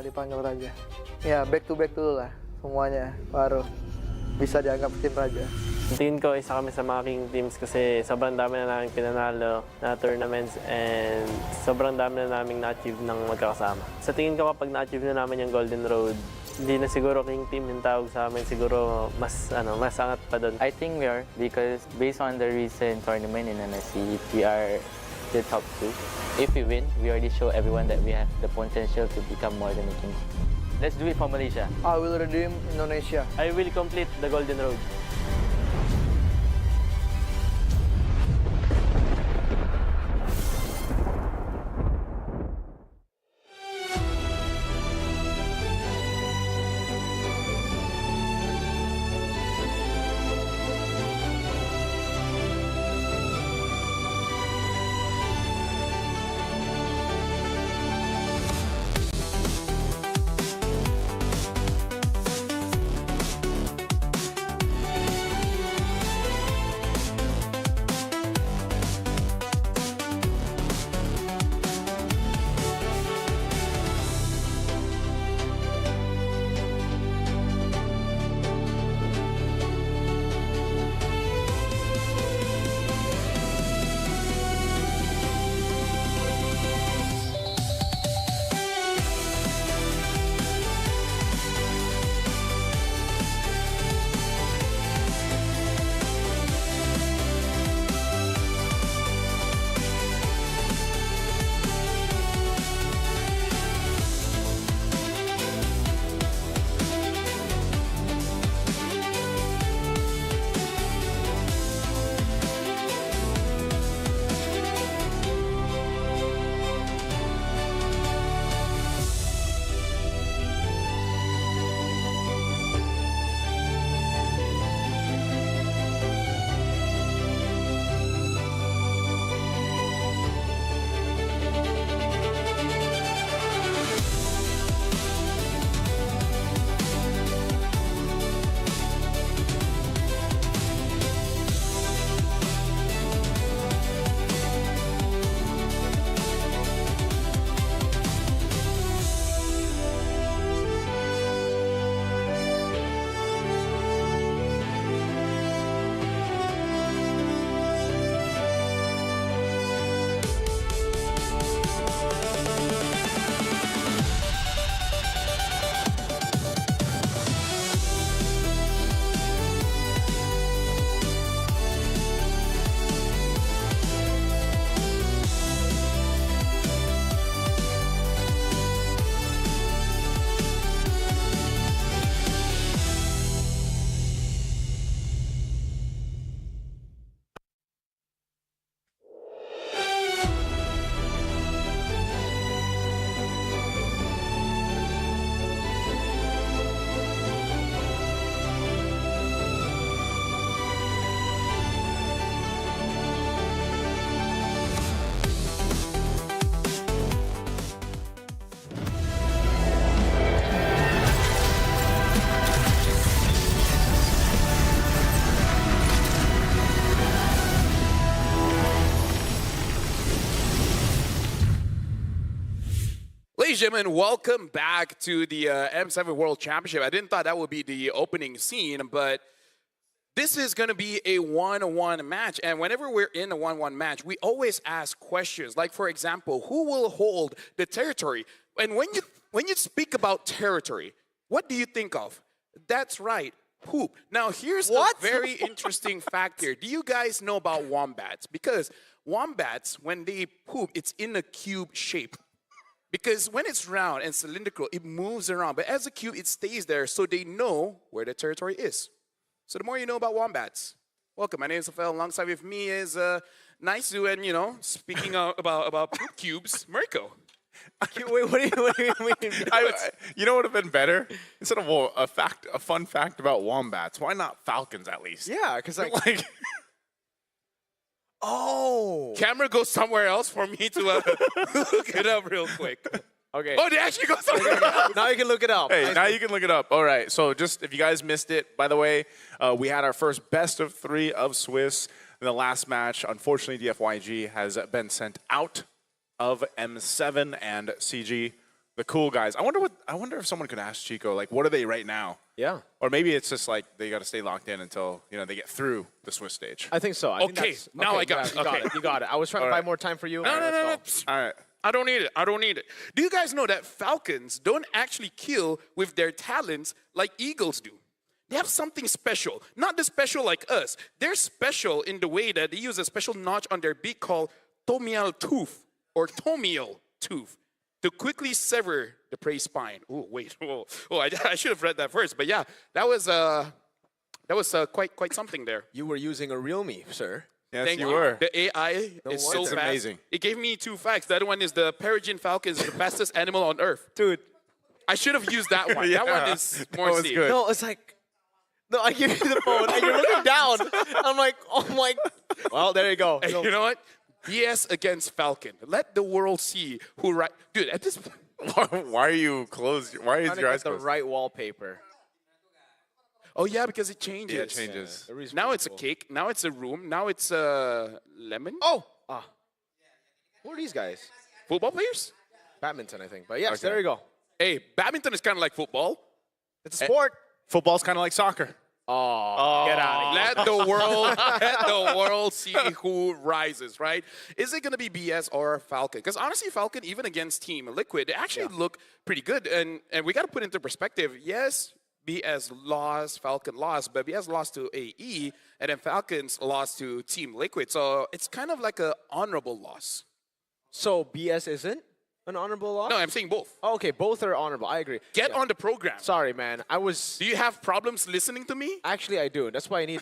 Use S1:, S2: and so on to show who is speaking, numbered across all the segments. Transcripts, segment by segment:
S1: Dipanggil Raja. Ya, back to back dulu lah semuanya, baru bisa dianggap tim Raja.
S2: Tingin ko isa kami sa mga king teams kasi sobrang dami na namin pinanalo na tournaments and sobrang dami na namin na-achieve ng magkakasama. Sa tingin ko kapag na-achieve na namin yung Golden Road, hindi na siguro king team yung tawag sa amin, siguro mas angat pa doon.
S3: I think we are because based on the recent tournament in NSC, we are the top 2. If we win, we already show everyone that we have the potential to become more than a king. Let's do it for Malaysia.
S1: I will redeem Indonesia.
S2: I will complete the Golden Road.
S4: Ladies and gentlemen, welcome back to the M7 World Championship. I didn't thought that would be the opening scene, but this is going to be a 1-1 match. And whenever we're in a 1-1 match, we always ask questions. Like, for example, who will hold the territory? And when you speak about territory, what do you think of? That's right, poop. Now, here's a very interesting fact here. Do you guys know about wombats? Because wombats, when they poop, it's in a cube shape. Because when it's round and cylindrical, it moves around. But as a cube, it stays there so they know where the territory is. So the more you know about wombats. Welcome, my name is Rafael. Alongside with me is Naisu. And, you know, speaking about poop cubes, Mariko.
S5: Wait, what do you mean? You know what would have been better? Instead of a fun fact about wombats, why not falcons at least?
S6: Yeah, because like oh,
S4: Camera goes somewhere else for me to look it up real quick.
S6: okay.
S4: Oh, they actually go somewhere else.
S6: Now you can look it up.
S5: Hey, now you can look it up. All right, so just if you guys missed it, by the way, we had our first best of 3 of Swiss in the last match. Unfortunately, DFYG has been sent out of M7 and CG the cool guys. I wonder if someone could ask Chico, like, what are they right now?
S6: Yeah.
S5: Or maybe it's just like they got to stay locked in until they get through the Swiss stage.
S6: I think so. I think
S4: Okay,
S6: that's-
S4: now I got it.
S6: You got
S4: Okay.
S6: it. You got it. I was trying to buy more time for you.
S4: No,
S6: All
S4: no,
S6: right,
S4: no, no.
S6: let's go.
S5: All right.
S4: I don't need it. I don't need it. Do you guys know that falcons don't actually kill with their talons like eagles do? They have something special. Not the special like us. They're special in the way that they use a special notch on their beak called tomial tooth or tomial tooth to quickly sever the prey spine. Oh, wait. Oh, I should have read that first. But yeah, that was quite something there.
S6: You were using a real me, sir.
S5: Yes,
S4: Thank
S5: you were.
S4: The AI is so
S5: It's
S4: fast.
S5: amazing.
S4: It gave me 2 facts. The other one is the peregrine falcon is the fastest animal on Earth.
S6: Dude.
S4: I should have used that one. That one is more
S5: was
S4: safe.
S5: good.
S6: No, it's like, no, I give you the phone and you're looking down. I'm like, oh my. Well, there you go.
S4: Hey, you know what? BS against Falcon. Let the world see who right. Dude, at this
S5: Why are you closed? Why is
S6: Trying to
S5: your
S6: get
S5: eyes
S6: the
S5: closed?
S6: right wallpaper.
S4: Oh yeah, because it changes.
S5: Yeah, it changes.
S6: The reason
S4: Now
S6: why
S4: it's a
S6: cool.
S4: cake. Now it's a room. Now it's a lemon.
S6: Oh! Ah. Who are these guys?
S4: Football players?
S6: Badminton, I think. But yes,
S5: Okay.
S6: there you go.
S4: Hey, badminton is kind of like football.
S6: It's a sport.
S5: Football's kind of like soccer.
S6: Oh, get out of here.
S4: Let the world see who rises, right? Is it going to be BS or Falcon? Because honestly, Falcon, even against Team Liquid, they actually look pretty good. And we got to put into perspective, yes, BS lost, Falcon lost, but BS lost to AE, and then Falcons lost to Team Liquid. So it's kind of like an honorable loss.
S6: So BS isn't an honorable loss?
S4: No, I'm saying both.
S6: Oh, okay, both are honorable. I agree.
S4: Get
S6: Yeah.
S4: on the program.
S6: Sorry, man. I was...
S4: Do you have problems listening to me?
S6: Actually, I do. That's why I need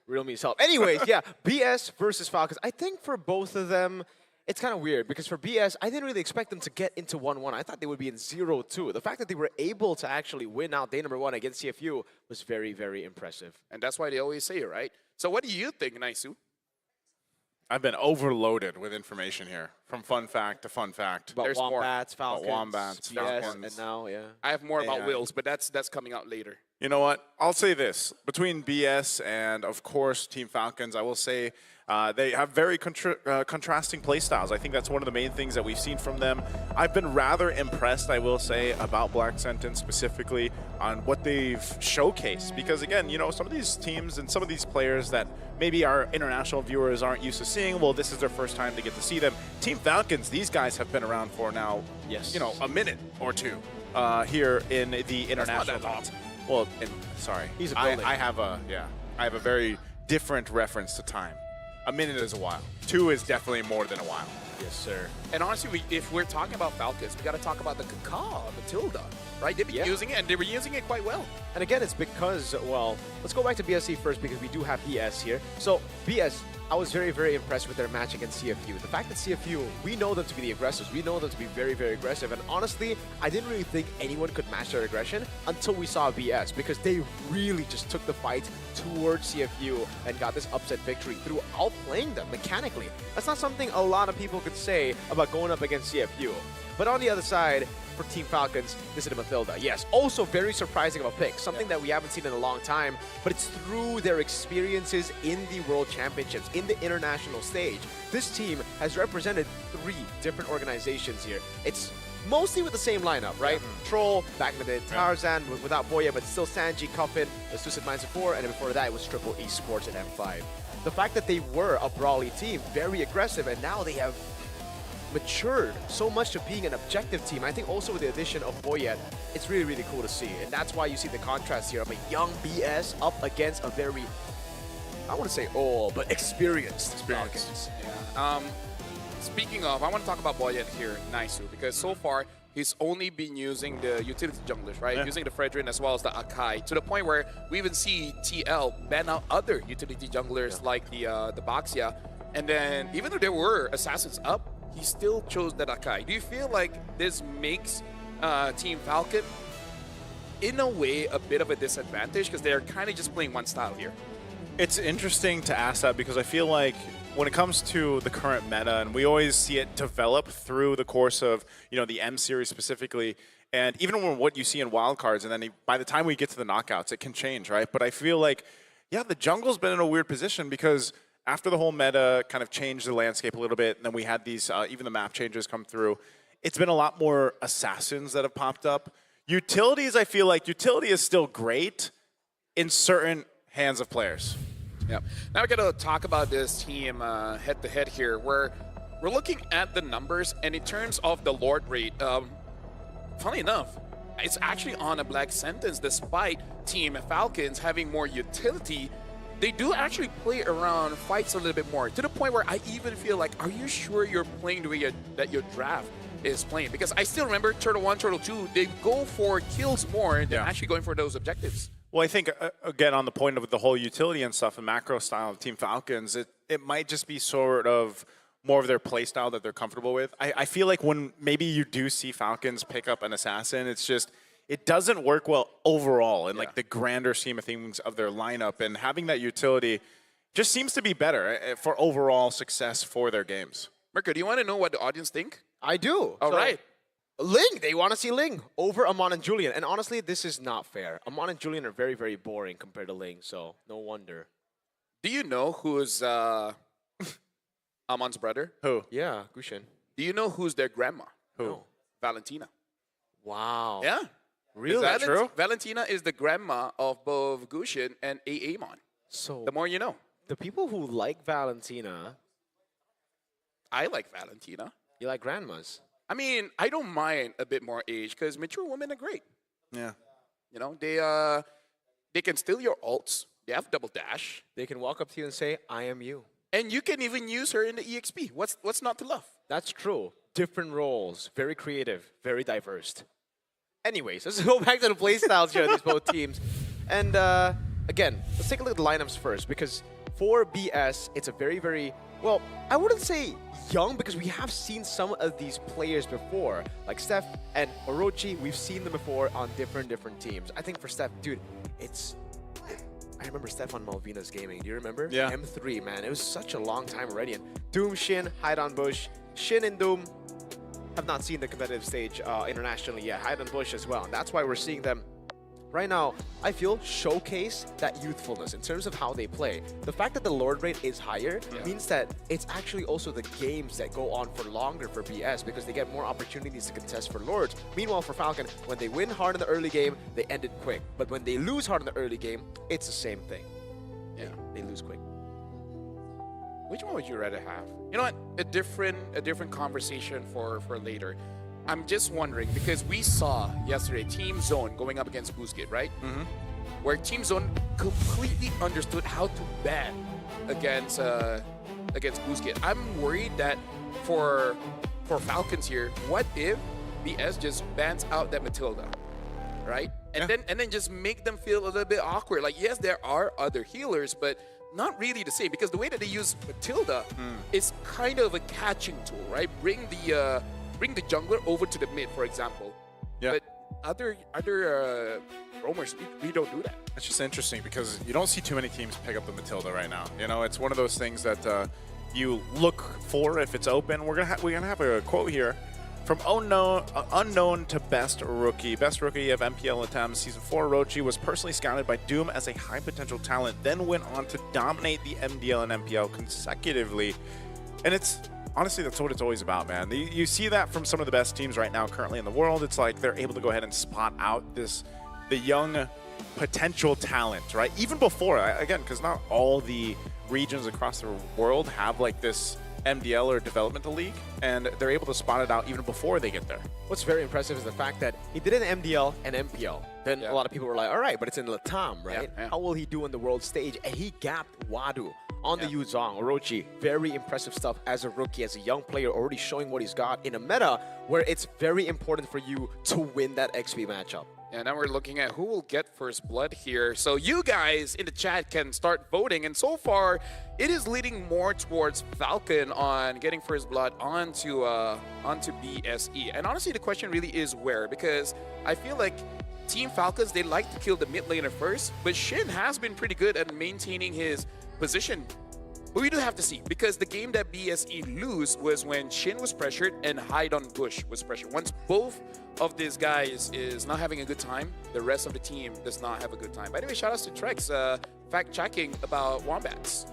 S6: real me's help. Anyways, yeah, BS versus Falcons. I think for both of them, it's kind of weird because for BS, I didn't really expect them to get into 1-1. I thought they would be in 0-2. The fact that they were able to actually win out day number 1 against CFU was very, very impressive.
S4: And that's why they always say it, right? So what do you think, Naisu?
S5: I've been overloaded with information here, from fun fact to fun fact.
S6: About
S4: There's more.
S6: Wombats, Falcons,
S5: Wombats,
S6: BS,
S5: Falcons.
S6: and now, yeah.
S4: I have more about
S5: Yeah.
S4: Wills, but that's coming out later.
S5: You know what? I'll say this. Between BS and, of course, Team Falcons, I will say they have very contrasting play styles. I think that's one of the main things that we've seen from them. I've been rather impressed, I will say, about Black Sentence specifically on what they've showcased. Because, again, you know, some of these teams and some of these players that maybe our international viewers aren't used to seeing, well, this is their first time to get to see them. Team Falcons, these guys have been around for now,
S6: Yes.
S5: you know, a minute or two here in the international
S4: that long.
S5: talks. Well, sorry.
S6: He's a
S5: I
S6: building.
S5: have a very different reference to time. A minute is a while. 2 is definitely more than a while.
S6: Yes, sir.
S4: And honestly, if we're talking about Falcons, we got to talk about the Kaka, Matilda, right? They've been
S6: Yeah.
S4: using it, and they were using it quite well.
S6: And again, it's because, well, let's go back to BSC first because we do have BS here. So, BS, I was very, very impressed with their match against CFU. The fact that CFU, we know them to be the aggressors. We know them to be very, very aggressive. And honestly, I didn't really think anyone could match their aggression until we saw BS because they really just took the fight towards CFU and got this upset victory through outplaying them mechanically. That's not something a lot of people could say about going up against CFU. But on the other side, for Team Falcons, this is the Matilda. Yes, also very surprising of a pick, something that we haven't seen in a long time, but it's through their experiences in the World Championships, in the international stage. This team has represented 3 different organizations here. It's mostly with the same lineup, right? Troll, back in the day, Tarzan, without Boya, but still Sanji, Cuffin, the Suicide Minds 4, and then before that it was Triple Esports at M5. The fact that they were a brawly team, very aggressive, and now they have matured so much to being an objective team. I think also with the addition of Boyet, it's really, really cool to see. And that's why you see the contrast here of a young BS up against a very, I want to say old, but experienced Falcons.
S4: Yeah. Speaking of, I want to talk about Boyet here, Naisu, because so far he's only been using the utility junglers, right?
S5: Yeah.
S4: Using the Fredrin as well as the Akai, to the point where we even see TL ban out other utility junglers like the Baxia. And then even though there were assassins up, he still chose that Akai. Do you feel like this makes Team Falcon, in a way, a bit of a disadvantage because they're kind of just playing one style here?
S5: It's interesting to ask that because I feel like when it comes to the current meta, and we always see it develop through the course of, you know, the M series specifically, and even when what you see in wildcards, and then by the time we get to the knockouts, it can change, right? But I feel like, yeah, the jungle's been in a weird position because after the whole meta kind of changed the landscape a little bit, and then we had these, even the map changes come through, it's been a lot more assassins that have popped up. Utilities, I feel like utility is still great in certain hands of players.
S4: Yeah. Now we're going to talk about this team head-to-head here, where we're looking at the numbers, and in terms of the Lord rate, funny enough, it's actually on a black sentence. Despite Team Falcons having more utility, they do actually play around fights a little bit more, to the point where I even feel like, are you sure you're playing the way that your draft is playing? Because I still remember Turtle 1, Turtle 2, they go for kills more than actually going for those objectives.
S5: Well, I think, again, on the point of the whole utility and stuff and macro style of Team Falcons, it might just be sort of more of their play style that they're comfortable with. I feel like when maybe you do see Falcons pick up an assassin, it's just, it doesn't work well overall in like the grander scheme of things of their lineup, and having that utility just seems to be better for overall success for their games.
S4: Mirko, do you want to know what the audience think?
S6: I do.
S4: All right.
S6: Ling, they want to see Ling over Amon and Julian. And honestly, this is not fair. Amon and Julian are very, very boring compared to Ling, so no wonder.
S4: Do you know who's Amon's brother?
S5: Who?
S6: Yeah, Gushin.
S4: Do you know who's their grandma?
S5: Who?
S6: No.
S4: Valentina.
S6: Wow.
S4: Yeah.
S6: Really?
S5: Is that true?
S4: Valentina is the grandma of both Gushin and Amon.
S6: So
S4: The more you know.
S6: the people who like Valentina,
S4: I like Valentina.
S6: you like grandmas.
S4: I mean, I don't mind a bit more age because mature women are great.
S5: Yeah.
S4: You know, they can steal your ults. They have double dash,
S6: They can walk up to you and say, I am you.
S4: and you can even use her in the EXP. What's not to love?
S6: That's true. Different roles, very creative, very diverse. Anyways, let's go back to the playstyles here of these both teams. And again, let's take a look at the lineups first, because for BS, it's a very, very, well, I wouldn't say young, because we have seen some of these players before. Like Steph and Orochi, we've seen them before on different teams. I think for Steph, dude, I remember Steph on Malvina's Gaming. Do you remember?
S5: Yeah.
S6: M3, man. It was such a long time already. And Doom, Shin, Hide on Bush. Shin and Doom have not seen the competitive stage internationally yet. Hide on Bush as well. And that's why we're seeing them right now, I feel, showcase that youthfulness in terms of how they play. The fact that the Lord rate is higher means that it's actually also the games that go on for longer for BS, because they get more opportunities to contest for Lords. Meanwhile, for Falcon, when they win hard in the early game, they end it quick. But when they lose hard in the early game, it's the same thing.
S4: Yeah.
S6: They lose quick.
S4: Which one would you rather have? You know what? A different conversation for later. I'm just wondering, because we saw yesterday Team Zone going up against Boostgate, right? Mm-hmm. Where Team Zone completely understood how to ban against Boostgate. I'm worried that for Falcons here, what if BS just bans out that Matilda, right? And then just make them feel a little bit awkward. Like, yes, there are other healers, but not really the same, because the way that they use Matilda is kind of a catching tool, right? Bring the jungler over to the mid, for example.
S5: Yeah.
S4: But other roamers, we don't do that.
S5: It's just interesting because you don't see too many teams pick up the Matilda right now. You know, it's one of those things that you look for if it's open. We're gonna have a quote here from unknown to best rookie. Best rookie of MPL Latam Season 4, Orochi was personally scouted by Doom as a high potential talent, then went on to dominate the MDL and MPL consecutively. And it's honestly, that's what it's always about, man. You see that from some of the best teams right now currently in the world. It's like they're able to go ahead and spot out the young potential talent, right? Even before, again, because not all the regions across the world have like this MDL or developmental league, and they're able to spot it out even before they get there.
S6: What's very impressive is the fact that he did an MDL and MPL. Then a lot of people were like, all right, but it's in Latam, right?
S4: Yeah.
S6: How will he do on the world stage? And he gapped Wadu on the Yuzong. Orochi, very impressive stuff as a rookie, as a young player, already showing what he's got in a meta where it's very important for you to win that XP matchup.
S4: And now we're looking at who will get first blood here. So you guys in the chat can start voting. And so far, it is leading more towards Falcon on getting first blood onto BSE. And honestly, the question really is where, because I feel like Team Falcons, they like to kill the mid laner first, but Shin has been pretty good at maintaining his position. But we do have to see, because the game that BSE lose was when Shin was pressured and Hide on Bush was pressured. Once both of these guys is not having a good time, the rest of the team does not have a good time. By the way, shout outs to Trex, fact checking about Wombats.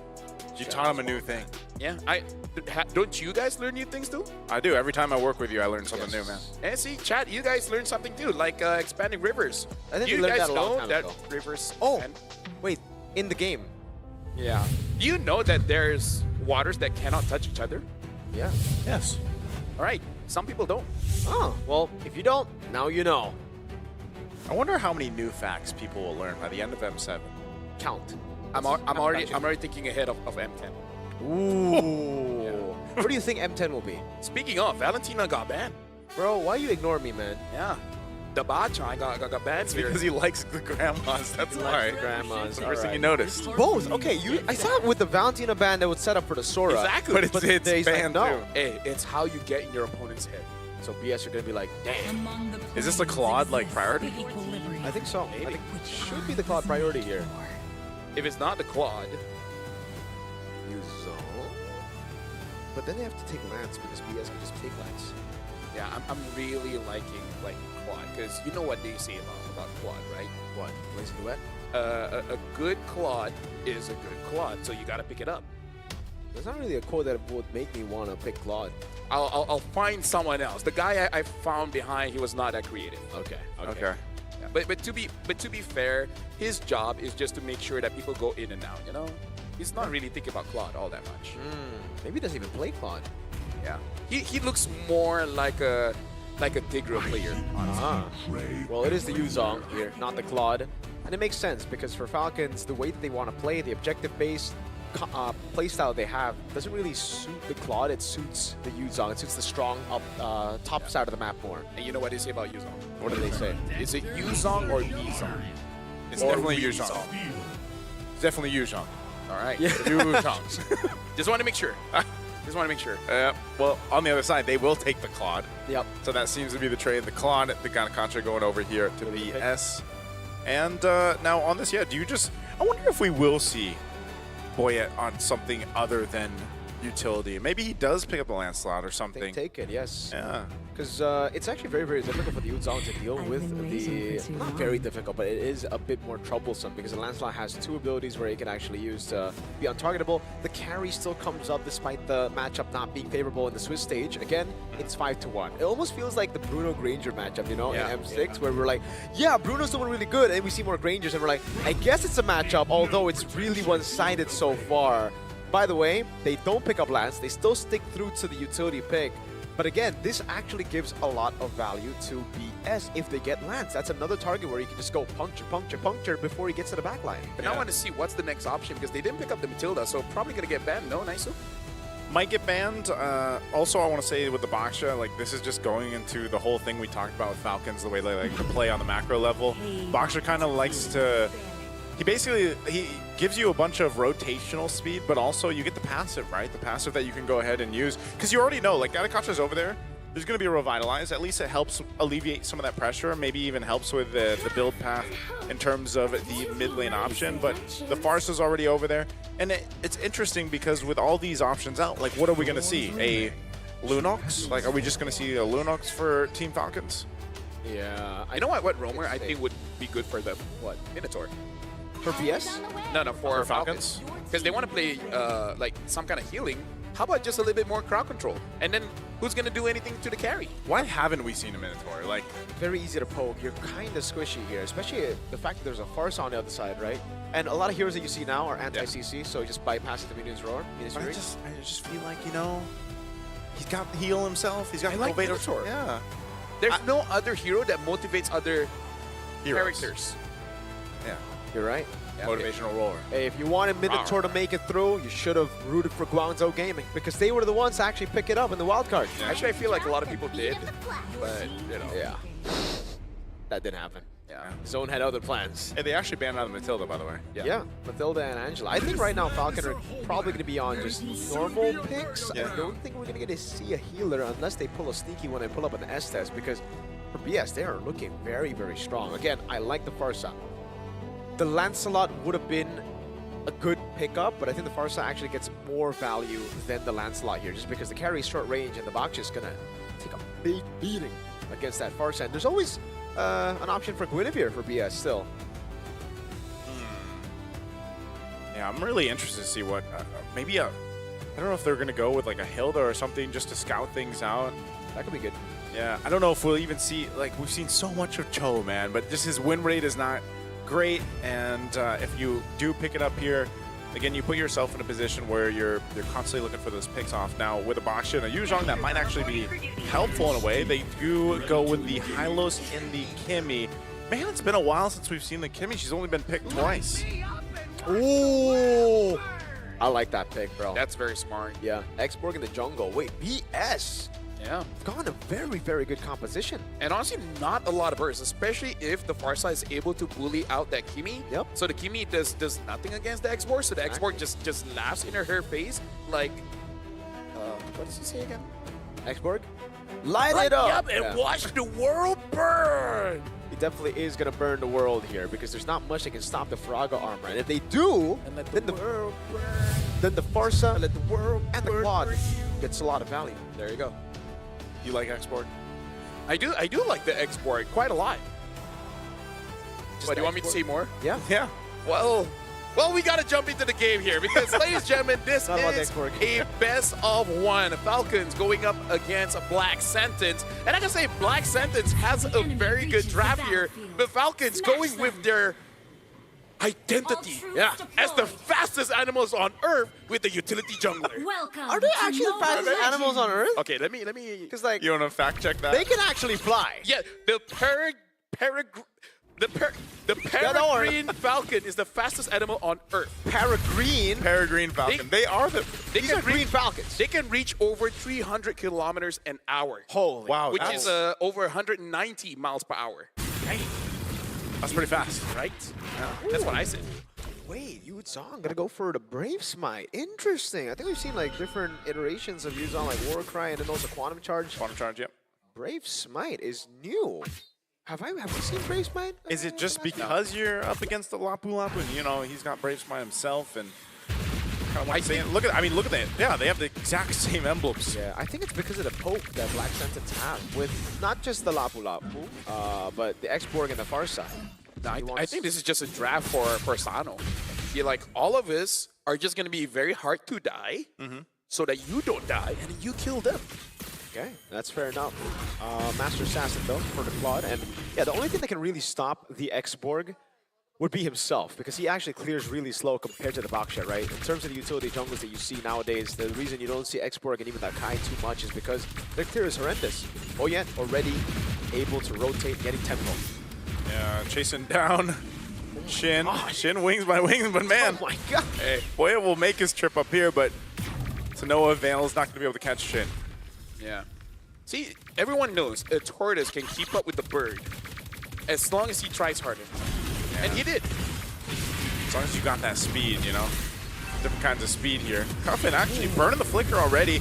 S5: You taught him a new thing.
S4: Yeah, don't you guys learn new things too?
S5: I do. Every time I work with you, I learn something new, man.
S4: And see, chat, you guys learn something too, like expanding rivers.
S6: I think
S4: you
S6: we learned
S4: guys
S6: that a long
S4: know
S6: time
S4: that
S6: ago.
S4: rivers.
S6: Oh,
S4: expand?
S6: wait, in the game.
S4: Yeah. Do you know that there's waters that cannot touch each other?
S6: Yeah.
S5: Yes.
S4: All right. Some people don't.
S6: Oh, well, if you don't, now you know.
S5: I wonder how many new facts people will learn by the end of M7.
S6: Count.
S4: I'm already thinking ahead of M10.
S6: Ooh. What do you think M10 will be?
S4: Speaking of, Valentina got banned.
S6: Bro, why you ignore me, man?
S4: Yeah. The Bacha got banned
S5: It's
S4: here.
S5: because he likes the grandmas. That's why.
S6: Grandmas.
S5: First thing you noticed.
S6: Both. Okay, I thought with the Valentina ban that would set up for the Sora.
S4: Exactly.
S5: But it's
S6: he's like,
S5: banned
S6: no.
S5: too.
S4: Hey, it's how you get in your opponent's head.
S6: So BS are gonna be like, damn.
S5: Is this the Claude like priority?
S6: I think so.
S4: Maybe.
S6: I think it should be the Claude priority here.
S4: If it's not the quad,
S6: Use Zone. But then they have to take Lance because BS can just take Lance.
S4: yeah, I'm really liking quad because you know what they say about quad, right?
S6: What? Lazy Duet?
S4: A good quad is a good quad, so you gotta pick it up.
S6: There's not really a quote that would make me want to pick Claude.
S4: I'll find someone else. The guy I found behind, he was not that creative.
S6: Okay.
S5: Okay.
S4: Yeah, but to be fair, his job is just to make sure that people go in and out. You know, he's not really thinking about Claude all that much.
S6: Maybe he doesn't even play Claude.
S4: Yeah, he looks more like a Tigro player.
S6: Well, it is the Yuzong here, not the Claude. And it makes sense because for Falcons, the way that they want to play, the objective-based playstyle they have doesn't really suit the Claude. It suits the Yuzong. It suits the strong top side of the map more.
S4: And you know what they say about Yuzong?
S6: What do they say?
S4: Is it Yuzong or Yuzong?
S5: It's
S4: Or
S5: definitely
S4: Weezong.
S5: Yuzhong. It's definitely Yuzhong.
S4: All right.
S5: Yuzhong.
S4: Just want to make sure. Just want to make sure.
S5: Well, on the other side, they will take the Claude.
S6: Yep.
S5: So that seems to be the trade. The Claude, the Ganacontra going over here to BS. And now on this, do you just... I wonder if we will see Boyet on something other than utility. Maybe he does pick up the Lancelot or something.
S6: Take it, yes.
S5: Yeah.
S6: Because it's actually very, very difficult for the Yuzong to deal with the... Not very difficult, but it is a bit more troublesome because the Lancelot has two abilities where he can actually use to be untargetable. The carry still comes up despite the matchup not being favorable in the Swiss stage. Again, it's 5-1. It almost feels like the Bruno Granger matchup, you know, in M6, where we're like, yeah, Bruno's doing really good, and we see more Grangers, and we're like, I guess it's a matchup, although it's really one-sided so far. By the way, they don't pick up Lance. They still stick through to the utility pick. But again, this actually gives a lot of value to BS if they get Lance. That's another target where you can just go puncture, puncture, puncture before he gets to the back line.
S4: But now I want to see what's the next option because they didn't pick up the Matilda, so probably going to get banned. No, Naisu?
S5: Might get banned. Also, I want to say with the Baksha, like this is just going into the whole thing we talked about with Falcons, the way they like to play on the macro level. Baksha kind of likes to... He gives you a bunch of rotational speed, but also you get the passive, right? The passive that you can go ahead and use. Because you already know, like, Ganacontra's over there. There's going to be a Revitalize. At least it helps alleviate some of that pressure. Maybe even helps with the build path in terms of the mid lane option. But the Farce is already over there. And it's interesting because with all these options out, like, what are we going to see? A Lunox? Like, are we just going to see a Lunox for Team Falcons?
S6: Yeah.
S4: You know what roamer I think would be good for the Minotaur?
S6: For BS?
S4: No, for Falcons. Because they want to play like some kind of healing. How about just a little bit more crowd control? And then who's going to do anything to the carry?
S5: Why haven't we seen a Minotaur? Like,
S6: very easy to poke. You're kind of squishy here, especially the fact that there's a Farce on the other side, right? And a lot of heroes that you see now are anti-CC, so just bypass the Minion's Roar.
S5: I just feel like, you know, he's got the heal himself. He's got the Minotaur. Yeah.
S4: There's no other hero that motivates other characters.
S5: Yeah.
S6: You're right.
S5: Motivational roller.
S6: Hey, if you wanted Minotaur to make it through, you should have rooted for Guangzhou Gaming because they were the ones to actually pick it up in the wild card.
S4: Yeah. Actually, I feel like a lot of people did, but you know.
S6: Yeah. That didn't happen.
S4: Yeah.
S6: Zone had other plans.
S5: Hey, they actually banned out of Matilda, by the way.
S6: Yeah, Matilda and Angela. I think right now Falcon are probably going to be on just normal picks. I don't think we're going to get to see a healer unless they pull a sneaky one and pull up an S-Test because for BS, they are looking very, very strong. Again, I like the Farsa. The Lancelot would have been a good pickup, but I think the Farsa actually gets more value than the Lancelot here, just because the carry is short range and the Baksha is going to take a big beating against that Farsa. And there's always an option for Guinevere for BS still.
S5: Yeah, I'm really interested to see what maybe a. I don't know if they're gonna go with like a Hilda or something just to scout things out.
S6: That could be good.
S5: Yeah, I don't know if we'll even see, like, we've seen so much of Cho, man, but just his win rate is not great. And if you do pick it up here, again, you put yourself in a position where you're constantly looking for those picks off. Now, with a Baxia and a Yuzhong, that might actually be helpful in a way. They do go with the Hylos and the Kimmy. Man, it's been a while since we've seen the Kimmy. She's only been picked twice.
S6: Ooh! I like that pick, bro.
S4: That's very smart.
S6: Yeah, Xborg in the jungle. Wait, BS.
S4: Yeah.
S6: Gone a very, very good composition.
S4: And honestly, not a lot of bursts, especially if the Farsight is able to bully out that Kimmy.
S6: Yep.
S4: So the Kimmy does nothing against the Xborg, so the Xborg just laughs in her face like, what does he say again?
S6: Xborg, light it up!
S4: and watch the world burn!
S6: He definitely is going to burn the world here because there's not much that can stop the Faraga armor. And if they do, then the Farsa and the Quad gets a lot of value.
S4: There you go.
S5: You like Xborg?
S4: I do like the Xborg quite a lot. What, do you want me to say more?
S6: Yeah.
S5: Yeah.
S4: Well, we got to jump into the game here because, ladies and gentlemen, this
S6: Not about
S4: is
S6: Xborg.
S4: a best of one. Falcons going up against Black Sentence. And I can say Black Sentence has a very good draft here, but Falcons going with their identity as the fastest animals on Earth with the utility jungler.
S7: Welcome.
S6: Are they actually the fastest animals on Earth?
S4: Okay, let me.
S6: Because, like,
S5: You want to fact check that?
S6: they can actually fly.
S4: Yeah, the peregrine falcon is the fastest animal on Earth.
S5: Peregrine Falcon. They are the.
S6: These are green falcons.
S4: They can reach over 300 kilometers an hour.
S6: Holy.
S5: Wow.
S4: Which
S5: that's-
S4: is over 190 miles per hour.
S5: That's pretty fast.
S4: Right? That's what I said.
S6: Wait, Yuzhong gonna go for the Brave Smite. Interesting. I think we've seen like different iterations of Yuzhong, like War Cry and then also Quantum Charge.
S5: Quantum Charge, yep.
S6: Brave Smite is new. Have we seen Brave Smite?
S5: Is it just because you're up against the Lapu Lapu and, you know, he's got Brave Smite himself and kind of like saying, look at that. Yeah, they have the exact same emblems.
S6: Yeah, I think it's because of the poke that Black Sentence have with not just the Lapu Lapu, but the Xborg and the Farsight.
S4: I think this is just a draft for Sano. Yeah, like all of us are just gonna be very hard to die, so that you don't die and you kill them.
S6: Okay, that's fair enough. Master Assassin though for the Claude, and yeah, the only thing that can really stop the Xborg would be himself, because he actually clears really slow compared to the Baxia, right? In terms of the utility jungles that you see nowadays, the reason you don't see Xborg and even that Kai too much is because their clear is horrendous. Boyet already able to rotate, getting tempo.
S5: Yeah, chasing down Shin. Shin wings by wings, but man.
S6: Oh my god!
S5: Hey, Boya will make his trip up here, but to no avail. Is not going to be able to catch Shin.
S4: Yeah. See, everyone knows a tortoise can keep up with the bird as long as he tries harder.
S5: Yeah.
S4: And he did.
S5: As long as you got that speed, you know. Different kinds of speed here. Cuffin actually burning the flicker already.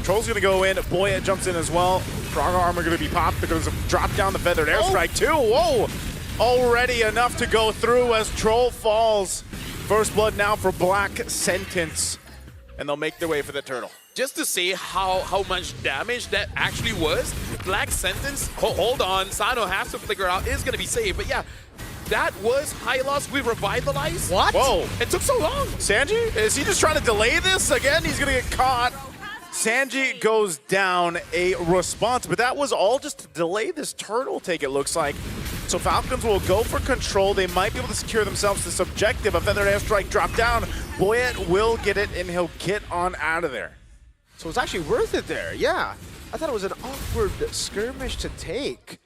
S5: Troll's going to go in. Boya jumps in as well. Frog armor going to be popped because of drop down the feathered airstrike too. Whoa! Already enough to go through as Troll falls. First blood now for Black Sentence. And they'll make their way for the turtle.
S4: Just to say how much damage that actually was, Black Sentence, hold on, Sano has to figure out, is going to be saved. But yeah, that was Hylos we revitalized.
S6: What?
S5: Whoa!
S4: It took so long.
S5: Sanji? Is he just trying to delay this? Again, he's going to get caught. Sanji goes down a response, but that was all just to delay this turtle take, it looks like. So Falcons will go for control. They might be able to secure themselves this objective. A feathered airstrike drop down. Boyet will get it, and he'll get on out of there.
S6: So it's actually worth it there, yeah. I thought it was an awkward skirmish to take.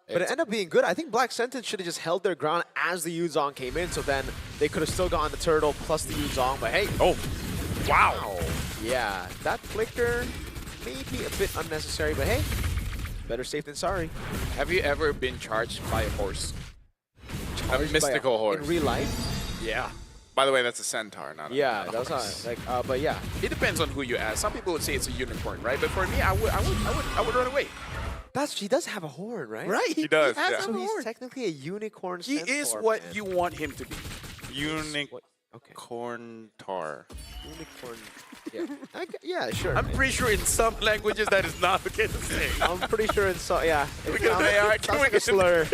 S6: But it ended up being good. I think Black Sentence should have just held their ground as the Yuzhong came in, so then they could have still gotten the turtle plus the Yuzhong, but hey.
S5: Oh, wow.
S6: Yeah, that flicker may be a bit unnecessary, but hey, better safe than sorry.
S4: Have you ever been charged by a horse?
S5: A mystical horse.
S6: In real life?
S4: Yeah.
S5: By the way, that's a centaur, not
S6: Yeah,
S5: a
S6: that's
S5: horse.
S6: not, like, but yeah.
S4: It depends on who you ask. Some people would say it's a unicorn, right? But for me, I would run away.
S6: He does have a horn, right?
S4: Right?
S5: He does,
S4: He has
S5: yeah.
S4: a
S6: So he's
S4: horn.
S6: technically a unicorn
S4: He
S6: centaur,
S4: is what
S6: man.
S4: you want him to be.
S5: Unicorn
S6: Okay.
S5: tar.
S6: Unicorn. Yeah. Yeah, sure.
S4: I'm pretty sure in some languages that is not okay to say.
S6: I'm pretty sure it's so. Yeah. It
S4: get an AI? Can
S6: sounds
S4: we
S6: like a
S4: get an-
S6: slur.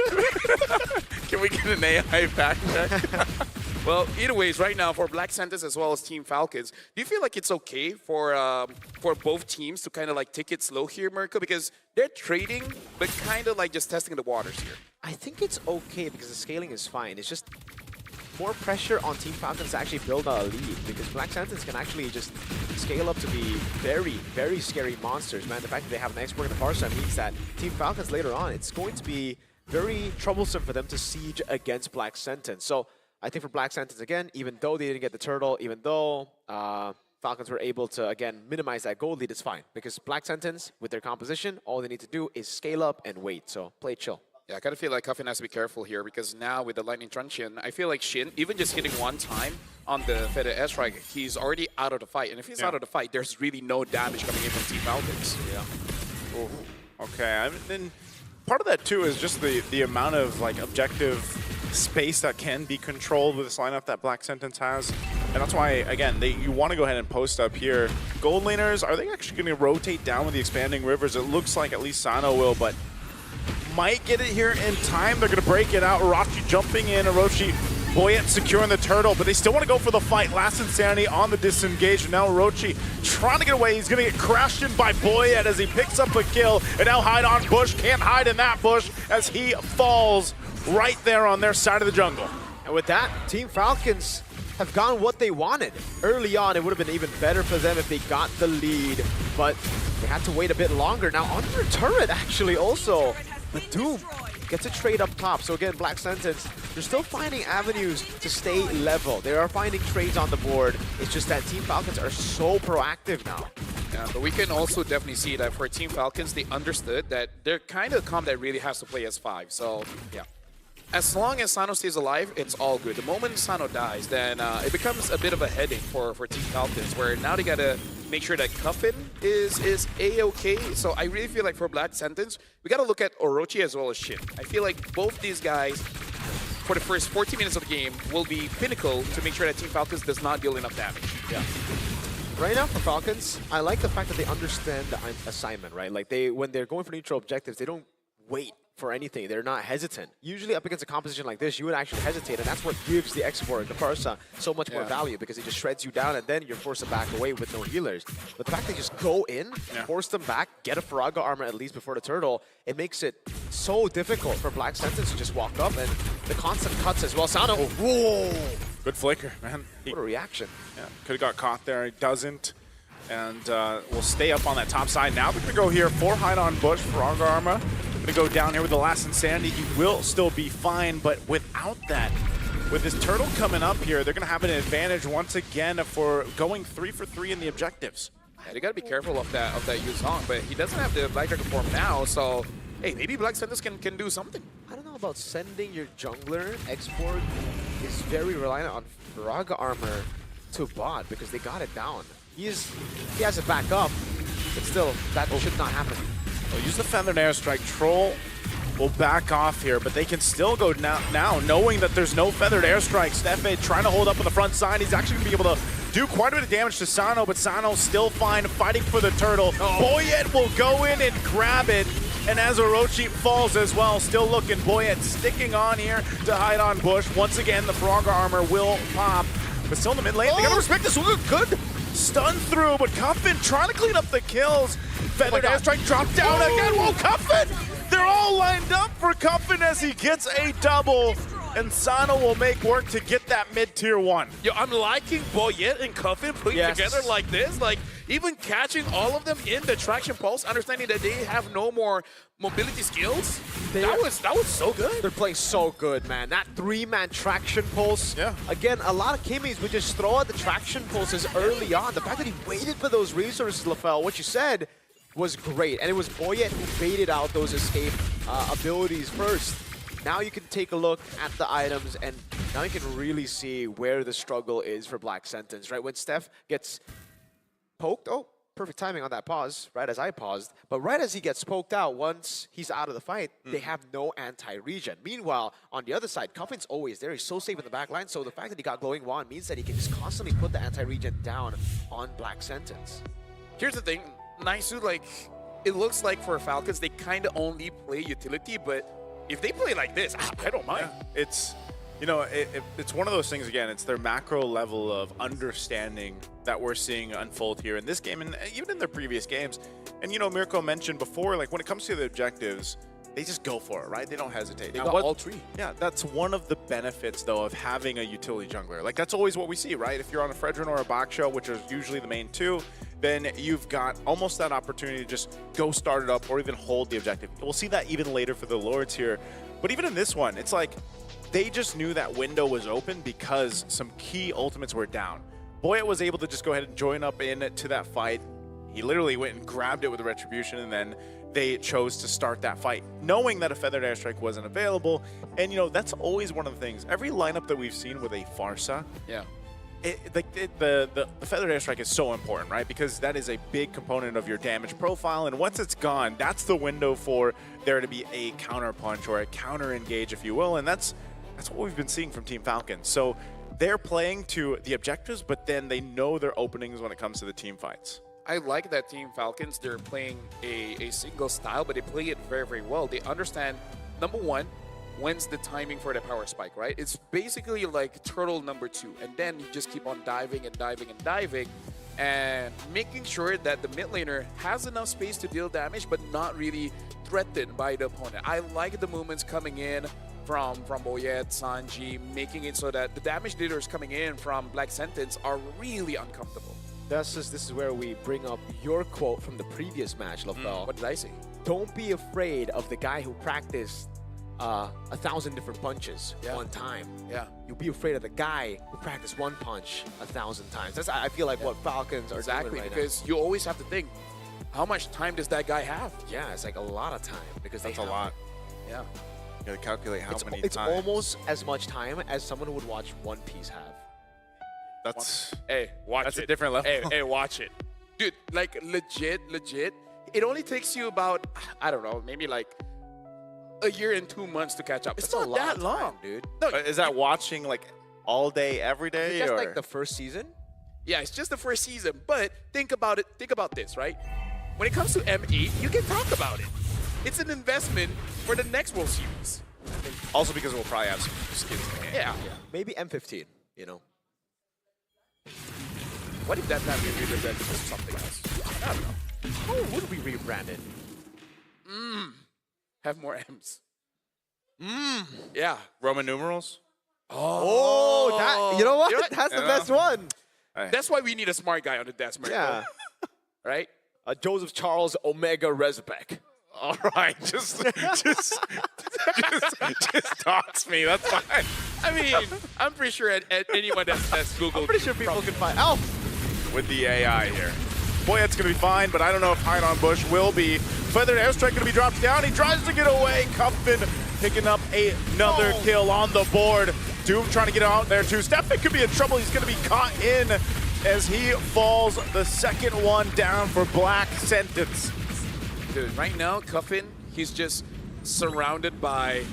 S4: Can we get an AI fact check? Well, either ways, right now for Black Santas as well as Team Falcons, do you feel like it's okay for both teams to kind of like take it slow here, Mirko? Because they're trading, but kind of like just testing the waters here.
S6: I think it's okay because the scaling is fine. It's just more pressure on Team Falcons to actually build a lead, because Black Santas can actually just scale up to be very, very scary monsters, man. The fact that they have an export in the Barca means that Team Falcons later on, it's going to be very troublesome for them to siege against Black Sentence. So I think for Black Sentence, again, even though they didn't get the turtle, even though Falcons were able to, again, minimize that gold lead, it's fine. Because Black Sentence, with their composition, all they need to do is scale up and wait. So play chill.
S4: Yeah, I kind of feel like Cuffin has to be careful here because now with the Lightning Truncheon, I feel like Shin, even just hitting one time on the Feather Airstrike, he's already out of the fight. And if he's out of the fight, there's really no damage coming in from Team Falcons.
S5: Yeah. Ooh. Okay, I mean, then part of that too is just the amount of like objective space that can be controlled with this lineup that Black Sentence has. And that's why, again, you want to go ahead and post up here. Gold laners, are they actually going to rotate down with the expanding rivers? It looks like at least Sano will, but might get it here in time. They're going to break it out. Orochi jumping in. Orochi, Boyet securing the turtle, but they still want to go for the fight. Last Insanity on the disengage. And now Orochi trying to get away. He's going to get crashed in by Boyet as he picks up a kill. And now hide on Bush. Can't hide in that bush as he falls right there on their side of the jungle.
S6: And with that, Team Falcons have gotten what they wanted. Early on, it would have been even better for them if they got the lead, but they had to wait a bit longer. Now, on their turret, actually, also, the Doom gets a trade up top. So again, Black Sentence, they're still finding avenues to stay level. They are finding trades on the board. It's just that Team Falcons are so proactive now.
S4: Yeah, but we can also definitely see that for Team Falcons, they understood that they're kind of a comp that really has to play as 5. So, yeah. As long as Sano stays alive, it's all good. The moment Sano dies, then it becomes a bit of a headache for Team Falcons, where now they gotta make sure that Cuffin is A-okay. So I really feel like for Black Sentence, we gotta look at Orochi as well as Shin. I feel like both these guys, for the first 14 minutes of the game, will be pinnacle to make sure that Team Falcons does not deal enough damage.
S6: Yeah. Right now for Falcons, I like the fact that they understand the assignment, right? Like when they're going for neutral objectives, they don't wait for anything. They're not hesitant. Usually up against a composition like this, you would actually hesitate, and that's what gives the export, the Parsa, so much more value, because it just shreds you down, and then you're forced to back away with no healers. But the fact that they just go in, force them back, get a Faraga armor at least before the turtle, it makes it so difficult for Black Sentence to just walk up, and the constant cuts as well. Sano, whoa!
S5: Good flicker, man.
S6: What a reaction.
S5: Yeah, could have got caught there. He doesn't. And we'll stay up on that top side. Now they're going to go here. 4 hide on Bush, Faraga armor. Going to go down here with the last Insanity. He will still be fine, but without that, with this turtle coming up here, they're going to have an advantage once again for going 3 for 3 in the objectives.
S4: Yeah, they got to be careful of that Yuzhong, but he doesn't have the Black Dragon form now, so hey, maybe Black Sentence can do something.
S6: I don't know about sending your jungler. Export is very reliant on Faraga armor to bot because they got it down. He has it back up, but still, that should not happen.
S5: They'll use the Feathered Airstrike. Troll will back off here, but they can still go now knowing that there's no Feathered Airstrike. Stefe trying to hold up on the front side. He's actually going to be able to do quite a bit of damage to Sano, but Sano's still fine, fighting for the turtle. Boyet will go in and grab it, and as Orochi falls as well, still looking. Boyet sticking on here to hide on Bush. Once again, the Faraga armor will pop, but still in the mid lane. They got to respect this. Look good. Stun through, but Cuffin trying to clean up the kills. Feathered Airstrike dropped down again. Whoa, Cuffin! They're all lined up for Cuffin as he gets a double. And Sano will make work to get that mid-tier 1.
S4: Yo, I'm liking Boyet and Cuffin putting together like this. Like, even catching all of them in the traction pulse, understanding that they have no more mobility skills. That was so good.
S6: They're playing so good, man. That 3-man traction pulse. Yeah. Again, a lot of Kimmies would just throw out the traction pulses early on. The fact that he waited for those resources, LaFell, what you said was great. And it was Boyet who baited out those escape abilities first. Now you can take a look at the items, and now you can really see where the struggle is for Black Sentence, right? When Steph gets poked, perfect timing on that pause, right as I paused, but right as he gets poked out, once he's out of the fight, they have no anti-regen. Meanwhile, on the other side, Cuffin's always there. He's so safe in the back line, so the fact that he got Glowing Wand means that he can just constantly put the anti-regen down on Black Sentence.
S4: Here's the thing, Naisu, like, it looks like for Falcons, they kind of only play utility, but if they play like this, I don't mind.
S5: Yeah. You know, it's one of those things, again, it's their macro level of understanding that we're seeing unfold here in this game and even in their previous games. And, you know, Mirko mentioned before, like, when it comes to the objectives, they just go for it, right? They don't hesitate.
S1: They got all three.
S5: Yeah, that's one of the benefits, though, of having a utility jungler. Like, that's always what we see, right? If you're on a Fredrin or a Baksho, which is usually the main two, then you've got almost that opportunity to just go start it up or even hold the objective. We'll see that even later for the Lords here. But even in this one, it's like they just knew that window was open because some key ultimates were down. Boyet was able to just go ahead and join up into that fight. He literally went and grabbed it with a Retribution, and then they chose to start that fight, knowing that a Feathered Airstrike wasn't available. And, you know, that's always one of the things. Every lineup that we've seen with a Pharsa,
S4: Yeah.
S5: the Feathered Airstrike is so important, right? Because that is a big component of your damage profile, and once it's gone, that's the window for there to be a counter punch or a counter engage, if you will, and that's what we've been seeing from Team Falcon. So they're playing to the objectives, but then they know their openings when it comes to the team fights.
S4: I like that Team Falcons, they're playing a single style, but they play it very, very well. They understand, number one, when's the timing for the power spike, right? It's basically like turtle number 2, and then you just keep on diving and diving and diving, and making sure that the mid laner has enough space to deal damage, but not really threatened by the opponent. I like the movements coming in from Boyet, Sanji, making it so that the damage dealers coming in from Black Sentence are really uncomfortable.
S6: This is where we bring up your quote from the previous match, Lofel.
S4: What did I say?
S6: Don't be afraid of the guy who practiced 1,000 different punches one time.
S4: Yeah.
S6: You'll be afraid of the guy who practiced one punch 1,000 times. That's, I feel like, what Falcons are
S4: Exactly,
S6: doing right
S4: because you always have to think, how much time does that guy have?
S6: now. Yeah, it's like a lot of time because
S5: That's
S6: they
S5: a
S6: have-
S5: lot.
S4: Yeah.
S5: You gotta calculate how many
S6: It's
S5: times.
S6: almost as much time as someone who would watch One Piece have.
S5: That's
S4: Hey, watch
S5: That's
S4: it.
S5: a different level.
S4: Hey, watch it. Dude, like legit. It only takes you about, I don't know, maybe like a year and 2 months to catch up. It's
S6: That's
S4: not
S6: a lot
S4: that
S6: of
S4: long,
S6: time, dude.
S4: No,
S5: Is that watching like all day, every day?
S6: That's
S5: or?
S6: like the first season.
S4: yeah, it's just the first season. But think about it. Think about this, right? When it comes to M8, you can talk about it. It's an investment for the next World Series.
S5: Also because we'll probably have some skins in the game.
S4: Yeah.
S6: Maybe M15, you know.
S4: What if that time we represented something else? I don't know.
S6: How would we rebrand it?
S4: Have more M's. Yeah.
S5: Roman numerals?
S6: Oh, that, you know what?
S4: You know what?
S6: That's the
S5: Yeah.
S6: best one.
S4: That's why we need a smart guy on the desk, Mirko.
S6: Yeah.
S4: Right?
S6: Joseph Charles Omega Rezbek.
S5: All right, just dox me. That's fine.
S4: I mean, I'm pretty sure at anyone that's Googled.
S6: I'm pretty sure people can find. Oh,
S5: With the AI here. Boyet's gonna be fine, but I don't know if Hide on Bush will be. Feathered Airstrike gonna be dropped down. He tries to get away. Cuffin picking up another kill on the board. Doom trying to get out there too. Stefan could be in trouble. He's gonna be caught in as he falls the second one down for Black Sentence.
S4: Dude, right now, Cuffin, he's just surrounded by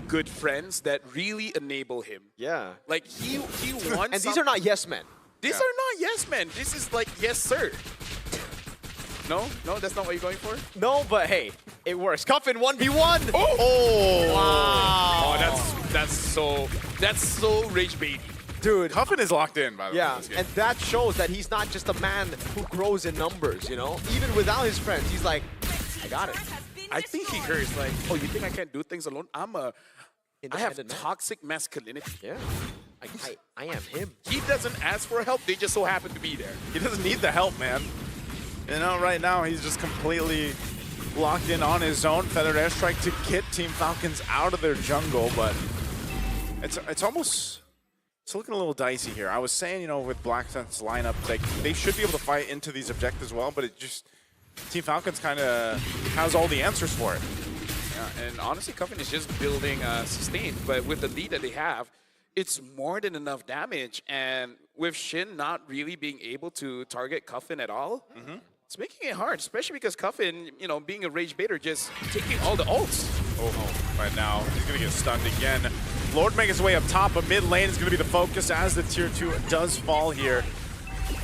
S4: good friends that really enable him.
S6: yeah.
S4: Like, he wants
S6: And these are not yes men.
S4: These are not yes men. This is like, yes, sir. No? No, that's not what you're going for?
S6: No, but hey, it works. Cuffin 1v1.
S5: Oh!
S6: Wow.
S4: Oh, that's so rage baity.
S6: Dude.
S5: Cuffin is locked in, by the way.
S6: Yeah,
S5: in this game.
S6: and that shows that he's not just a man who grows in numbers, you know? Even without his friends, he's like, I got it.
S4: I think he hears like, oh, you think I can't do things alone? I have
S6: Independent man.
S4: toxic masculinity.
S6: Yeah. I am him.
S4: He doesn't ask for help. They just so happen to be there.
S5: He doesn't need the help, man. You know, right now he's just completely locked in on his own. Feathered Airstrike to get Team Falcons out of their jungle, but it's almost it's looking a little dicey here. I was saying, you know, with Black Sun's lineup, like they should be able to fight into these objectives well, but it just Team Falcons kind of has all the answers for it.
S4: Yeah, and honestly, Cuffin is just building sustain, but with the lead that they have, it's more than enough damage. And with Shin not really being able to target Cuffin at all, it's making it hard, especially because Cuffin, you know, being a rage baiter, just taking all the ults.
S5: Oh, right now he's gonna get stunned again. Lord making his way up top, but mid lane is gonna be the focus as the tier 2 does fall here.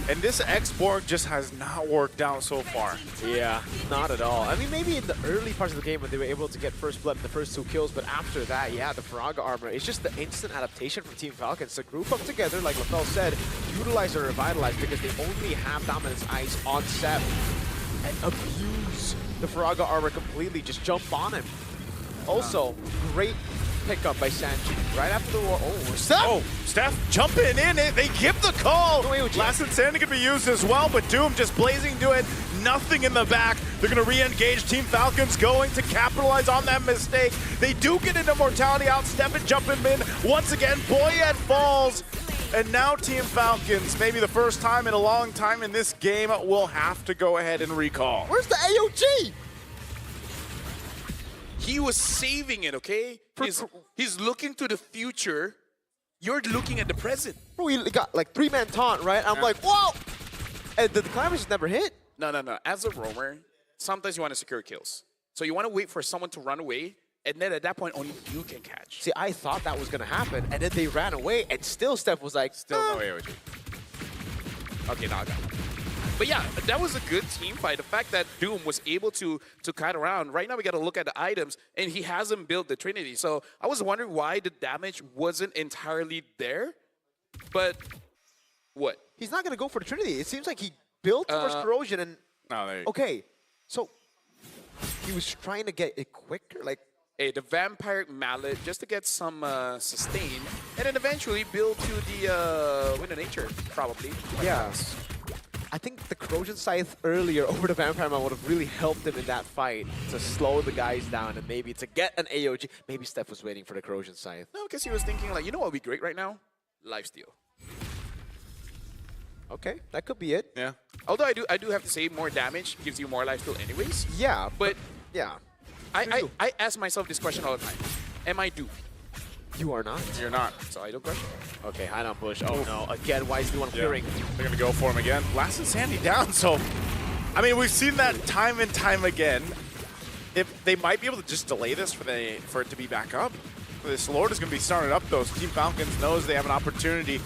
S5: And this X-Borg just has not worked out so far.
S6: Yeah, not at all. I mean, maybe in the early parts of the game when they were able to get first blood in the first 2 kills, but after that, yeah, the Faraga armor, it's just the instant adaptation from Team Falcons to group up together, like LaFell said, utilize or revitalize because they only have Dominance Ice on Sep and abuse the Faraga armor completely, just jump on him. Also, great pickup by Sanji. Right after the war. Oh, Steph!
S5: Oh, Steph jumping in. They give the call. Last Insanity can be used as well, but Doom just blazing to it. Nothing in the back. They're going to re-engage. Team Falcons going to capitalize on that mistake. They do get into Mortality out. Steph and jumping in. Once again, Boyette falls. And now Team Falcons, maybe the first time in a long time in this game, will have to go ahead and recall.
S6: Where's the AOG?
S4: He was saving it, okay? He's looking to the future. You're looking at the present.
S6: Bro, he got like 3-man taunt, right? I'm like, whoa! And the climbers just never hit.
S4: No. As a roamer, sometimes you want to secure kills. So you want to wait for someone to run away, and then at that point, only you can catch.
S6: See, I thought that was going to happen, and then they ran away, and still Steph was like,
S5: Still no AOG.
S4: Okay, now I got it. But yeah, that was a good team fight. The fact that Doom was able to kite around. Right now, we got to look at the items, and he hasn't built the Trinity. So I was wondering why the damage wasn't entirely there. But what?
S6: He's not going to go for the Trinity. It seems like he built first corrosion, and
S5: No, there you
S6: okay, so he was trying to get it quicker, like.
S4: Hey, the Vampire Mallet just to get some sustain, and then eventually build to the Wind of Nature, probably.
S6: Yeah. I think the Corrosion Scythe earlier over the Vampire Man would have really helped him in that fight to slow the guys down and maybe to get an AOG. Maybe Steph was waiting for the Corrosion Scythe.
S4: No, because he was thinking like, you know what would be great right now? Lifesteal.
S6: Okay, that could be it.
S5: Yeah.
S4: Although I do have to say more damage gives you more lifesteal anyways.
S6: Yeah,
S4: But
S6: yeah.
S4: I ask myself this question all the time. Am I due?
S6: You are not.
S5: You're not.
S4: So I don't question.
S6: Okay, high on push. Oh no, again, why is the one clearing?
S5: They're going to go for him again. Last Insanity down, so... I mean, we've seen that time and time again. If they might be able to just delay this for it to be back up. This Lord is going to be started up, though. Team Falcons knows they have an opportunity.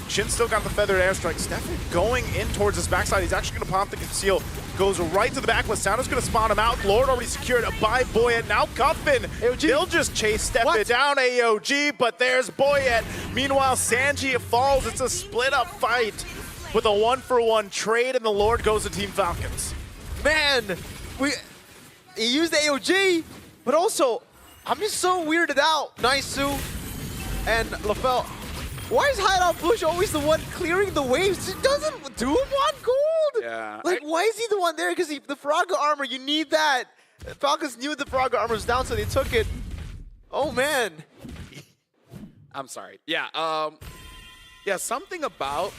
S5: Shin still got the feathered airstrike. Stefan going in towards his backside. He's actually going to pop the conceal. Goes right to the back. Soundo's going to spawn him out. Lord already secured by Boyette. Now Cuffin. They'll just chase Stefan down AOG, but there's Boyette. Meanwhile, Sanji falls. It's a split-up fight with a 1-for-1 trade, and the Lord goes to Team Falcons.
S6: Man, he used the AOG, but also, I'm just so weirded out. Nice-Su and LaFell. Why is Hideout Bush always the one clearing the waves? It doesn't Doom want gold?
S4: Yeah.
S6: Like, why is he the one there? Because the Faraga armor, you need that. Falcons knew the Faraga armor was down, so they took it. Oh, man.
S4: I'm sorry. Yeah. Yeah. Something about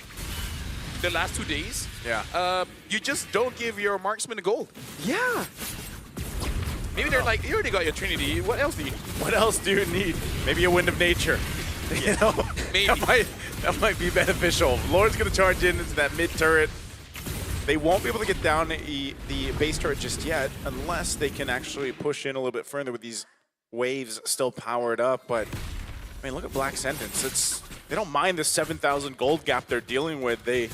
S4: the last 2 days.
S5: Yeah.
S4: You just don't give your marksman a goal.
S6: Yeah.
S4: Maybe they're like, you already got your Trinity. What else do you need?
S5: What else do you need? Maybe a Wind of Nature. You know,
S4: Maybe.
S5: that might be beneficial. Lord's going to charge into that mid turret. They won't be able to get down the base turret just yet unless they can actually push in a little bit further with these waves still powered up. But, I mean, look at Black Sentence. They don't mind the 7,000 gold gap they're dealing with. They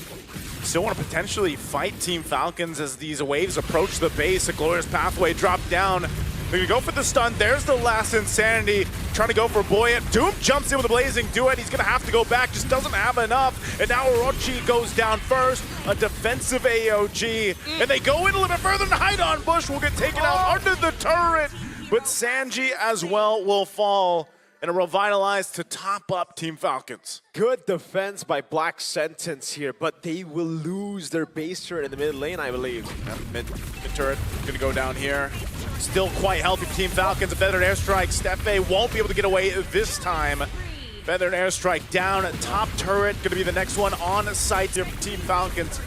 S5: still want to potentially fight Team Falcons as these waves approach the base. A Glorious Pathway dropped down. They're going to go for the stun. There's the last Insanity. Trying to go for Boyette. Doom jumps in with a Blazing Duet. He's going to have to go back. Just doesn't have enough. And now Orochi goes down first. A defensive AOG. And they go in a little bit further. And Hideout Bush will get taken out under the turret. But Sanji as well will fall. And a Revitalize to top up Team Falcons.
S6: Good defense by Black Sentence here, but they will lose their base turret in the mid lane, I believe.
S5: Mid turret going to go down here. Still quite healthy for Team Falcons. A Feathered Airstrike. Steffe won't be able to get away this time. Feathered Airstrike down. Top turret going to be the next one on site here for Team Falcons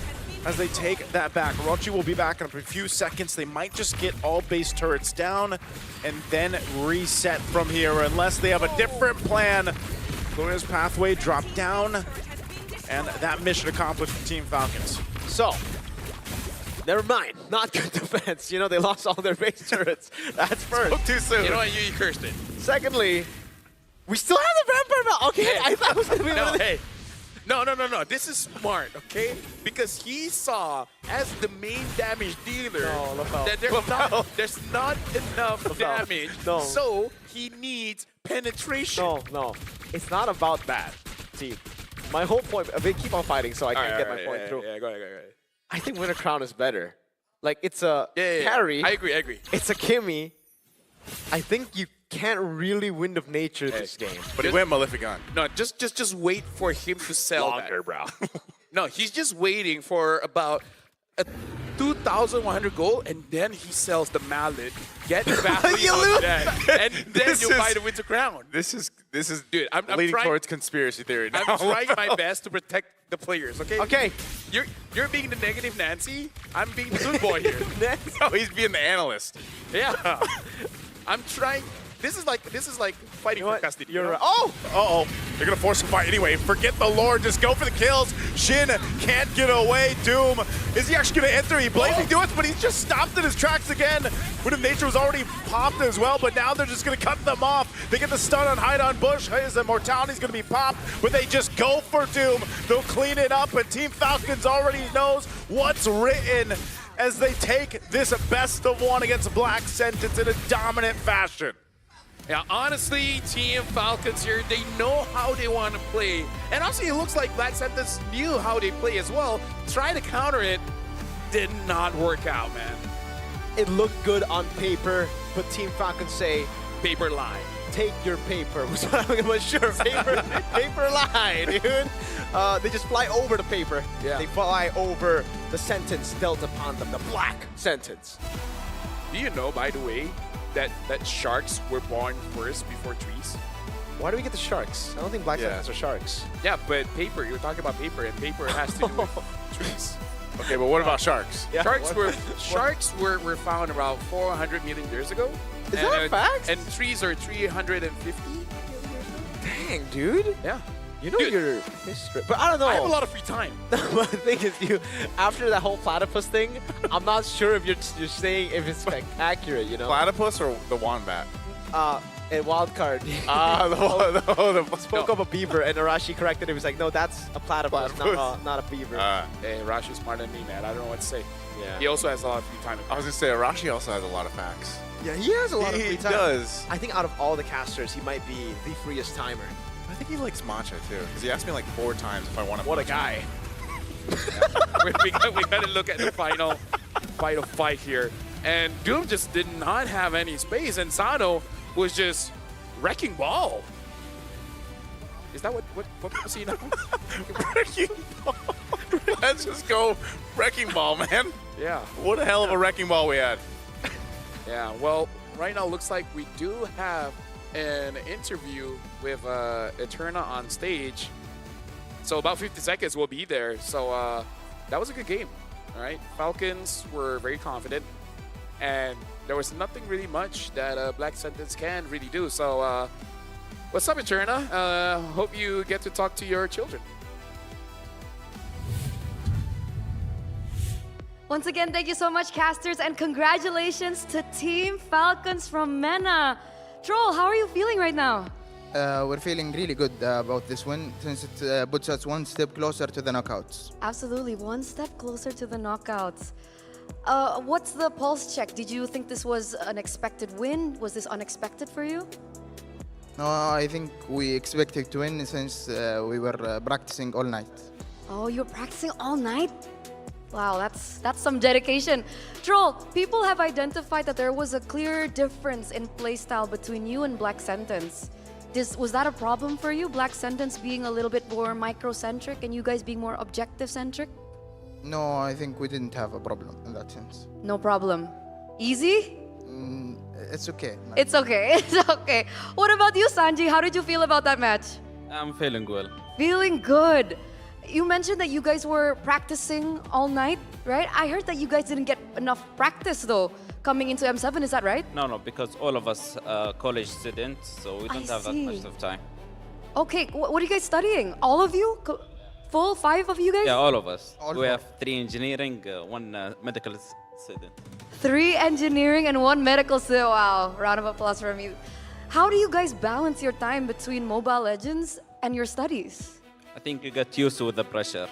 S5: as they take that back. Orochi will be back in a few seconds. They might just get all base turrets down and then reset from here unless they have a different plan. Glorious Pathway dropped down and that mission accomplished for Team Falcons.
S6: So, never mind. Not good defense. You know, they lost all their base turrets. That's first.
S5: Spoke too soon.
S4: You know what? You cursed it.
S6: Secondly, we still have the Vampire Mount. Okay,
S4: Hey.
S6: I thought it was going to be
S4: No,
S6: one of the...
S4: hey. No. This is smart, okay? Because he saw as the main damage dealer
S6: No, Lapel.
S4: that there's not enough damage.
S6: No.
S4: So he needs penetration.
S6: No. It's not about that. See, my whole point, they keep on fighting, so I can't get my point through.
S4: Yeah, go ahead.
S6: I think Winter Crown is better. Like, it's a
S4: Yeah.
S6: carry.
S4: I agree.
S6: It's a Kimmy. I think you can't really Wind of Nature this game.
S5: But he went Maleficent.
S4: No, just wait for him to sell that.
S6: bro.
S4: No, he's just waiting for about a 2,100 gold, and then he sells the mallet, get value
S6: You
S4: on
S6: lose.
S4: that, and then
S5: This
S4: you
S5: is-
S4: buy the Winter Crown.
S5: This is
S4: Dude, I'm
S5: leading
S4: trying-
S5: towards conspiracy theory now.
S4: I'm trying my best to protect the players, okay?
S6: Okay.
S4: You're being the negative Nancy. I'm being the good boy here.
S5: No, he's being the analyst.
S4: Yeah. I'm trying. This is like fighting for custody.
S6: You're
S4: you know?
S6: right. Oh!
S5: Uh-oh. They're going to force a fight anyway. Forget the Lord. Just go for the kills. Shin can't get away. Doom. Is he actually going to enter? He blazing do it, but he's just stopped in his tracks again. Wind of Nature was already popped as well, but now they're just going to cut them off. They get the stun on Hide on Bush. His immortality's going to be popped, but they just go for Doom. They'll clean it up, and Team Falcons already knows what's written as they take this best of one against Black Sentence in a dominant fashion.
S4: Yeah, honestly, Team Falcons here, they know how they want to play. And honestly, it looks like Black Sentence knew how they play as well. Try to counter it, did not work out, man.
S6: It looked good on paper, but Team Falcon say,
S4: Paper lie.
S6: take your paper. Was what I'm gonna sure. Paper lie, dude. They just fly over the paper.
S4: Yeah.
S6: They fly over the sentence dealt upon them, the black sentence.
S4: Do you know, by the way, that sharks were born first before trees?
S6: Why do we get the sharks? I don't think black
S5: Yeah.
S6: sentence are sharks.
S4: Yeah, but paper, you're talking about paper, and paper has to do with trees.
S5: Okay, but what about sharks?
S6: Yeah,
S4: Sharks were found about 400 million years ago.
S6: Is that a fact?
S4: And trees are 350 million years ago.
S6: Dang, dude.
S4: Yeah.
S6: You know
S4: Dude.
S6: your history. But I don't know.
S4: I have a lot of free time.
S6: But the thing is, after that whole platypus thing, I'm not sure if you're saying if it's like, accurate, you know?
S5: Platypus or the wombat?
S6: A wild card.
S5: The
S6: Spoke of a beaver, and Arashi corrected it. He was like, no, that's a platypus, not a beaver.
S4: Hey, Rashi's smarter than me, man. I don't know what to say.
S6: yeah.
S4: He also has a lot of free time.
S5: I was gonna say Arashi also has a lot of facts.
S6: Yeah, he has a lot of
S5: He
S6: free time.
S5: does.
S6: I think out of all the casters, he might be the freest timer.
S5: I think he likes matcha too, because he asked me like 4 times if I want to.
S6: What a guy.
S4: we gotta look at the final fight here. And Doom just did not have any space, and Sano was just wrecking ball. Is that what people see now?
S5: Wrecking ball. Let's just go wrecking ball, man.
S4: Yeah.
S5: What a hell of a wrecking ball we had.
S4: Yeah, well, right now looks like we do have an interview with Eterna on stage. So about 50 seconds we'll be there. So that was a good game. All right, Falcons were very confident, and there was nothing really much that Black Sentence can really do. So what's up, Eterna? Hope you get to talk to your children.
S7: Once again, thank you so much, casters, and congratulations to Team Falcons from MENA. Troll, how are you feeling right now?
S8: We're feeling really good about this win since it puts us one step closer to the knockouts.
S7: Absolutely, one step closer to the knockouts. What's the pulse check? Did you think this was an expected win? Was this unexpected for you?
S8: No, I think we expected to win since we were practicing all night.
S7: Oh, you're practicing all night? Wow, that's some dedication. Troll, people have identified that there was a clear difference in playstyle between you and Black Sentence. Was that a problem for you, Black Sentence being a little bit more microcentric and you guys being more objective-centric?
S8: No, I think we didn't have a problem in that sense.
S7: No problem. Easy?
S8: It's okay.
S7: It's okay, it's okay. What about you, Sanji? How did you feel about that match?
S9: I'm feeling well.
S7: Feeling good. You mentioned that you guys were practicing all night, right? I heard that you guys didn't get enough practice though, coming into M7, is that right?
S9: No, because all of us college students, so we don't have that
S7: see.
S9: much of time.
S7: Okay, what are you guys studying? All of you? Full 5 of you guys?
S9: Yeah, all of us.
S8: All
S9: We
S8: four.
S9: have 3 engineering, 1 medical student.
S7: 3 engineering and 1 medical student. Wow, round of applause from you. How do you guys balance your time between Mobile Legends and your studies?
S9: I think you get used to the pressure.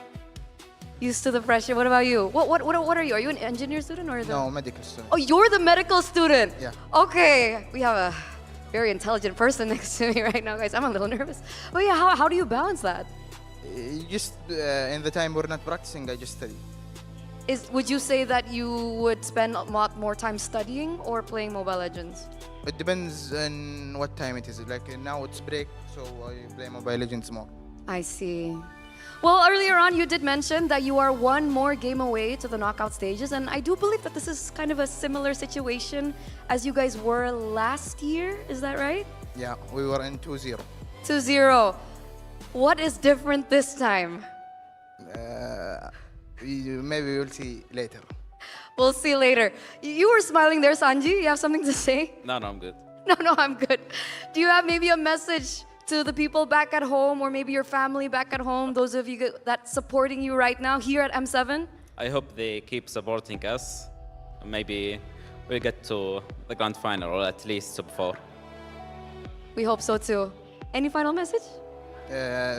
S7: Used to the pressure. What about you? What are you? Are you an engineer student or the?
S8: No, medical student.
S7: Oh, you're the medical student.
S8: Yeah.
S7: Okay, we have a very intelligent person next to me right now, guys. I'm a little nervous. But yeah, how do you balance that?
S8: Just in the time we're not practicing, I just study.
S7: Would you say that you would spend a lot more time studying or playing Mobile Legends?
S8: It depends on what time it is. Like now it's break, so I play Mobile Legends more.
S7: I see. Well, earlier on, you did mention that you are one more game away to the knockout stages, and I do believe that this is kind of a similar situation as you guys were last year. Is that right?
S8: Yeah, we were in 2-0.
S7: 2-0. What is different this time?
S8: Maybe we'll see later.
S7: We'll see later. You were smiling there, Sanji. You have something to say?
S9: No, I'm good.
S7: No, I'm good. Do you have maybe a message to the people back at home or maybe your family back at home, those of you that's supporting you right now here at M7?
S9: I hope they keep supporting us. Maybe we'll get to the grand final or at least top 4.
S7: We hope so too. Any final message?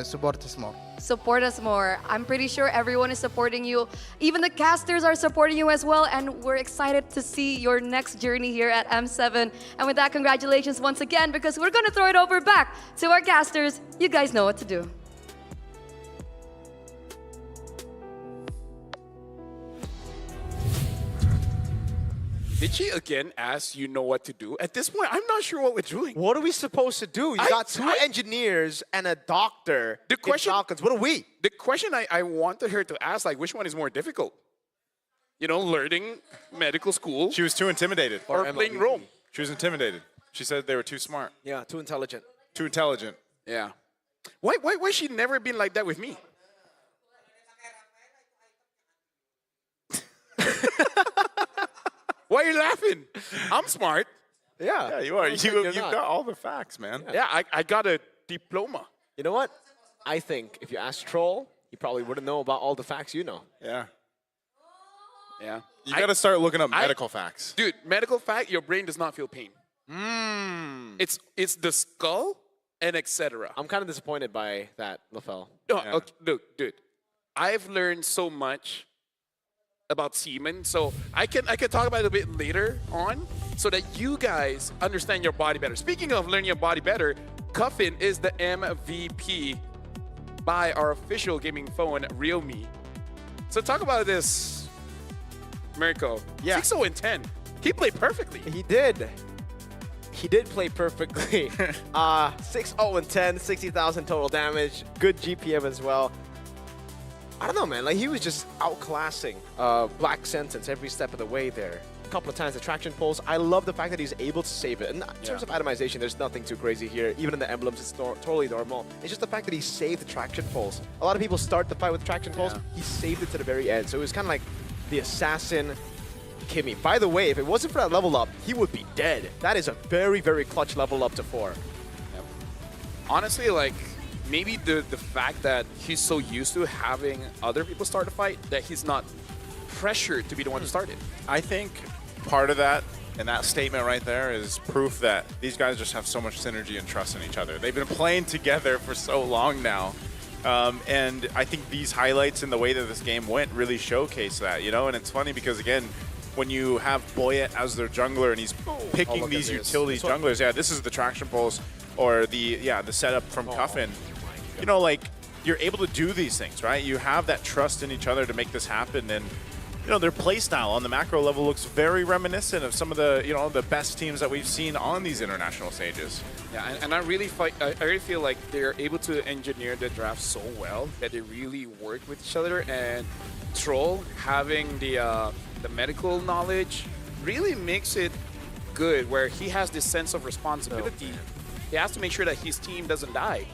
S8: Support us more.
S7: Support us more. I'm pretty sure everyone is supporting you. Even the casters are supporting you as well, and we're excited to see your next journey here at M7. And with that, congratulations once again, because we're going to throw it over back to our casters. You guys know what to do.
S4: Did she again ask you know what to do? At this point, I'm not sure what we're doing.
S6: What are we supposed to do? You got two engineers and a doctor.
S4: The question-
S6: in Falcons. What are we?
S4: The question I wanted her to ask, like, which one is more difficult? You know, learning medical school
S5: She was too intimidated.
S4: or playing Rome?
S5: She was intimidated. She said they were too smart,
S6: Yeah, too intelligent.
S5: too intelligent.
S4: Yeah. Why she never been like that with me? Why are you laughing? I'm smart.
S6: Yeah.
S5: Yeah, you are.
S6: Who said you're
S5: You've
S6: not?
S5: got all the facts, man.
S4: Yeah, I got a diploma.
S6: You know what? I think if you ask Troll, he probably wouldn't know about all the facts you know.
S5: Yeah.
S4: Yeah.
S5: You got to start looking up
S4: I-
S5: medical facts.
S4: Dude, medical fact, your brain does not feel pain. It's the skull and etc.
S6: I'm kind of disappointed by that, LaFell.
S4: No,
S5: Yeah.
S4: okay, look, dude. I've learned so much about semen, so I can talk about it a bit later on, so that you guys understand your body better. Speaking of learning your body better, Cuffin is the MVP by our official gaming phone, Realme. So talk about this, Mirko.
S6: Yeah.
S4: 6-0 and 10. He played perfectly.
S6: He did. He did play perfectly. 6-0 and 10, 60,000 total damage. Good GPM as well. I don't know, man. Like, he was just outclassing Black Sentence every step of the way there. A couple of times the traction pulls. I love the fact that he's able to save it. And in terms of itemization, there's nothing too crazy here. Even in the emblems, it's totally normal. It's just the fact that he saved the traction pulls. A lot of people start the fight with traction pulls. He saved it to the very end. So it was kind of like the assassin Kimmy. By the way, if it wasn't for that level up, he would be dead. That is a very, very clutch level up to 4.
S4: Honestly, like, maybe the fact that he's so used to having other people start a fight that he's not pressured to be the one to start it.
S5: I think part of that and that statement right there is proof that these guys just have so much synergy and trust in each other. They've been playing together for so long now. And I think these highlights and the way that this game went really showcase that, you know? And it's funny because, again, when you have Boyet as their jungler and he's picking
S6: look
S5: these
S6: at this.
S5: utility junglers, yeah, this is the traction pulls or the setup from Cuffin. You know, like, you're able to do these things, right? You have that trust in each other to make this happen, and you know, their playstyle on the macro level looks very reminiscent of some of the, you know, the best teams that we've seen on these international stages.
S4: Yeah, and I really feel like they're able to engineer the draft so well that they really work with each other. And Troll having the medical knowledge really makes it good, where he has this sense of responsibility. He has to make sure that his team doesn't die,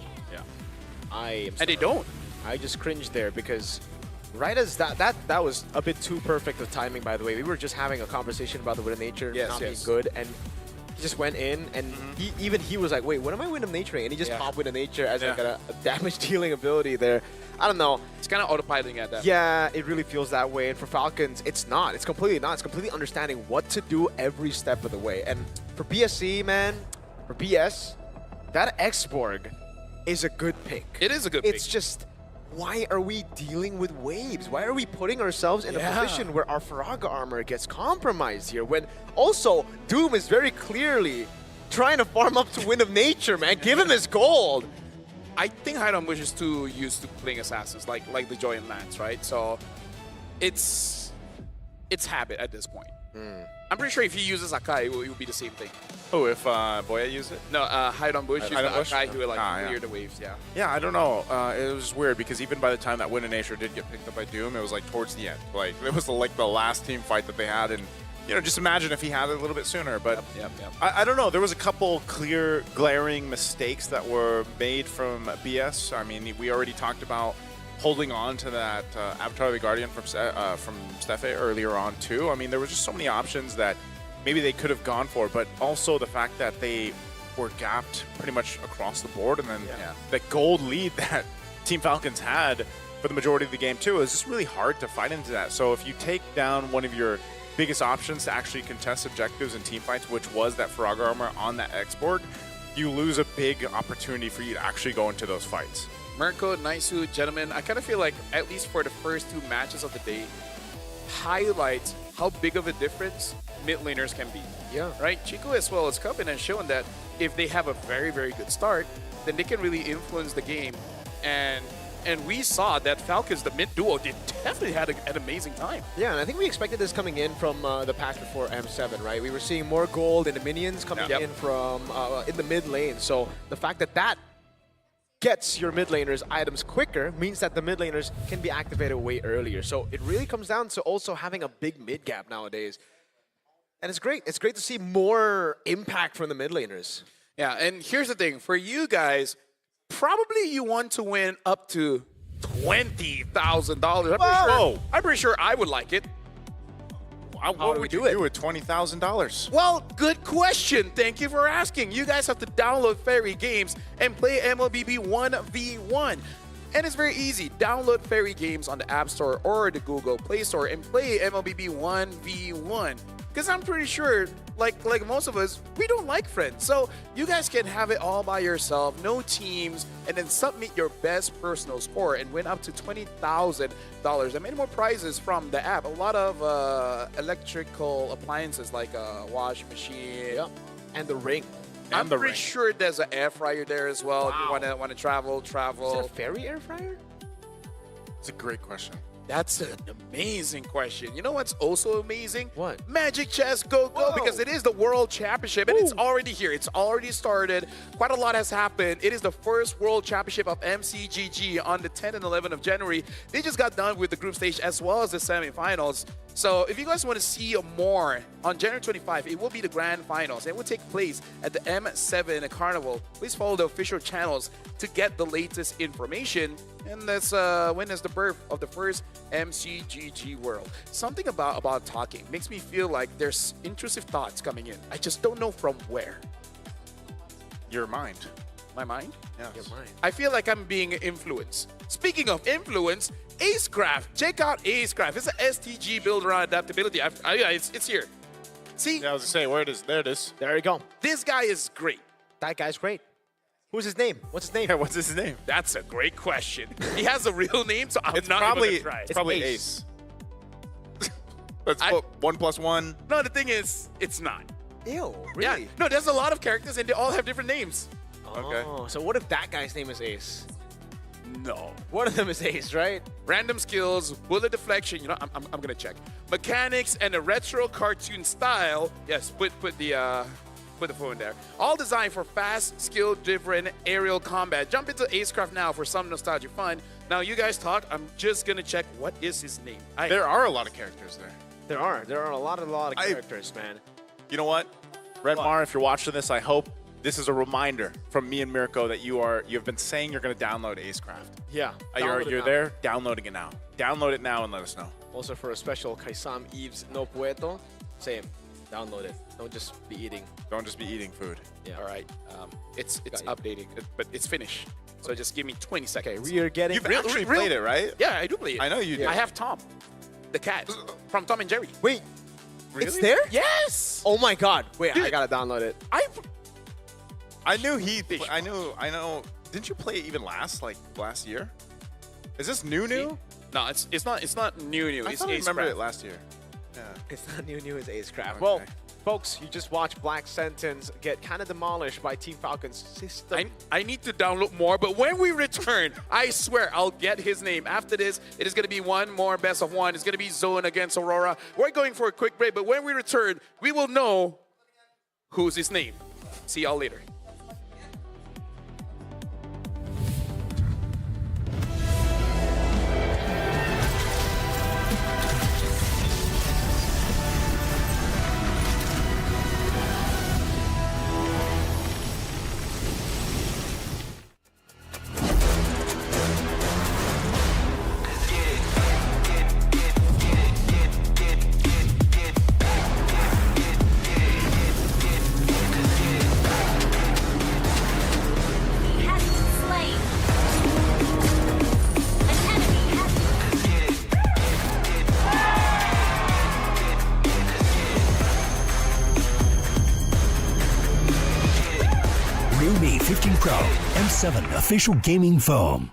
S6: And
S4: and they don't.
S6: I just cringed there because right as that was a bit too perfect of timing, by the way. We were just having a conversation about the Wind of Nature not being good, and he just went in, and he was like, wait, what am I Wind of Naturing? And he just popped Wind of Nature as like a damage dealing ability there. I don't know.
S4: It's kind of autopiloting at that.
S6: Yeah, it really feels that way. And for Falcons, it's not. It's completely not. It's completely understanding what to do every step of the way. And for BSC, man, for BS, that X-Borg is a good pick.
S4: It is a good
S6: It's
S4: pick.
S6: just why are we dealing with waves? Why are we putting ourselves in a position where our Faraga armor gets compromised here? When also, Doom is very clearly trying to farm up to Wind of Nature, man. Give him his gold.
S4: I think Hideon Bush is too used to playing assassins, like the Joy and Lance, right? So it's habit at this point. I'm pretty sure if he uses Akai, it will be the same thing.
S5: Oh, if Boya used it?
S4: No, Hideon Bush is the
S5: Hideon Bush?
S4: Akai who will like
S5: Ah,
S4: clear
S5: yeah.
S4: the waves, yeah.
S5: Yeah, I don't know. It was weird because even by the time that Wind of Nature did get picked up by Doom, it was like towards the end. Like it was like the last team fight that they had, and you know, just imagine if he had it a little bit sooner. But
S4: Yep.
S5: I don't know. There was a couple clear, glaring mistakes that were made from BS. I mean, we already talked about holding on to that Avatar of the Guardian from Stefe earlier on too. I mean, there was just so many options that maybe they could have gone for, but also the fact that they were gapped pretty much across the board, and then that gold lead that Team Falcons had for the majority of the game too is just really hard to fight into that. So if you take down one of your biggest options to actually contest objectives in team fights, which was that Faraga armor on that export, you lose a big opportunity for you to actually go into those fights.
S4: Mirko, Naisu, gentlemen, I kind of feel like, at least for the first 2 matches of the day, highlights how big of a difference mid laners can be.
S6: Yeah.
S4: Right? Chico as well has come in and shown that if they have a very, very good start, then they can really influence the game. And we saw that Falcons, the mid duo, they definitely had an amazing time.
S6: Yeah, and I think we expected this coming in from the patch before M7, right? We were seeing more gold in the minions coming in from in the mid lane. So the fact that that gets your mid laners items quicker means that the mid laners can be activated way earlier. So it really comes down to also having a big mid gap nowadays. And it's great. It's great to see more impact from the mid laners.
S4: Yeah, and here's the thing. For you guys, probably you want to win up to $20,000. I'm pretty sure I would like it.
S5: What would you do with $20,000?
S4: Well, good question. Thank you for asking. You guys have to download Fairy Games and play MLBB 1v1. And it's very easy. Download Fairy Games on the App Store or the Google Play Store and play MLBB 1v1. Because I'm pretty sure, like most of us, we don't like friends. So you guys can have it all by yourself, no teams, and then submit your best personal score and win up to $20,000 and many more prizes from the app. A lot of electrical appliances like a wash machine.
S6: And the ring.
S4: I'm pretty sure there's an air fryer there as well. If you want to travel.
S6: Is that a fairy air fryer?
S5: It's a great question.
S4: That's an amazing question. You know what's also amazing?
S6: What?
S4: Magic Chess Go Go, because it is the World Championship and it's already here. It's already started. Quite a lot has happened. It is the first World Championship of MCGG on the 10th and 11th of January. They just got done with the group stage as well as the semifinals. So if you guys want to see more, on January 25, it will be the grand finals. It will take place at the M7 Carnival. Please follow the official channels to get the latest information. And that's when is the birth of the first MCGG World. Something about talking makes me feel like there's intrusive thoughts coming in. I just don't know from where.
S5: Your mind.
S4: My mind?
S5: Yes.
S6: Your mind.
S4: I feel like I'm being influenced. Speaking of influence, Acecraft. Check out Acecraft. It's an STG build around adaptability. It's here. See?
S5: Yeah, I was gonna say, where it is? There it is.
S6: There you go.
S4: This guy is great.
S6: That guy's great. Who's his name? What's his name?
S5: Yeah, what's his name?
S4: That's a great question. He has a real name, so I'm
S5: It's
S4: not
S5: probably
S4: even gonna try.
S5: it's probably
S6: Ace.
S5: Ace. Let's put 1 + 1.
S4: No, the thing is, it's not.
S6: Ew,
S4: Yeah.
S6: really?
S4: No, there's a lot of characters and they all have different names.
S5: Okay.
S6: Oh, so what if that guy's name is Ace?
S4: No.
S6: One of them is Ace, right?
S4: Random skills, bullet deflection. You know, I'm gonna check. Mechanics and a retro cartoon style. Yes, put the phone there. All designed for fast, skill-driven aerial combat. Jump into Acecraft now for some nostalgic fun. Now you guys talk. I'm just gonna check what is his name.
S5: There are a lot of characters there.
S6: There are a lot of characters, man.
S5: You know what? Redmar, if you're watching this, I hope this is a reminder from me and Mirko that you've been saying you're going to download Acecraft.
S6: Yeah.
S5: You're there downloading it now. Download it now and let us know.
S6: Also for a special Kaisam Eves No Pueto, same. Download it. Don't just be eating.
S5: Don't just be eating food.
S6: Yeah.
S4: All right. It's updating, but it's finished. So just give me 20 seconds.
S6: Okay, we are getting...
S5: You've actually played it, right?
S4: Yeah, I do play it.
S5: I know you do.
S4: I have Tom, the cat from Tom and Jerry.
S6: Wait,
S5: Really?
S6: it's there?
S4: Yes.
S6: Oh my god. Wait,
S4: Dude.
S6: I gotta download it.
S5: I knew he. I know. Didn't you play it even last year? Is this new?
S4: No, it's not new.
S5: I
S4: It's
S5: thought I
S4: Ace
S5: remember
S4: Craft.
S5: it last year. Yeah.
S6: It's not new, it's Ace Craft.
S5: Okay.
S6: Well, folks, you just watched Black Sentence get kind of demolished by Team Falcon's system.
S4: I need to download more, but when we return, I swear I'll get his name. After this, it is going to be one more best of one. It's going to be Zone against Aurora. We're going for a quick break, but when we return, we will know who's his name. See y'all later.
S10: Realme 15 Pro M7 official gaming foam.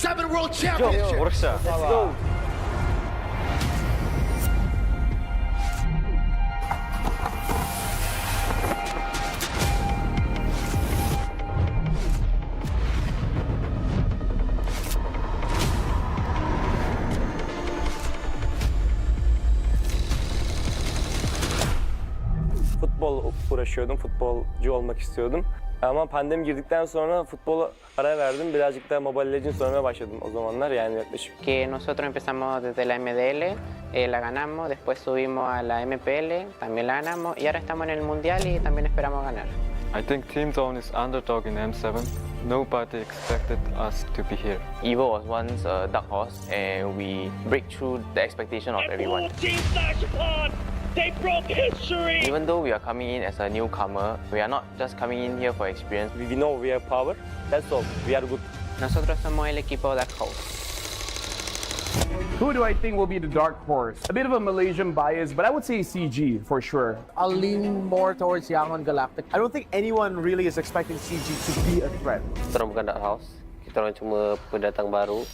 S11: M7 World Championship.
S3: Let's go.
S12: Futbol uğraşıyordum, futbolcu olmak istiyordum. Ama pandemi girdikten sonra futbola ara verdim. Birazcık da Mobile Legends oynamaya başladım o zamanlar yani yaklaşık.
S13: Que nosotros empezamos desde la MDL, la ganamos, después subimos a la MPL, también la ganamos y ahora estamos en el Mundial y también esperamos ganar.
S14: I think Team Zone is underdog in M7. Nobody expected us to be here.
S3: Evo was once a dark horse and we break through the expectation of everyone.
S11: They broke history.
S3: Even though we are coming in as a newcomer, we are not just coming in here for experience.
S12: We know we have power, that's all, we are good.
S13: Nosotros somos el equipo Dark Horse.
S15: Who do I think will be the dark horse? A bit of a Malaysian bias, but I would say CG for sure.
S16: I'll lean more towards Yangon Galactic.
S6: I don't think anyone really is expecting CG to be a threat.
S12: Kita orang bukan dark house, kita orang cuma pendatang baru.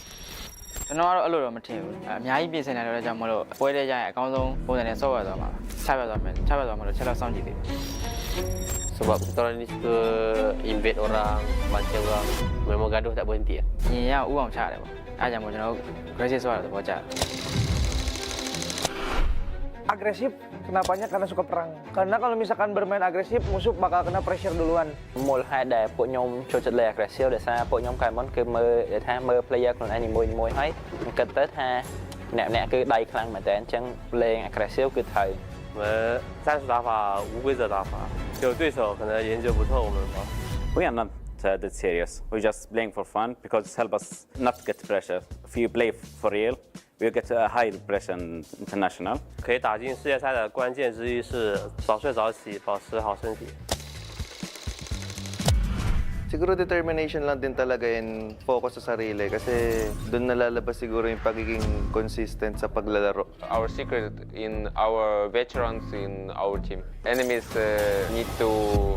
S3: ကျွန်တော်ကတော့အဲ့လိုတော့မထင်ဘူးအများကြီးပြင်ဆင်နေတယ်ကြောင့်မလို့ပွဲတဲ့ကြရင်အကောင်းဆုံးပုံစံနဲ့ဆော့ရသွားမှာချပြသွားမယ်ချပြသွားမှာလို့ချက်တော့စောင့်ကြည့်သေးတယ်
S12: Sebab kita orang ni suka invade orang, bantai orang, memang gaduh tak berhenti.
S3: ညီရဥအောင်ချတယ်ပေါ့အားကြောင့်မို့ကျွန်တော် aggressive ဆော့ရတဲ့ဘောကြတယ်
S16: Agresif, kenapanya? Karena suka perang. Karena kalau misalkan bermain agresif, musuh bakal kena pressure duluan.
S12: មូលហេតុដែលពួកខ្ញុំចូលចិត្តលេង aggressive ដោយសារពួកខ្ញុំកាយមុនគឺមើលថាមើល player ខ្លួនឯងនីមួយៗហើយគិតទៅថាអ្នកគឺដៃខ្លាំងមែនតើអញ្ចឹងលេង aggressive គឺត្រូវ
S2: 我们战术打法无规则打法，就对手可能研究不透我们吧。
S9: We are not that serious. We just playing for fun because it helps us not get pressure. If you play for real, we get a high pressure international.
S2: 可以打进世界赛的关键之一是早睡早起，保持好身体。
S1: Siguro determination lang din talaga and focus sa sarili kasi doon nalalabas siguro yung pagiging consistent sa paglalaro.
S17: Our secret in our veterans in our team. Enemies need to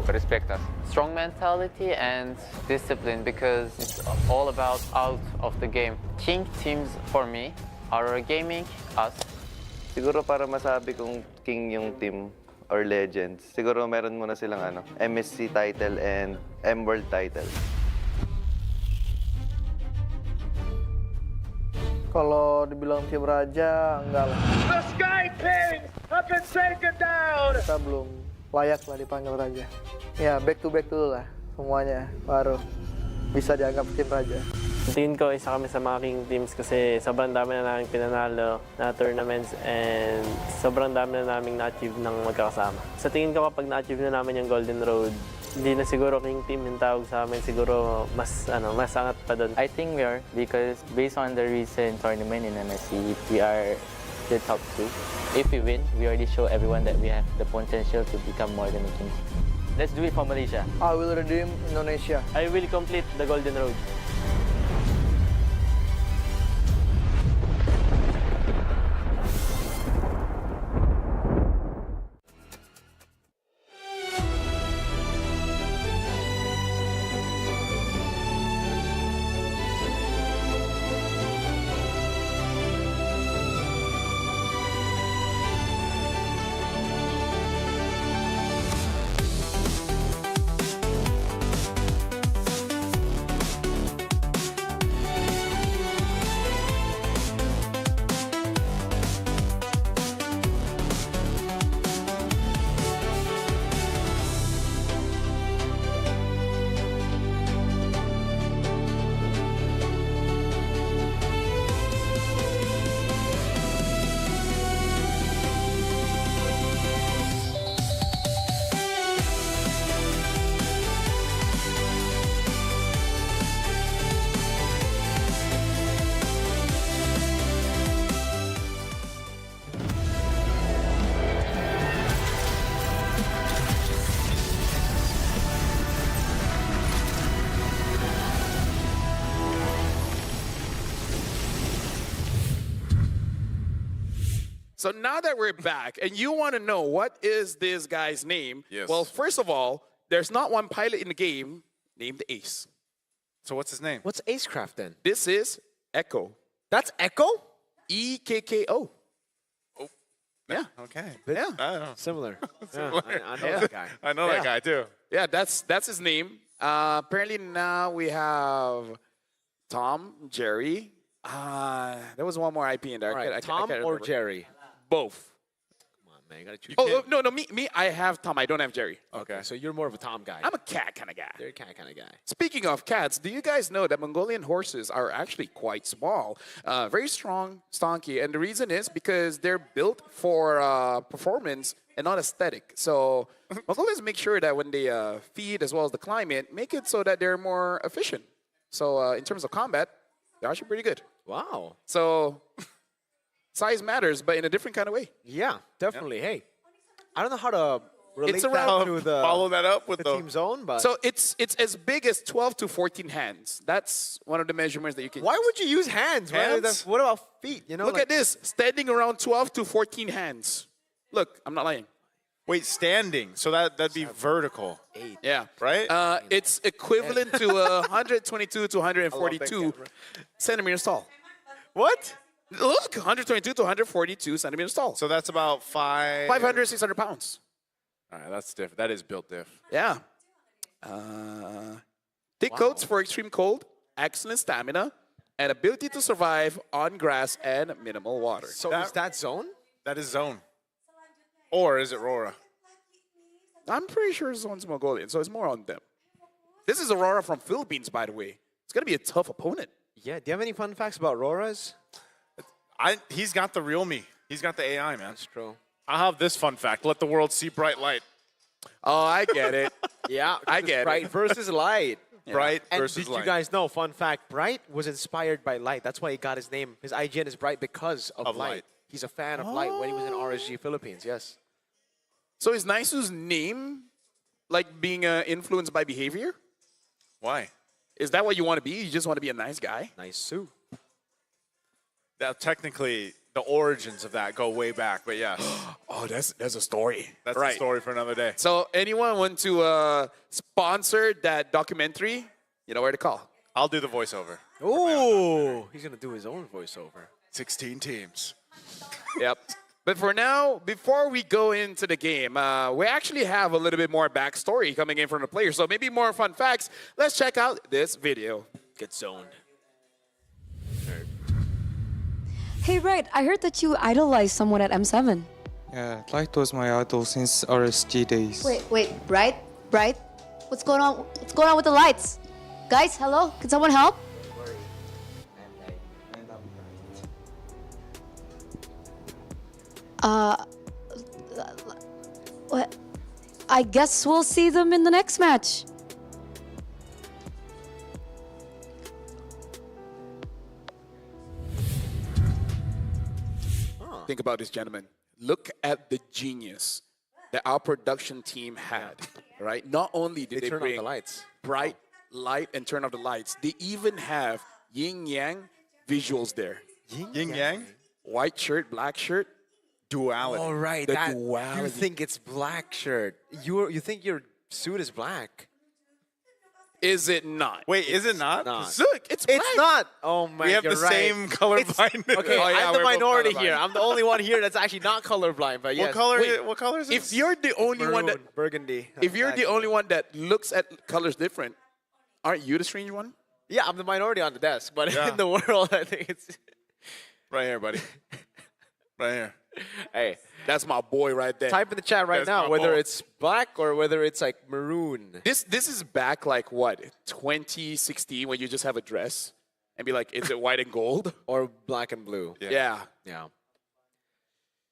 S17: respect us.
S13: Strong mentality and discipline because it's all about out of the game. King teams for me are gaming us.
S1: Siguro para masabi kong king yung team or legends, siguro meron muna silang MSC title and M-World title. Kalau dibilang tim raja, enggak lah.
S11: The Sky Kings have been taken down.
S1: Kita belum layak lah dipanggil raja. Ya, back to back dulu lah semuanya, baru bisa dianggap tim raja.
S2: Tingin ko isa kami sa mga king teams kasi sobrang dami na namin pinanalo na tournaments and sobrang dami na namin na-achieve ng magkakasama. Sa tingin ko kapag na-achieve na namin yung Golden Road, hindi na siguro king team yung tawag sa amin, siguro mas angat pa doon.
S3: I think we are because based on the recent tournament in MSC, we are the top 2. If we win, we already show everyone that we have the potential to become more than a king. Let's do it for Malaysia.
S1: I will redeem Indonesia.
S2: I will complete the Golden Road.
S4: So now that we're back, and you want to know what is this guy's name?
S5: Yes.
S4: Well, first of all, there's not one pilot in the game named Ace.
S5: So what's his name?
S6: What's Acecraft then?
S4: This is Echo.
S6: That's Echo?
S4: EKKO. Yeah.
S5: Okay.
S4: Yeah.
S5: I don't know.
S6: Similar.
S5: Similar.
S6: I know that guy.
S5: I know that guy too.
S4: Yeah, that's his name. Apparently now we have Tom, Jerry. There was one more IP in there.
S6: All right,
S4: I
S6: Tom
S4: can't
S6: or
S4: remember.
S6: Jerry?
S4: Both.
S6: Come on, man. You gotta choose.
S4: Oh, no, me, I have Tom. I don't have Jerry.
S6: Okay, so you're more of a Tom guy.
S4: I'm a cat kind of guy.
S6: You're a cat kind of guy.
S4: Speaking of cats, do you guys know that Mongolian horses are actually quite small, very strong, stonky, and the reason is because they're built for performance and not aesthetic. So Mongolians make sure that when they feed as well as the climate, make it so that they're more efficient. So in terms of combat, they're actually pretty good.
S6: Wow.
S4: So size matters, but in a different kind of way.
S6: Yeah, definitely. Hey, I don't know how to relate
S4: It's
S6: that
S4: around-
S6: to the
S5: Follow that up with
S6: the
S5: the
S6: team zone, but
S4: So it's as big as 12 to 14 hands. That's one of the measurements that you can
S6: why
S4: use.
S6: would you use hands?
S5: Hands?
S6: What about feet? You know,
S4: Look
S6: like,
S4: at this, standing around 12 to 14 hands. Look, I'm not lying.
S5: wait standing. So that'd be vertical,
S4: Yeah.
S5: right?
S4: It's equivalent to 122 to 142 centimeters tall.
S6: What?
S4: Look, 122 to 142 centimeters tall.
S5: So that's about
S4: 500, 600 pounds.
S5: All right, that's diff. That is built diff.
S4: Yeah. Thick coats for extreme cold, excellent stamina, and ability to survive on grass and minimal water.
S6: So is that zone?
S5: That is zone. Or is it Rora?
S4: I'm pretty sure Zone's Mongolian, so it's more on them. This is Aurora from Philippines, by the way. It's going to be a tough opponent.
S6: Yeah. Do you have any fun facts about Roras?
S5: He's got the real me. He's got the AI, man.
S6: That's true.
S5: I'll have this fun fact. Let the world see bright light.
S4: Oh, I get it.
S6: Yeah,
S4: I get it.
S6: Bright versus light.
S5: Bright
S6: And
S5: versus
S6: did
S5: light.
S6: you guys know, fun fact, Bright was inspired by light. That's why he got his name. His IGN is Bright because of light.
S5: light.
S6: He's a fan of light when he was in RSG Philippines, yes.
S4: So is Naisu's name like being influenced by behavior?
S5: Why?
S4: Is that what you want to be? You just want to be a nice guy?
S6: Nice Sue.
S5: Now, technically, the origins of that go way back, but yes.
S4: Oh, that's a story.
S5: That's
S4: right.
S5: a story for another day.
S4: So anyone want to sponsor that documentary? You know where to call.
S5: I'll do the voiceover.
S6: Ooh, he's going to do his own voiceover.
S5: 16 teams.
S4: Yep. But for now, before we go into the game, we actually have a little bit more backstory coming in from the players. So maybe more fun facts. Let's check out this video.
S6: Get zoned.
S7: Hey, Bright, I heard that you idolized someone at M7.
S14: Yeah, Light was my idol since RSG days.
S7: Wait, Bright? What's going on? What's going on with the lights? Guys, hello? Can someone help? What? I guess we'll see them in the next match.
S4: Think about this, gentlemen. Look at the genius that our production team had, right? Not only did they
S6: turn off
S4: bring
S6: the lights.
S4: bright light and turn off the lights, they even have yin-yang visuals there.
S5: Yin-yang?
S4: White shirt, black shirt.
S5: Duality.
S6: All right,
S4: The
S6: that
S4: duality.
S6: you think it's black shirt. You think your suit is black.
S4: Is it not?
S5: Wait, is it not?
S6: Not.
S4: Look, it's black.
S6: It's not. Oh my,
S5: We have
S6: you're
S5: the
S6: right.
S5: same color
S6: It's-
S5: blindness.
S6: Okay,
S4: Oh, yeah,
S6: I'm the
S4: we're both
S6: minority
S4: colorblind.
S6: here. I'm the only one here that's actually not colorblind. But yes.
S5: What color is this?
S4: If you're the only one that
S6: Maroon, burgundy.
S4: if you're the only one that looks at colors different, aren't you the strange one?
S6: Yeah, I'm the minority on the desk, but
S5: Yeah.
S6: in the world, I think it's.
S5: Right here, buddy. Right here.
S6: Hey,
S4: That's my boy right there.
S6: type in the chat right
S5: That's
S6: now
S5: my
S6: whether
S5: boy.
S6: it's black or whether it's like maroon
S4: This is back like what, 2016 when you just have a dress and be like, is it white and gold?
S6: or black and blue.
S4: Yeah.
S6: Yeah.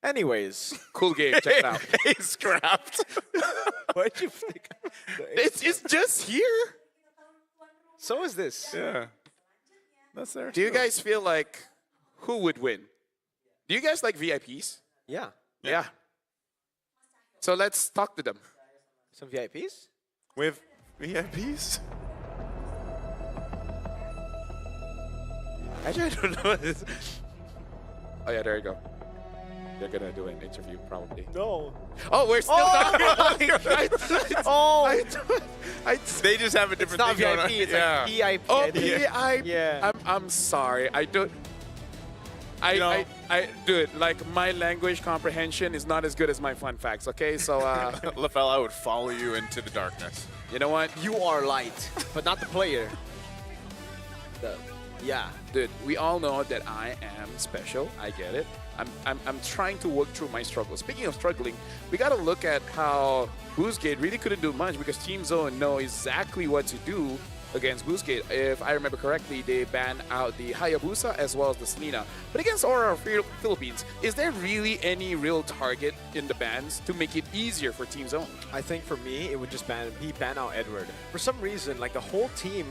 S6: Anyways,
S4: Cool game. Check it out.
S5: Hey, scrapped.
S6: what'd you think?
S4: It's just here.
S6: So is this.
S5: Yeah. That's there.
S4: Do you
S5: too.
S4: guys feel like who would win? Do you guys like VIPs?
S6: Yeah.
S4: Yeah. So let's talk to them.
S6: Some VIPs?
S5: With VIPs?
S4: Actually, I don't know this. Oh yeah, there you go. they're gonna do an interview probably.
S6: No.
S4: Oh, we're still talking.
S5: They just have a different
S6: It's not
S5: thing going on.
S6: VIP, it's
S5: yeah.
S6: like EIP.
S4: Oh,
S6: I think.
S4: VIP.
S6: Yeah.
S4: I'm sorry. I don't.
S5: know-
S4: Dude, like my language comprehension is not as good as my fun facts. Okay, so
S5: LaFell, I would follow you into the darkness.
S4: you know what,
S6: You are light, but not the player. Yeah.
S4: dude? We all know that I am special. I get it. I'm trying to work through my struggles. Speaking of struggling, we got to look at how Boostgate really couldn't do much because Team Zone know exactly what to do against Boostgate. If I remember correctly, they banned out the Hayabusa as well as the Selena. But against Aurora Philippines, is there really any real target in the bans to make it easier for Team Zone?
S6: I think for me, it would just ban out Edward. For some reason, like the whole team,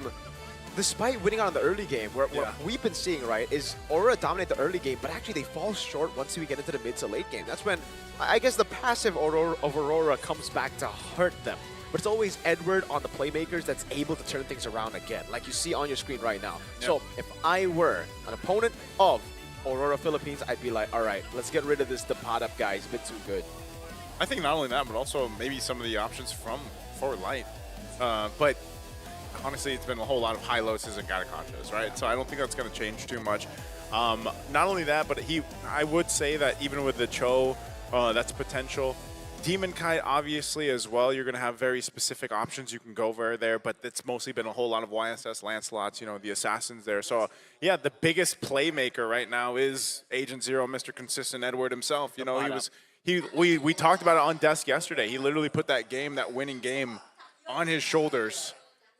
S6: despite winning out in the early game, what we've been seeing, right, is Aurora dominate the early game, but actually they fall short once we get into the mid to late game. That's when, I guess, the passive of Aurora comes back to hurt them. But it's always Edward on the playmakers that's able to turn things around again, like you see on your screen right now.
S5: Yep.
S6: So if I were an opponent of Aurora Philippines, I'd be like, all right, let's get rid of this Depot up guy. He's a bit too good.
S5: I think not only that, but also maybe some of the options from Forward Light. But honestly, it's been a whole lot of high losses and Gatakachos, right? So I don't think that's going to change too much. Not only that, but I would say that even with the Cho, that's potential. Demon Kite, obviously, as well, you're going to have very specific options you can go over there, but it's mostly been a whole lot of YSS Lancelots, you know, the Assassins there. So, yeah, the biggest playmaker right now is Agent Zero, Mr. Consistent Edward himself. You know, we talked about it on desk yesterday. He literally put that winning game on his shoulders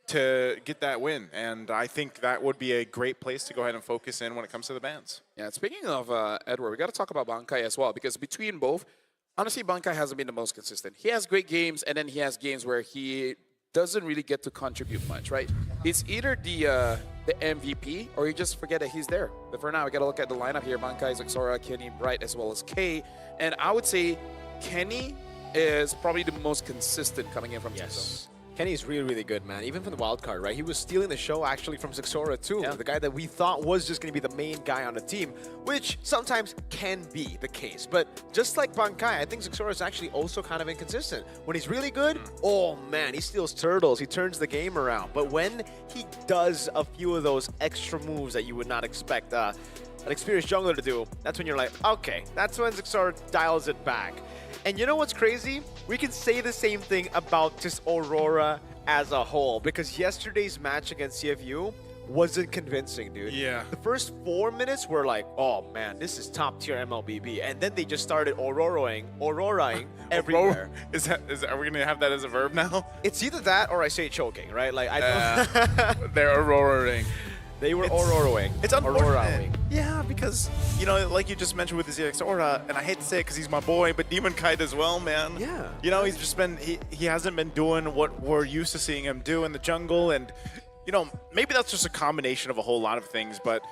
S5: to get that win, and I think that would be a great place to go ahead and focus in when it comes to the bans.
S4: Yeah, speaking of Edward, we got to talk about Bankai as well, because between both, honestly, Bankai hasn't been the most consistent. He has great games, and then he has games where he doesn't really get to contribute much, right? It's either the MVP, or you just forget that he's there. But for now, we got to look at the lineup here. Bankai, Zexora, Kenny, Bright, as well as K. And I would say Kenny is probably the most consistent coming in from Team Zone.
S6: Kenny's really, really good, man. Even from the wild card, right? He was stealing the show, actually, from Zexora, too. Yeah. The guy that we thought was just going to be the main guy on the team, which sometimes can be the case. But just like Bankai, I think Zexora is actually also kind of inconsistent. When he's really good, oh, man, he steals turtles. He turns the game around. But when he does a few of those extra moves that you would not expect an experienced jungler to do, that's when you're like, okay, that's when Zexora dials it back. And you know what's crazy? We can say the same thing about just Aurora as a whole, because yesterday's match against CFU wasn't convincing, dude.
S5: Yeah.
S6: The first 4 minutes were like, oh man, this is top tier MLBB. And then they just started Auroraing everywhere.
S5: Are we gonna have that as a verb now?
S6: It's either that or I say choking, right? Like, I don't.
S5: They're Auroraing.
S6: They were Auroraing.
S5: It's unfortunate.
S6: Auroraing.
S5: Yeah, because, you know, like you just mentioned with the ZX Aura, and I hate to say it because he's my boy, but Demon Kite as well, man.
S6: Yeah.
S5: You know, he's just been, he hasn't been doing what we're used to seeing him do in the jungle, and, you know, maybe that's just a combination of a whole lot of things, but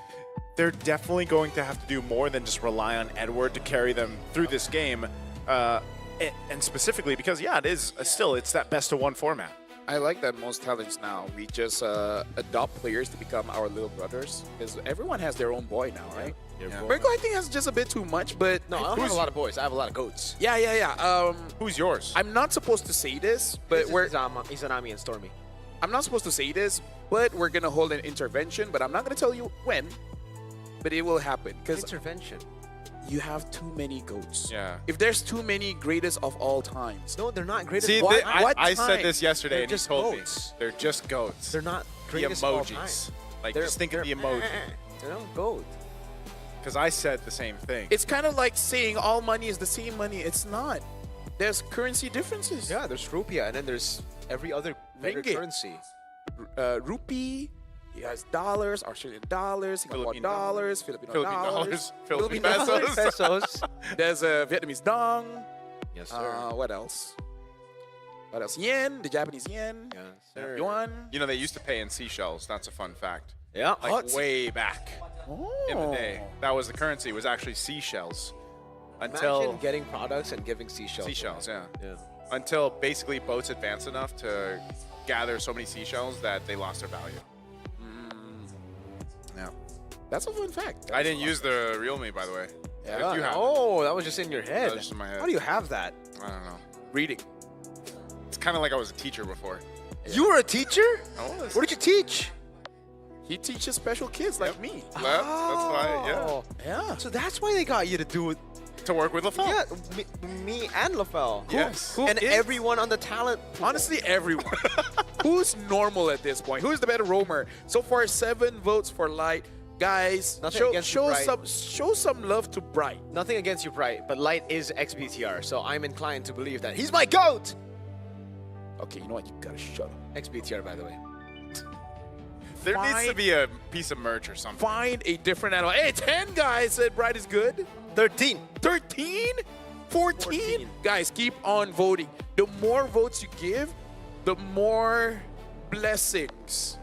S5: they're definitely going to have to do more than just rely on Edward to carry them through this game, and specifically because, yeah, it's that best of one format.
S4: I like that most talents now, we just adopt players to become our little brothers, because everyone has their own boy now, right? Mirko, I think, has just a bit too much, but...
S6: No, I don't have a lot of boys. I have a lot of goats.
S4: Yeah.
S5: Who's yours?
S4: I'm not supposed to say this, but
S6: Izanami and Stormy.
S4: I'm not supposed to say this, but we're going to hold an intervention, but I'm not going to tell you when, but it will happen.
S6: Intervention?
S4: You have too many goats.
S5: Yeah.
S4: If there's too many greatest of all times.
S6: No, they're not greatest
S5: See,
S6: of all time.
S5: I said this yesterday,
S6: They're
S5: and he
S6: just
S5: told
S6: goats.
S5: me. They're just goats.
S6: They're not
S5: the
S6: greatest of all time.
S5: emojis. Like, just think of the emoji.
S6: They're not goat.
S5: Because I said the same thing.
S4: It's kind of like saying all money is the same money. It's not. There's currency differences.
S6: Yeah, there's rupiah, and then there's every other better
S4: Ringgit.
S6: currency.
S4: Rupee. He has dollars, Australian dollars, Singapore dollars, Filipino dollars,
S5: Philippine
S6: pesos.
S4: There's a Vietnamese dong.
S6: Yes, sir.
S4: What else? What else? Yen, the Japanese yen.
S6: Yes, sir.
S4: Yuan.
S5: You know, they used to pay in seashells. That's a fun fact.
S6: Yeah.
S5: Like way back in the day. That was the currency, was actually seashells.
S6: Imagine getting products and giving seashells.
S5: Seashells, yeah.
S6: Yeah.
S5: Until basically boats advanced enough to gather so many seashells that they lost their value. Yeah.
S4: That's a fun fact.
S5: I didn't use the real me, by the way.
S6: Yeah.
S5: You have it.
S6: Oh, that was just in your
S5: That
S6: head.
S5: was just in my head.
S6: How do you have that?
S5: I don't know.
S4: Reading.
S5: It's kind of like I was a teacher before.
S6: You were a teacher?
S5: I was.
S6: What did you teach?
S4: He teaches special kids like me.
S5: That's why,
S6: Oh.
S4: Yeah.
S6: So that's why they got you to do it.
S5: To work with LaFell.
S6: Yeah, me and LaFell.
S5: Yes.
S4: Who
S6: And
S4: is-
S6: everyone on the talent.
S4: Honestly, everyone. Who's normal at this point? Who's the better roamer? So far, 7 votes for Light. Guys,
S6: Nothing
S4: show,
S6: against
S4: show
S6: Bright.
S4: some love to Bright.
S6: Nothing against you, Bright, but Light is XBTR, so I'm inclined to believe that he's my GOAT!
S4: Okay, you know what? You gotta shut up.
S6: XBTR, by the way.
S5: There needs to be a piece of merch or something.
S4: Find a different animal. Hey, 10 guys said Bright is good.
S6: 13.
S4: 13? 14? Guys, keep on voting. The more votes you give, the more blessings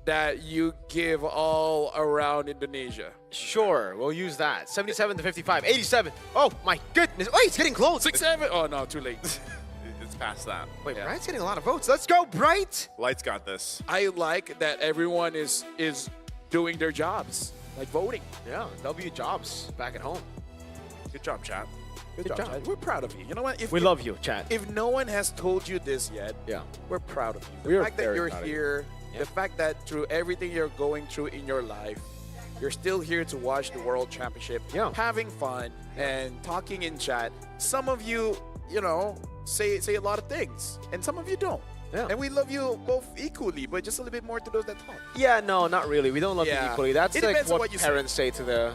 S4: that you give all around Indonesia.
S6: Sure, we'll use that. 77 to 55. 87. Oh, my goodness. Oh, he's getting close.
S4: 6-7. Oh, no, too late.
S5: It's past that.
S6: Wait, Bright's getting a lot of votes. Let's go, Bright!
S5: Light's got this.
S4: I like that everyone is doing their jobs, like voting.
S6: Yeah, W Jobs back at home.
S5: Good job, chat.
S4: Good job, Chad. We're proud of you. You know what?
S6: We love you, chat.
S4: If no one has told you this yet,
S6: Yeah.
S4: we're proud of you. The
S6: We are
S4: fact that
S6: very
S4: you're
S6: proud of you.
S4: here,
S6: Yeah.
S4: the fact that through everything you're going through in your life, you're still here to watch the World Championship,
S6: Yeah.
S4: having fun and talking in chat. Some of you, you know, say a lot of things, and some of you don't.
S6: Yeah.
S4: And we love you both equally, but just a little bit more to those that talk.
S6: Yeah, no, not really. We don't love
S4: Yeah.
S6: you equally. That's
S4: It
S6: like
S4: depends on
S6: what
S4: what you say.
S6: parents say to the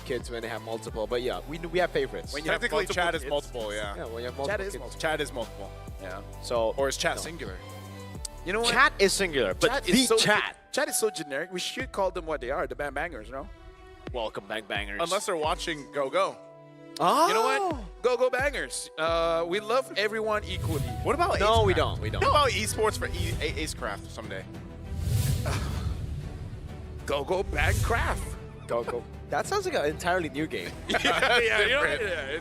S6: kids when they have multiple. But yeah, we have favorites.
S4: When you have
S5: Technically,
S4: multiple
S5: chat is
S4: kids.
S5: multiple, yeah.
S6: Yeah, when you have multiple
S4: Chat is
S6: kids.
S4: multiple.
S5: Chat is multiple.
S4: Yeah.
S6: So,
S5: Or is chat
S6: No.
S5: singular?
S4: You know what?
S6: chat is singular, but
S4: Chat
S6: the
S4: is so
S6: chat.
S4: Chat is so generic. We should call them what they are, the bang bangers, no?
S6: Welcome, Bang Bangers.
S5: Unless they're watching Go Go.
S6: oh.
S4: You know what? Go bangers. We love everyone equally.
S5: What about
S6: No, we
S5: Acecraft?
S6: don't. We don't.
S5: How about esports for Acecraft someday?
S4: Go bang craft.
S6: Go. That sounds like an entirely new game.
S4: yeah, you know, yeah,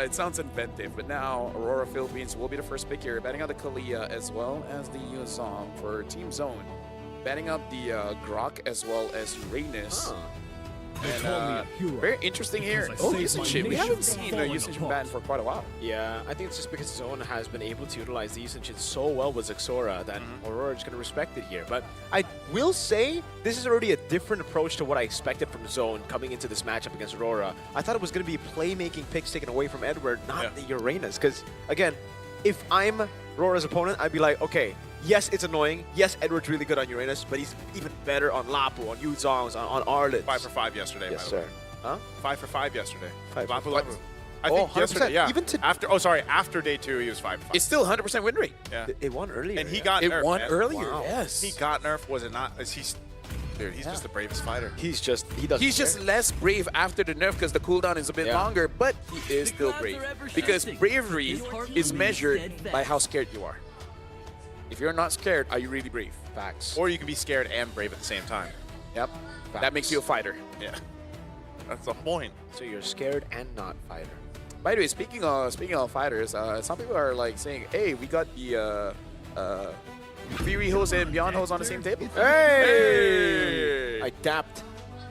S4: it sounds inventive. But now Aurora Philippines will be the first pick here, batting out the Kalia as well as the Yuzong for Team Zone, batting out the Grok as well as Uranus. And, very interesting here. Oh, Yusin. We haven't seen Yusin ban for quite a while.
S6: Yeah, I think it's just because Zone has been able to utilize the Yusin so well with Zexora that Aurora is going to respect it here. But I will say this is already a different approach to what I expected from Zone coming into this matchup against Aurora. I thought it was going to be playmaking picks taken away from Edward, not the Uranus. Because, again, if I'm Aurora's opponent, I'd be like, okay, yes, it's annoying. Yes, Edward's really good on Uranus, but he's even better on Lapu, on Yuzongs, on Arlet.
S5: 5 for 5 yesterday,
S6: Yes,
S5: by the way.
S6: sir. Huh?
S5: 5 for 5 yesterday.
S6: 5 for
S5: Lapu
S6: 5.
S5: Lapu. I think
S6: 100%.
S5: yesterday, yeah.
S6: Even to-
S5: after day 2, he was 5 for 5.
S4: It's still 100% win rate.
S5: Yeah.
S6: It won earlier.
S5: And he
S6: yeah.
S5: got
S4: It
S5: nerfed,
S4: won
S5: man.
S4: earlier,
S6: Wow.
S4: yes.
S5: He got nerfed, was it not? Dude, he's just the bravest fighter.
S6: He doesn't
S4: He's just
S6: care.
S4: less brave after the nerf because the cooldown is a bit
S6: Yeah.
S4: longer, but he is still brave. Because bravery is measured by how scared you are. If you're not scared, are you really brave?
S6: Facts.
S5: Or you can be scared and brave at the same time.
S4: Yep. That makes you a fighter.
S5: Yeah. That's the point.
S6: So you're scared and not fighter.
S4: By the way, speaking of fighters, some people are like saying, "Hey, we got the Fury hose and Beyond hose on the same table."
S6: Hey! I dapped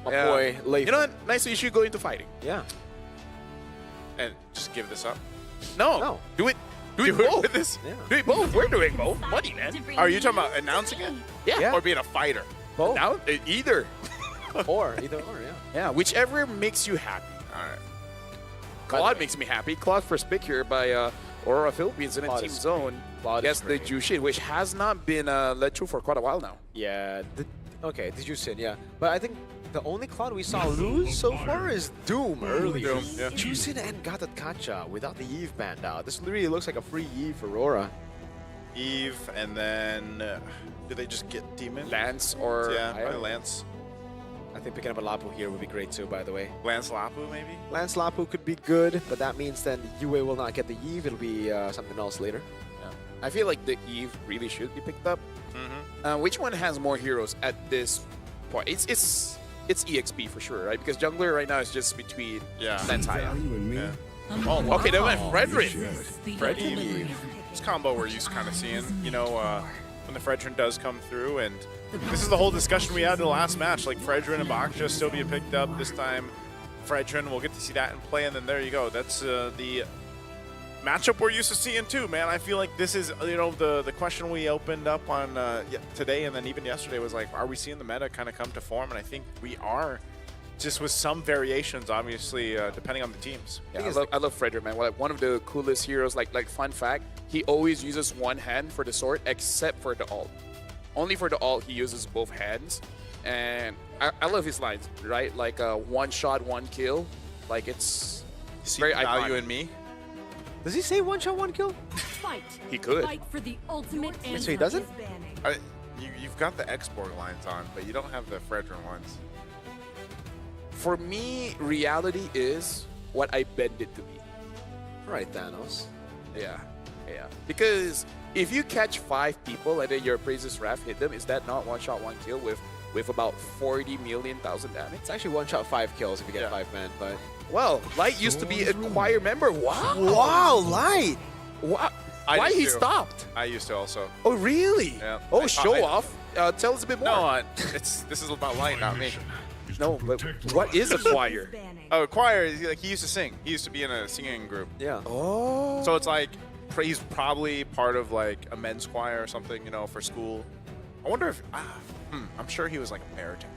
S6: my boy Leif.
S4: You know what? Nice. So you should go into fighting.
S6: Yeah.
S5: And just give this up.
S4: No. Do it. Do it
S5: Do it
S4: both.
S5: with this?
S6: Yeah.
S4: Do it both. We're doing both. Money, man.
S5: Are you talking about announcing it?
S4: Yeah.
S5: Or being a fighter?
S6: Both.
S4: Now, either.
S6: Or either or, yeah.
S4: Yeah. Whichever makes you happy.
S5: All right.
S4: Claude makes me happy. Claude first pick here by Aurora Philippines in a
S6: Claude
S4: team
S6: is
S4: zone
S6: Claude
S4: against
S6: is
S4: the
S6: great.
S4: Jushin, which has not been let through for quite a while now.
S6: Yeah. Okay, the Jusin, yeah. But I think the only Cloud we saw lose so far is Doom earlier.
S5: Doom, yeah.
S6: Jusin and Gatot Kacha without the Eve banned out. This really looks like a free Eve for Aurora.
S5: Eve, and then do they just get Demon?
S4: Lance or
S5: Yeah,
S4: Aya?
S5: probably Lance.
S6: I think picking up a Lapu here would be great too, by the way.
S5: Lance Lapu, maybe?
S6: Lance Lapu could be good, but that means then UA will not get the Eve. It'll be something else later.
S4: Yeah. I feel like the Eve really should be picked up. Which one has more heroes at this point? It's EXP for sure, right? Because jungler right now is just between Lance Aya.
S5: Yeah.
S4: Oh, okay, then went Frederick.
S5: Fred Eve. This combo we're used to kind of seeing. You know, when the Fredrin does come through. And this is the whole discussion we had in the last match. Like, Fredrin and Baksha still being picked up. This time, Fredrin, we'll get to see that in play. And then there you go. That's the matchup we're used to seeing too, man. I feel like this is, you know, the question we opened up on today and then even yesterday was like, are we seeing the meta kind of come to form? And I think we are, just with some variations, obviously, depending on the teams.
S4: Yeah, I love Frederick, man. Like, one of the coolest heroes. Like fun fact, he always uses one hand for the sword, except for the ult. Only for the ult, he uses both hands. And I love his lines, right? Like, one shot, one kill. Like, it's very iconic.
S5: Value in me.
S6: Does he say one shot, one kill?
S18: Fight.
S4: He could.
S18: Fight for the ultimate
S6: Wait, so he doesn't?
S5: You've got the X-Borg lines on, but you don't have the Fredrin ones.
S4: For me, reality is what I bend it to be.
S6: Right, Thanos.
S4: Yeah. Because if you catch 5 people and then your Praises Wrath hit them, is that not one shot, one kill with about 40 million thousand damage?
S6: It's actually one shot, 5 kills if you get 5 men, but...
S4: Well, Light used to be a choir member. Wow.
S6: Wow, Light.
S4: Wow. Why he stopped?
S5: I used to also.
S4: Oh, really?
S5: Yeah.
S4: Oh, show off. Tell us a bit more.
S5: No, this is about Light, not me.
S4: No, but what is a choir?
S5: Oh, a choir, he used to sing. He used to be in a singing group.
S6: Yeah.
S4: Oh.
S5: So it's like, he's probably part of like a men's choir or something, you know, for school. I wonder if, I'm sure he was like a baritone.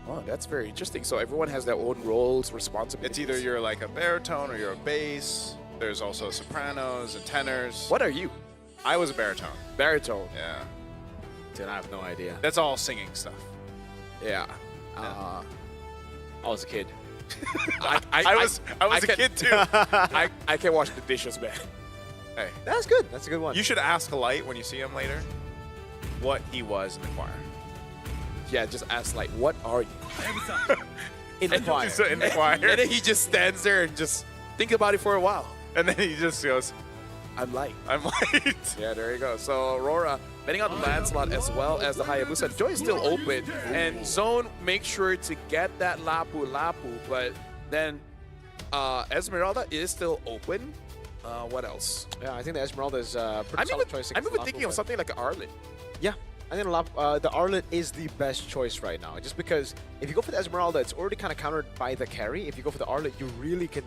S4: Oh, that's very interesting. So everyone has their own roles, responsibilities.
S5: It's either you're like a baritone or you're a bass. There's also sopranos and tenors.
S4: What are you?
S5: I was a baritone.
S4: Baritone.
S5: Yeah.
S6: Dude, I have no idea.
S5: That's all singing stuff.
S4: Yeah.
S6: I was a kid.
S5: I was a kid too.
S4: I can wash the dishes, man.
S5: Hey,
S6: that's good. That's a good one.
S5: You should ask Light when you see him later what he was in the choir.
S4: Yeah, just ask like, what are you?
S6: In the choir.
S5: In the choir.
S4: And then he just stands there and just think about it for a while.
S5: And then he just goes,
S4: I'm Light.
S5: I'm Light.
S4: Yeah, there you go. So Aurora, betting on the Lancelot as well as the Hayabusa. Joy is still open. And Zone makes sure to get that Lapu Lapu. But then Esmeralda is still open. What else?
S6: Yeah, I think the Esmeralda is a pretty solid choice.
S4: I'm even thinking of something like an Arlet.
S6: Yeah, I think the Arlet is the best choice right now. Just because if you go for the Esmeralda, it's already kind of countered by the carry. If you go for the Arlet, you really can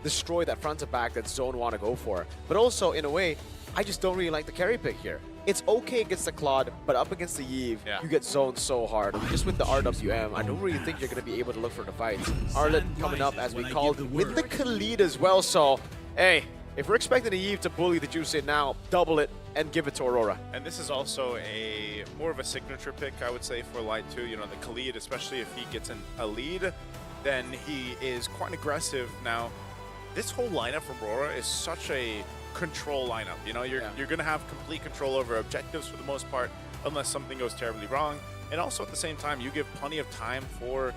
S6: destroy that front to back that Zone want to go for. But also, in a way, I just don't really like the carry pick here. It's okay against the Claude, but up against the Yve, you get zoned so hard. Just with the RWM, I don't really think you're going to be able to look for the fights. Arlet coming up, as we called, with the Khalid as well. So, hey, if we're expecting the Yve to bully the Juice in now, double it and give it to Aurora.
S5: And this is also more of a signature pick, I would say, for Light too. You know, the Khalid, especially if he gets a lead, then he is quite aggressive. Now, this whole lineup from Aurora is such a control lineup. You know, you're going to have complete control over objectives for the most part, unless something goes terribly wrong. And also at the same time, you give plenty of time for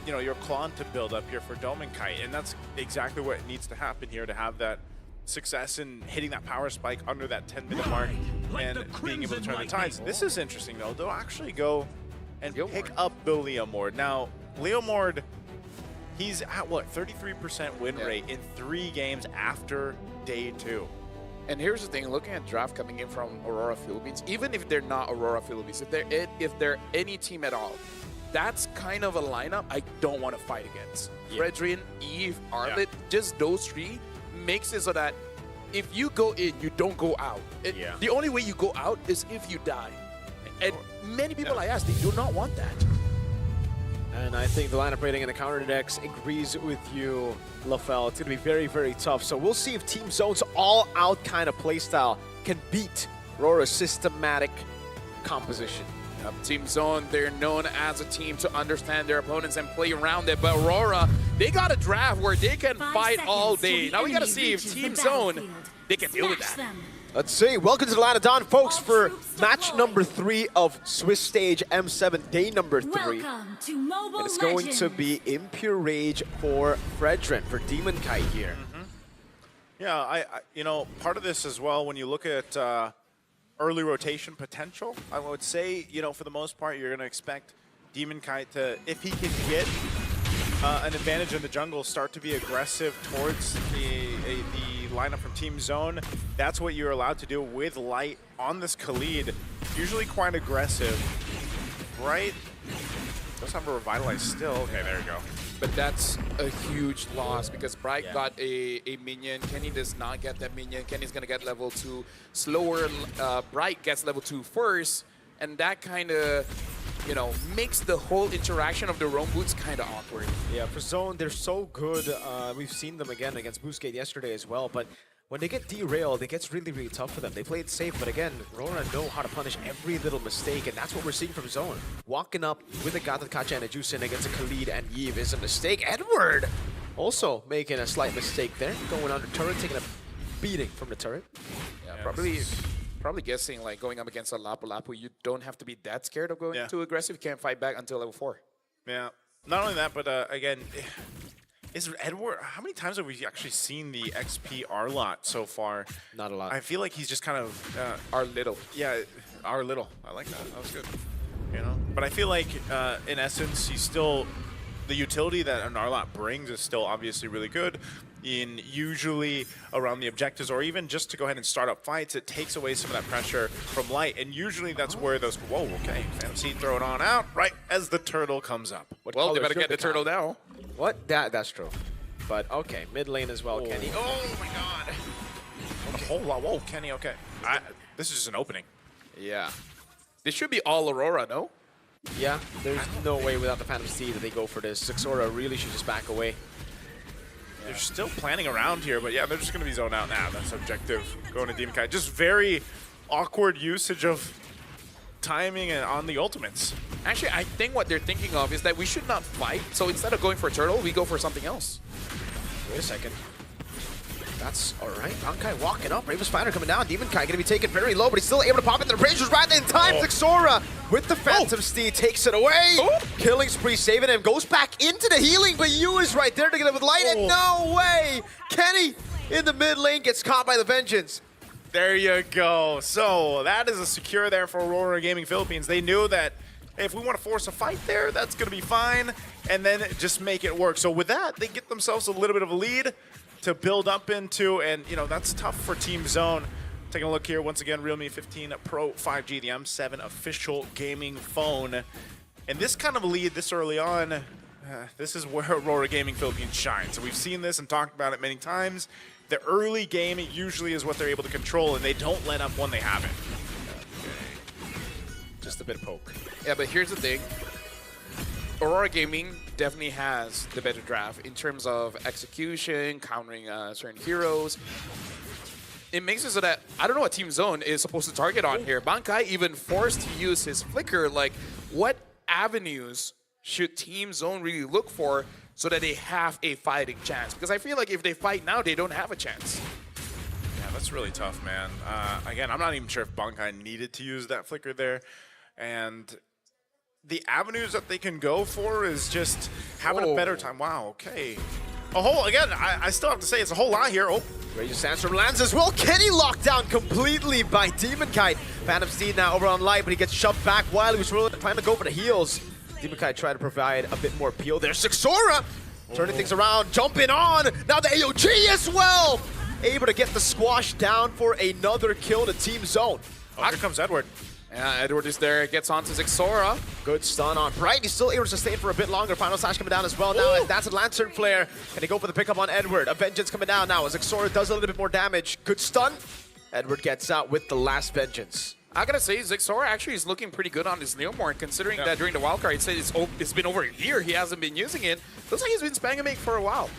S5: you know, your Klon to build up here for Dome and Kite, and that's exactly what needs to happen here to have that success in hitting that power spike under that 10-minute mark and being able to turn the tides. This is interesting though. They'll actually go and pick up Bill Leomord. Now, Leomord, he's at what, 33% win rate in 3 games after day 2.
S4: And here's the thing, looking at draft coming in from Aurora Philippines, even if they're not Aurora Philippines, if they're any team at all, that's kind of a lineup I don't want to fight against. Fredrin, Yve, Arlet, just those 3 makes it so that if you go in, you don't go out. The only way you go out is if you die. And many people I ask, they do not want that.
S6: And I think the lineup rating and the counter decks agrees with you, LaFell. It's going to be very, very tough. So we'll see if Team Zone's all-out kind of playstyle can beat Aurora's systematic composition.
S4: Team Zone, they're known as a team to understand their opponents and play around it. But Aurora, they got a draft where they can fight all day. Now we got to see if Team Zone, they can deal with that.
S6: Let's see. Welcome to the Line of Dawn, folks, for match number 3 of Swiss Stage M7, day number 3. And it's going to be Impure Rage for Fredrin, for Demon Kite here.
S5: Yeah, you know, part of this as well, when you look at early rotation potential, I would say, you know, for the most part, you're going to expect Demon Kite to, if he can get an advantage in the jungle, start to be aggressive towards the lineup from Team Zone. That's what you're allowed to do with Light on this Khalid. Usually quite aggressive. Right? Does have a Revitalize still. Okay, there you go.
S4: But that's a huge loss because Bright got a minion. Kenny does not get that minion. Kenny's going to get level 2 slower. Bright gets level 2 first. And that kind of, you know, makes the whole interaction of the roam boots kind of awkward.
S6: Yeah, for Zone, they're so good. We've seen them again against Boostgate yesterday as well. But when they get derailed, it gets really, really tough for them. They play it safe, but again, Rora know how to punish every little mistake, and that's what we're seeing from Zone. Walking up with a Gata Kacha and a Juicin against a Khalid and Yves is a mistake. Edward also making a slight mistake there, going under turret, taking a beating from the turret.
S4: Yeah, probably guessing like going up against a Lapu Lapu, you don't have to be that scared of going too aggressive. You can't fight back until level 4.
S5: Yeah. Not only that, but again, is Edward, how many times have we actually seen the XP R-Lot so far?
S6: Not a lot.
S5: I feel like he's just kind of...
S4: R-Little.
S5: Yeah, R-Little. I like that. That was good. You know? But I feel like, in essence, he's still... The utility that an R-Lot brings is still obviously really good. In usually around the objectives, or even just to go ahead and start up fights, it takes away some of that pressure from Light, and usually that's where those... Whoa, okay. Fantasy throw it on out right as the turtle comes up.
S4: Well, they better get the turtle now.
S6: What? That's true. But okay, mid lane as well, Kenny.
S5: Oh my god. A whole lot. Whoa, Kenny, okay. This is just an opening.
S4: Yeah. This should be all Aurora, no?
S6: Yeah, there's no way without the Phantom Steed that they go for this. Zixora really should just back away.
S5: They're still planning around here, but yeah, they're just going to be zoned out now. That's objective. Going to Demon Kai. Just very awkward usage of timing and on the ultimates.
S4: Actually, I think what they're thinking of is that we should not fight. So instead of going for a turtle, we go for something else.
S6: Wait a second. That's all right. Bankai walking up. Raven's Fighter coming down. Demon Kai going to be taken very low, but he's still able to pop in. The Razor's right in time. Zixora with the Phantom Steed takes it away. Killing spree, saving him. Goes back into the healing, but Yu is right there to get it with Light. And no way. Kenny in the mid lane gets caught by the Vengeance.
S5: There you go. So that is a secure there for Aurora Gaming Philippines. They knew that if we want to force a fight there, that's going to be fine. And then just make it work. So with that, they get themselves a little bit of a lead to build up into, and you know, that's tough for Team Zone. Taking a look here, once again, Realme 15 Pro 5G, the M7 official gaming phone. And this kind of lead this early on, this is where Aurora Gaming Philippines shines. So we've seen this and talked about it many times. The early game usually is what they're able to control, and they don't let up when they have it.
S6: Okay. Just a bit of poke.
S4: Yeah, but here's the thing. Aurora Gaming definitely has the better draft in terms of execution, countering certain heroes. It makes it so that I don't know what Team Zone is supposed to target on here. Bankai even forced to use his flicker. Like, what avenues should Team Zone really look for so that they have a fighting chance? Because I feel like if they fight now, they don't have a chance.
S5: Yeah, that's really tough, man. Again, I'm not even sure if Bankai needed to use that flicker there. And the avenues that they can go for is just having a better time. Wow, okay. Again, I still have to say it's a whole lot here.
S6: Raging Sandstorm lands as well. Kenny locked down completely by Demon Kite. Phantom Steed now over on Light, but he gets shoved back while he was really trying to go for the heals. Demon Kite tried to provide a bit more peel there. Zixora turning things around, jumping on. Now the AOG as well. Able to get the squash down for another kill to Team Zone.
S5: Here comes Edward.
S4: Yeah, Edward is there, gets onto Zixora.
S6: Good stun on Bright. He's still able to sustain for a bit longer. Final Slash coming down as well now. That's a Lantern Flare. Can he go for the pickup on Edward? A Vengeance coming down now as Zixora does a little bit more damage. Good stun. Edward gets out with the last Vengeance.
S4: I gotta say, Zixora actually is looking pretty good on his Neomorph, considering that during the wildcard, it said it's been over a year he hasn't been using it. Looks like he's been spamming it for a while.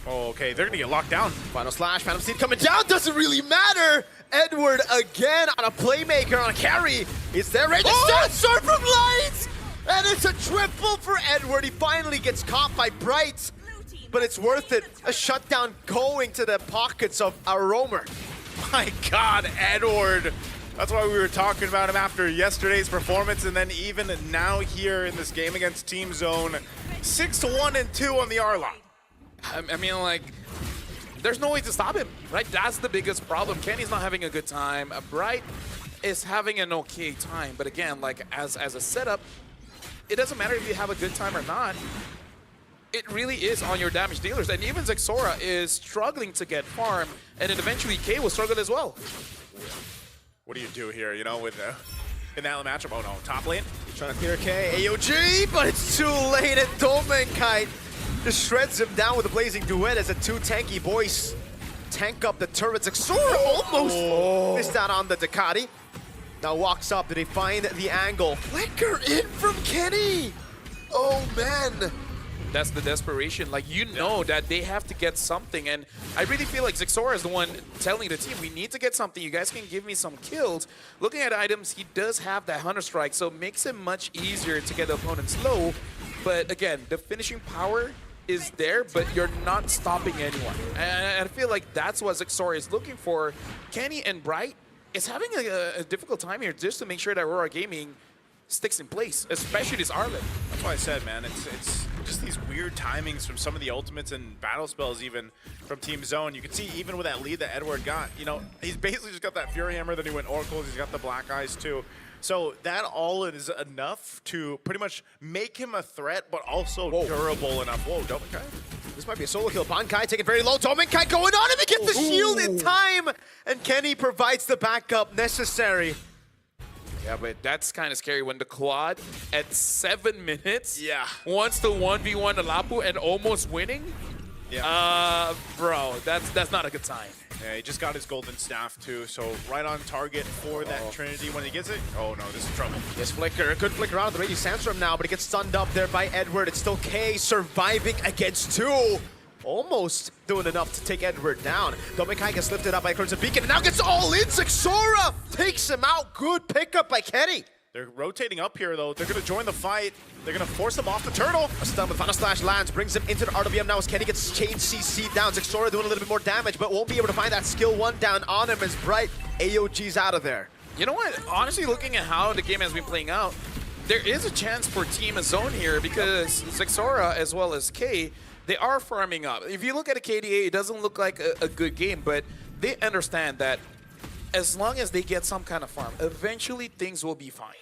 S5: Oh, okay, they're gonna get locked down.
S6: Final Slash, Phantom Steed coming down, doesn't really matter. Edward again on a playmaker, on a carry. It's there, Raging Sandstorm from Lights! And it's a triple for Edward. He finally gets caught by Bright, but it's worth it. A shutdown going to the pockets of our roamer.
S5: My God, Edward. That's why we were talking about him after yesterday's performance, and then even now here in this game against Team Zone. 6-1 and 2 on the R-Lot.
S4: I mean, like, there's no way to stop him, right? That's the biggest problem. Kenny's not having a good time. Bright is having an okay time, but again, like, as a setup, it doesn't matter if you have a good time or not. it really is on your damage dealers. And even Zexora is struggling to get farm, and then eventually K will struggle as well.
S5: What do you do here, you know, with in that matchup? Oh no, top lane.
S6: Trying to clear K, AOG, but it's too late, and Domenkite just shreds him down with a blazing duet as the two tanky boys tank up the turrets. Zexora almost missed out on the Ducati. Now walks up, did he find the angle? Flicker in from Kenny! Oh man!
S4: That's the desperation. Like, you know that they have to get something, and I really feel like Zexora is the one telling the team, we need to get something. You guys can give me some kills. Looking at items, he does have that Hunter Strike, so it makes it much easier to get the opponents low. But again, the finishing power is there, but you're not stopping anyone. And I feel like that's what Zexora is looking for. Kenny and Bright is having a difficult time here just to make sure that Aurora Gaming sticks in place, especially this Arlen.
S5: That's why I said, man, it's just these weird timings from some of the ultimates and battle spells, even from Team Zone. You can see even with that lead that Edward got, you know, he's basically just got that Fury Hammer, then he went Oracles, he's got the Black Eyes too. So that all is enough to pretty much make him a threat, but also durable enough. Whoa, Domenkite.
S6: This might be a solo kill. Bankai taking very low. Domenkite going on him to get the shield in time, and Kenny provides the backup necessary.
S4: Yeah, but that's kind of scary when the quad at 7 minutes wants to 1v1 Alapu and almost winning. Yeah. Bro, that's not a good sign.
S5: Yeah, he just got his golden staff too, so right on target for that Trinity when he gets it. Oh no, this is trouble.
S6: Yes, Flicker. A good flicker out of the Radiant Sandstorm now, but he gets stunned up there by Edward. It's still K surviving against two. Almost doing enough to take Edward down. Domenkite gets lifted up by Crimson Beacon and now gets all in. Zexora takes him out. Good pickup by Kenny.
S5: They're rotating up here though. They're going to join the fight. They're going to force him off the turtle.
S6: A stun with Final Slash lands, brings him into the RWM now as Kenny gets chain CC down. Zexora doing a little bit more damage, but won't be able to find that skill 1 down on him as Bright AOG's out of there.
S4: You know what? Honestly, looking at how the game has been playing out, there is a chance for Team Zone here because Zexora as well as K, they are farming up. If you look at a KDA, it doesn't look like a good game, but they understand that as long as they get some kind of farm, eventually things will be fine.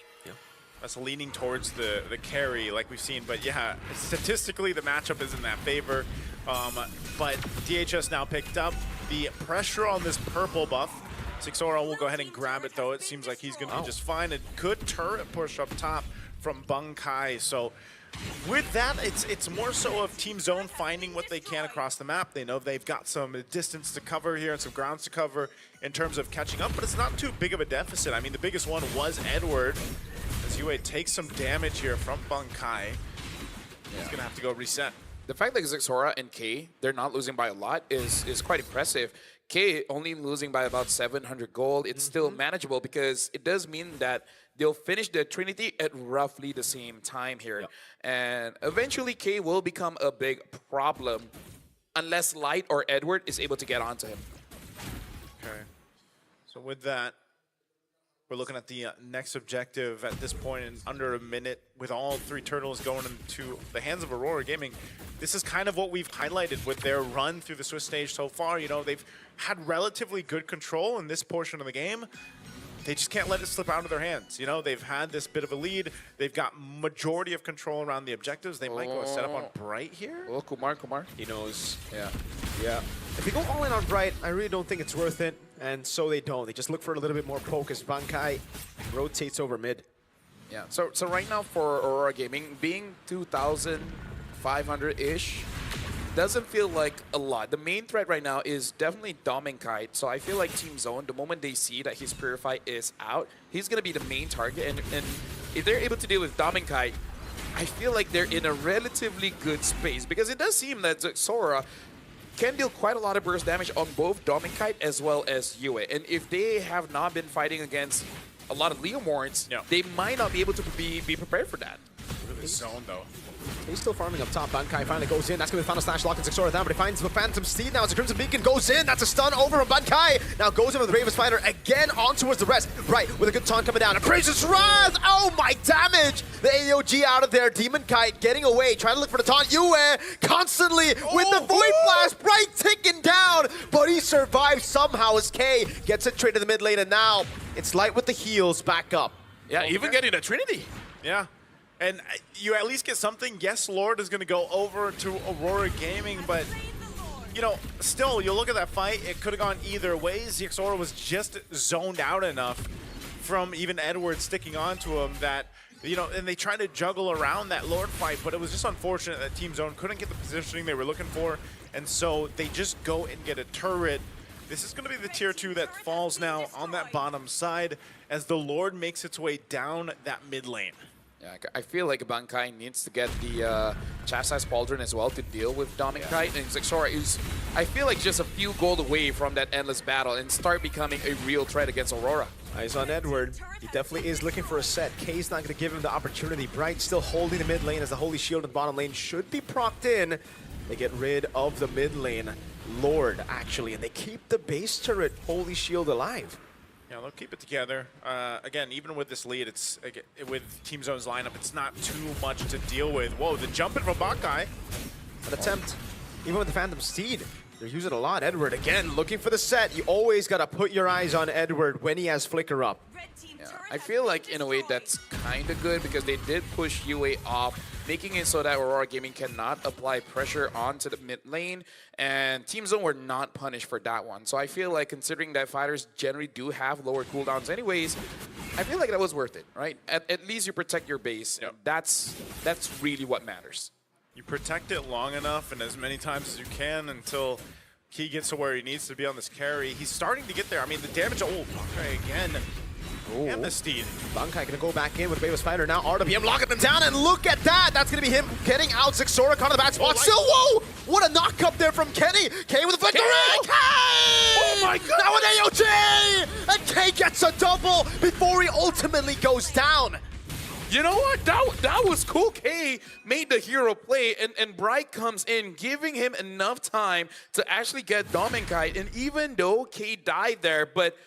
S5: That's leaning towards the carry like we've seen, but yeah, statistically the matchup is in that favor. But DHS now picked up the pressure on this purple buff. Zexora will go ahead and grab it though. It seems like he's gonna be just fine. A good turret push up top from Bankai. So with that, it's more so of Team Zone finding what they can across the map. They know they've got some distance to cover here and some grounds to cover in terms of catching up, but it's not too big of a deficit. I mean, the biggest one was Edward. As Yue takes some damage here from Bankai. He's gonna have to go reset.
S4: The fact that Zexora and K, they're not losing by a lot is quite impressive. K only losing by about 700 gold. It's still manageable because it does mean that they'll finish the Trinity at roughly the same time here. And eventually K will become a big problem unless Light or Edward is able to get onto him.
S5: Okay. So with that, we're looking at the next objective at this point in under a minute with all 3 turtles going into the hands of Aurora Gaming. This is kind of what we've highlighted with their run through the Swiss stage so far. You know, they've had relatively good control in this portion of the game. They just can't let it slip out of their hands. You know, they've had this bit of a lead. They've got majority of control around the objectives. They might go set up on Bright here.
S4: Oh, Kumar.
S6: He knows.
S4: Yeah.
S6: If they go all in on Bright, I really don't think it's worth it. And so they don't. They just look for a little bit more poke as Bankai rotates over mid.
S4: Yeah. So right now for Aurora Gaming, being 2,500-ish doesn't feel like a lot. The main threat right now is definitely Domenkite. So I feel like Team Zone, the moment they see that his Purify is out, he's going to be the main target. And if they're able to deal with Domenkite, I feel like they're in a relatively good space because it does seem that Zexora can deal quite a lot of burst damage on both Domenkite as well as Yue. And if they have not been fighting against a lot of Leomorns, they might not be able to be prepared for that.
S5: Look at this zone though.
S6: He's still farming up top. Bankai finally goes in. That's going to be Final Slash locking Zexora down, but he finds the Phantom Steed now as a Crimson Beacon goes in. That's a stun over from Bankai. Now goes in with the Raven Spider again on towards the rest. Right, with a good taunt coming down. And Praises Wrath! Oh my damage! The AOG out of there. Demon Kite getting away. Trying to look for the taunt. Yue constantly with the Void Blast. Bright ticking down, but he survives somehow as K gets it straight to the mid lane. And now it's Light with the heals back up.
S4: Yeah, even getting a Trinity.
S5: Yeah. And you at least get something. Yes, Lord is going to go over to Aurora Gaming, but you know, still, you look at that fight, it could have gone either way. Zixora was just zoned out enough from even Edward sticking onto him that, you know, and they tried to juggle around that Lord fight, but it was just unfortunate that Team Zone couldn't get the positioning they were looking for, and so they just go and get a turret. This is going to be the tier 2 that falls now on that bottom side as the Lord makes its way down that mid lane.
S4: Yeah, I feel like Bankai needs to get the Chastised Pauldron as well to deal with Dominkite, and Zixora is, I feel like, just a few gold away from that endless battle and start becoming a real threat against Aurora.
S6: Eyes on Edward. He definitely is looking for a set. Kay's not going to give him the opportunity. Bright still holding the mid lane as the Holy Shield in the bottom lane should be procced in. They get rid of the mid lane Lord, actually, and they keep the base turret Holy Shield alive.
S5: Yeah, they'll keep it together. Again, even with this lead, it's with Team Zone's lineup, it's not too much to deal with. Whoa, the jump in from Bankai.
S6: An attempt, even with the Phantom Steed. They're using a lot. Edward, again, looking for the set. You always got to put your eyes on Edward when he has Flicker up.
S4: Yeah, I feel like, in a way, that's kind of good because they did push UA off, making it so that Aurora Gaming cannot apply pressure onto the mid lane, and Team Zone were not punished for that one. So I feel like, considering that fighters generally do have lower cooldowns anyways, I feel like that was worth it, right? At least you protect your base. Yep. That's really what matters.
S5: You protect it long enough and as many times as you can until he gets to where he needs to be on this carry. He's starting to get there. I mean, the damage, Bankai again. And the Steed.
S6: Bankai gonna go back in with Bayless Fighter now. RWM locking them down, and look at that! That's gonna be him getting out. Zixora caught in the bad spot. Still, whoa! What a knock up there from Kenny! Kay with a flicker! Kay!
S4: Oh my god!
S6: Now an AOG! And Kay gets a double before he ultimately goes down.
S4: You know what? That was cool. Kay made the hero play, and Bright comes in, giving him enough time to actually get Dominkite. And even though Kay died there, but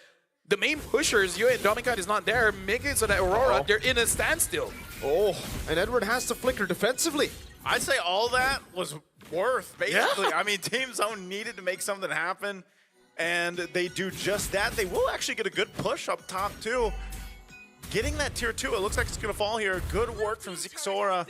S4: the main pushers, you and Dominkite is not there, making it so that Aurora, they're in a standstill.
S6: Oh, and Edward has to flicker defensively.
S5: I'd say all that was worth, basically. Yeah. I mean, Team Zone needed to make something happen, and they do just that. They will actually get a good push up top, too. Getting that tier 2, it looks like it's going to fall here. Good work from Zixora.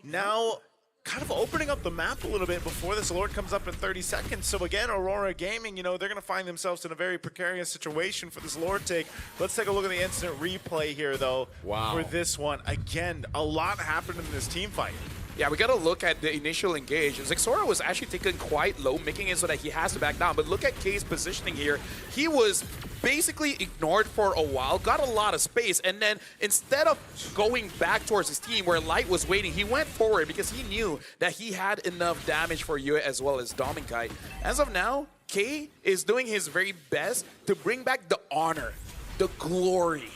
S5: Now, kind of opening up the map a little bit before this Lord comes up in 30 seconds. So again, Aurora Gaming, you know, they're going to find themselves in a very precarious situation for this Lord take. Let's take a look at the instant replay here, though, for this one. Again, a lot happened in this team fight.
S4: Yeah, we got to look at the initial engage. Zixora was actually taken quite low, making it so that he has to back down. But look at Kay's positioning here. He was basically ignored for a while, got a lot of space, and then instead of going back towards his team where Light was waiting, he went forward because he knew that he had enough damage for Yue as well as Dominkite. As of now, Kay is doing his very best to bring back the honor, the glory,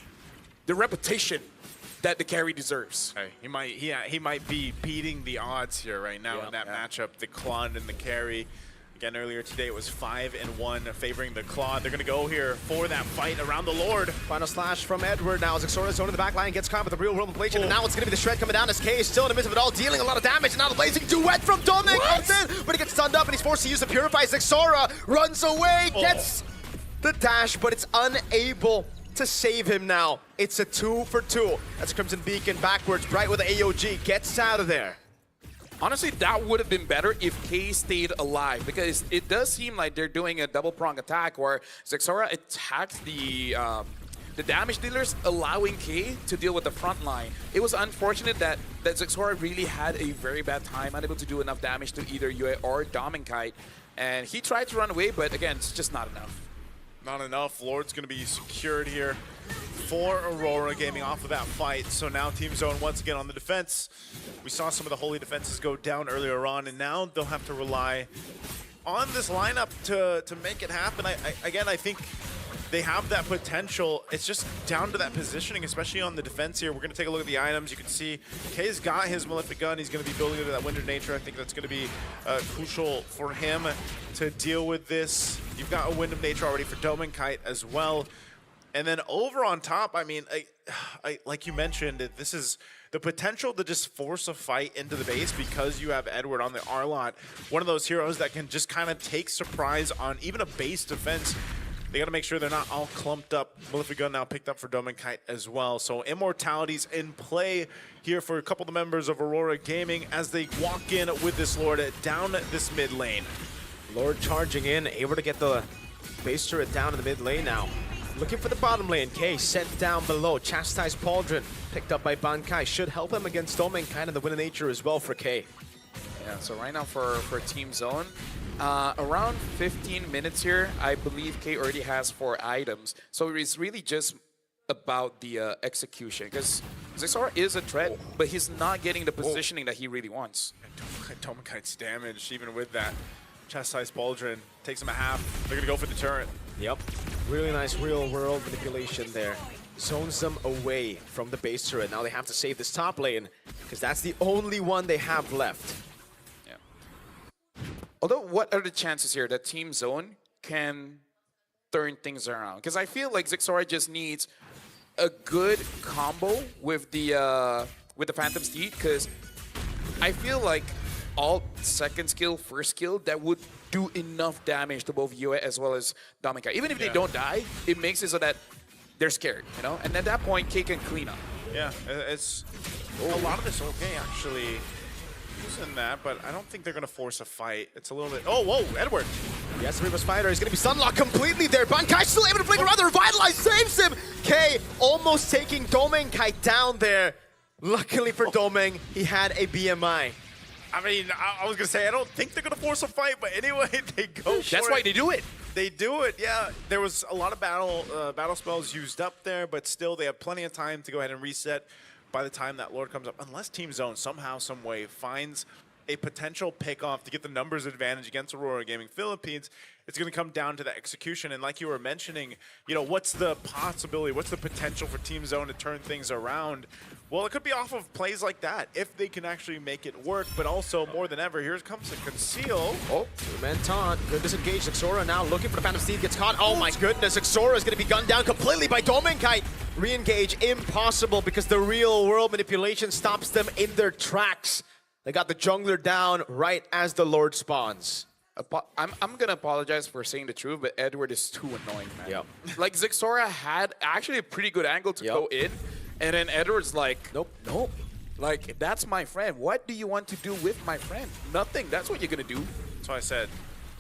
S4: the reputation that the carry deserves.
S5: Hey, he might be beating the odds here right now in that matchup, the Claude and the carry. Again, earlier today it was 5-1 favoring the Claude. They're going to go here for that fight around the Lord.
S6: Final slash from Edward now. Zixora's zone in the back line, gets caught with the real world inflation, and now it's going to be the shred coming down as Kay is still in the midst of it all, dealing a lot of damage. And now the blazing duet from Dominic comes in, but he gets stunned up and he's forced to use the Purify. Zixora runs away, gets the dash, but it's unable to save him now. It's a 2 for 2. That's Crimson Beacon backwards. Bright with the AOG gets out of there.
S4: Honestly, that would have been better if Kay stayed alive, because it does seem like they're doing a double prong attack where Zixora attacks the damage dealers, allowing Kay to deal with the front line. It was unfortunate that Zixora really had a very bad time, unable to do enough damage to either Yue or Dominkite, and he tried to run away, but again, it's just not enough.
S5: Not enough. Lord's going to be secured here for Aurora Gaming off of that fight. So now Team Zone once again on the defense. We saw some of the holy defenses go down earlier on, and now they'll have to rely on this lineup to make it happen. I think they have that potential. It's just down to that positioning, especially on the defense here. We're going to take a look at the items. You can see Kay's got his Malefic Gun. He's going to be building into that Winter Nature. I think that's going to be crucial for him to deal with this. You've got a Wind of Nature already for Dominkite as well. And then over on top, I mean, like you mentioned, this is the potential to just force a fight into the base because you have Edward on the R-Lot. One of those heroes that can just kind of take surprise on even a base defense. They got to make sure they're not all clumped up. Malefic Gun now picked up for Domenkite as well. So Immortality's in play here for a couple of the members of Aurora Gaming as they walk in with this Lord down this mid lane.
S6: Lord charging in, able to get the base turret down in the mid lane now. Looking for the bottom lane. K sent down below. Chastised Pauldron picked up by Bankai. Should help him against Domenkite and the Win of Nature as well for K.
S4: Yeah, so right now for Team Zone, around 15 minutes here, I believe K already has 4 items. So it's really just about the execution, because Zexora is a threat, but he's not getting the positioning that he really wants.
S5: Domenkite's damaged even with that. Chastised Pauldron takes him a half. They're going to go for the turret.
S6: Yep. Really nice real-world manipulation there. Zones them away from the base turret. Now they have to save this top lane, because that's the only one they have left.
S4: Although, what are the chances here that Team Zone can turn things around? Because I feel like Zexora just needs a good combo with the Phantom Steed, because I feel like all second skill, first skill, that would do enough damage to both Yue as well as Domenkite. Even if they don't die, it makes it so that they're scared, you know? And at that point, K can clean up.
S5: Yeah, it's a lot of this okay, actually. Using that, but I don't think they're going to force a fight. It's a little bit... Oh, whoa, Edward.
S6: Yes, Reba's Spider is going to be sunlocked completely there. Bankai still able to flick around. The Revitalize saves him. K almost taking Domenkite down there. Luckily for Domeng, he had a BMI.
S5: I mean, I was going to say, I don't think they're going to force a fight, but anyway, they go for
S4: That's why they do it.
S5: They do it, yeah. There was a lot of battle spells used up there, but still they have plenty of time to go ahead and reset by the time that Lord comes up, unless Team Zone somehow, some way finds a potential pick-off to get the numbers advantage against Aurora Gaming Philippines, it's going to come down to the execution. And like you were mentioning, you know, what's the possibility, what's the potential for Team Zone to turn things around? Well, it could be off of plays like that, if they can actually make it work, but also, more than ever, here comes a Conceal.
S6: Oh, two-man taunt. Good disengage. Xora now looking for the Phantom Steed, gets caught. Oh my goodness, Xora is going to be gunned down completely by Domenkite. Re-engage impossible because the real-world manipulation stops them in their tracks. They got the jungler down right as the Lord spawns.
S4: I'm gonna apologize for saying the truth, but Edward is too annoying, man.
S6: Yep.
S4: Like, Zexora had actually a pretty good angle to go in, and then Edward's like, nope. Like, that's my friend. What do you want to do with my friend? Nothing. That's what you're gonna do.
S5: That's why I said,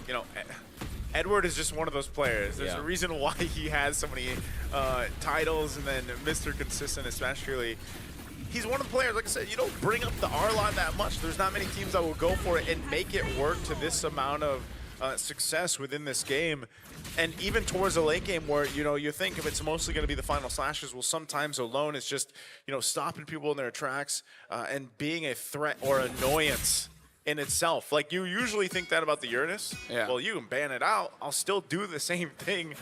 S5: you know, Edward is just one of those players. There's a reason why he has so many titles, and then Mr. Consistent especially. He's one of the players, like I said, you don't bring up the R-Line that much. There's not many teams that will go for it and make it work to this amount of success within this game. And even towards the late game where, you know, you think if it's mostly going to be the final slashes, well, sometimes alone it's just, you know, stopping people in their tracks and being a threat or annoyance in itself. Like, you usually think that about the Uranus.
S4: Yeah.
S5: Well, you can ban it out. I'll still do the same thing,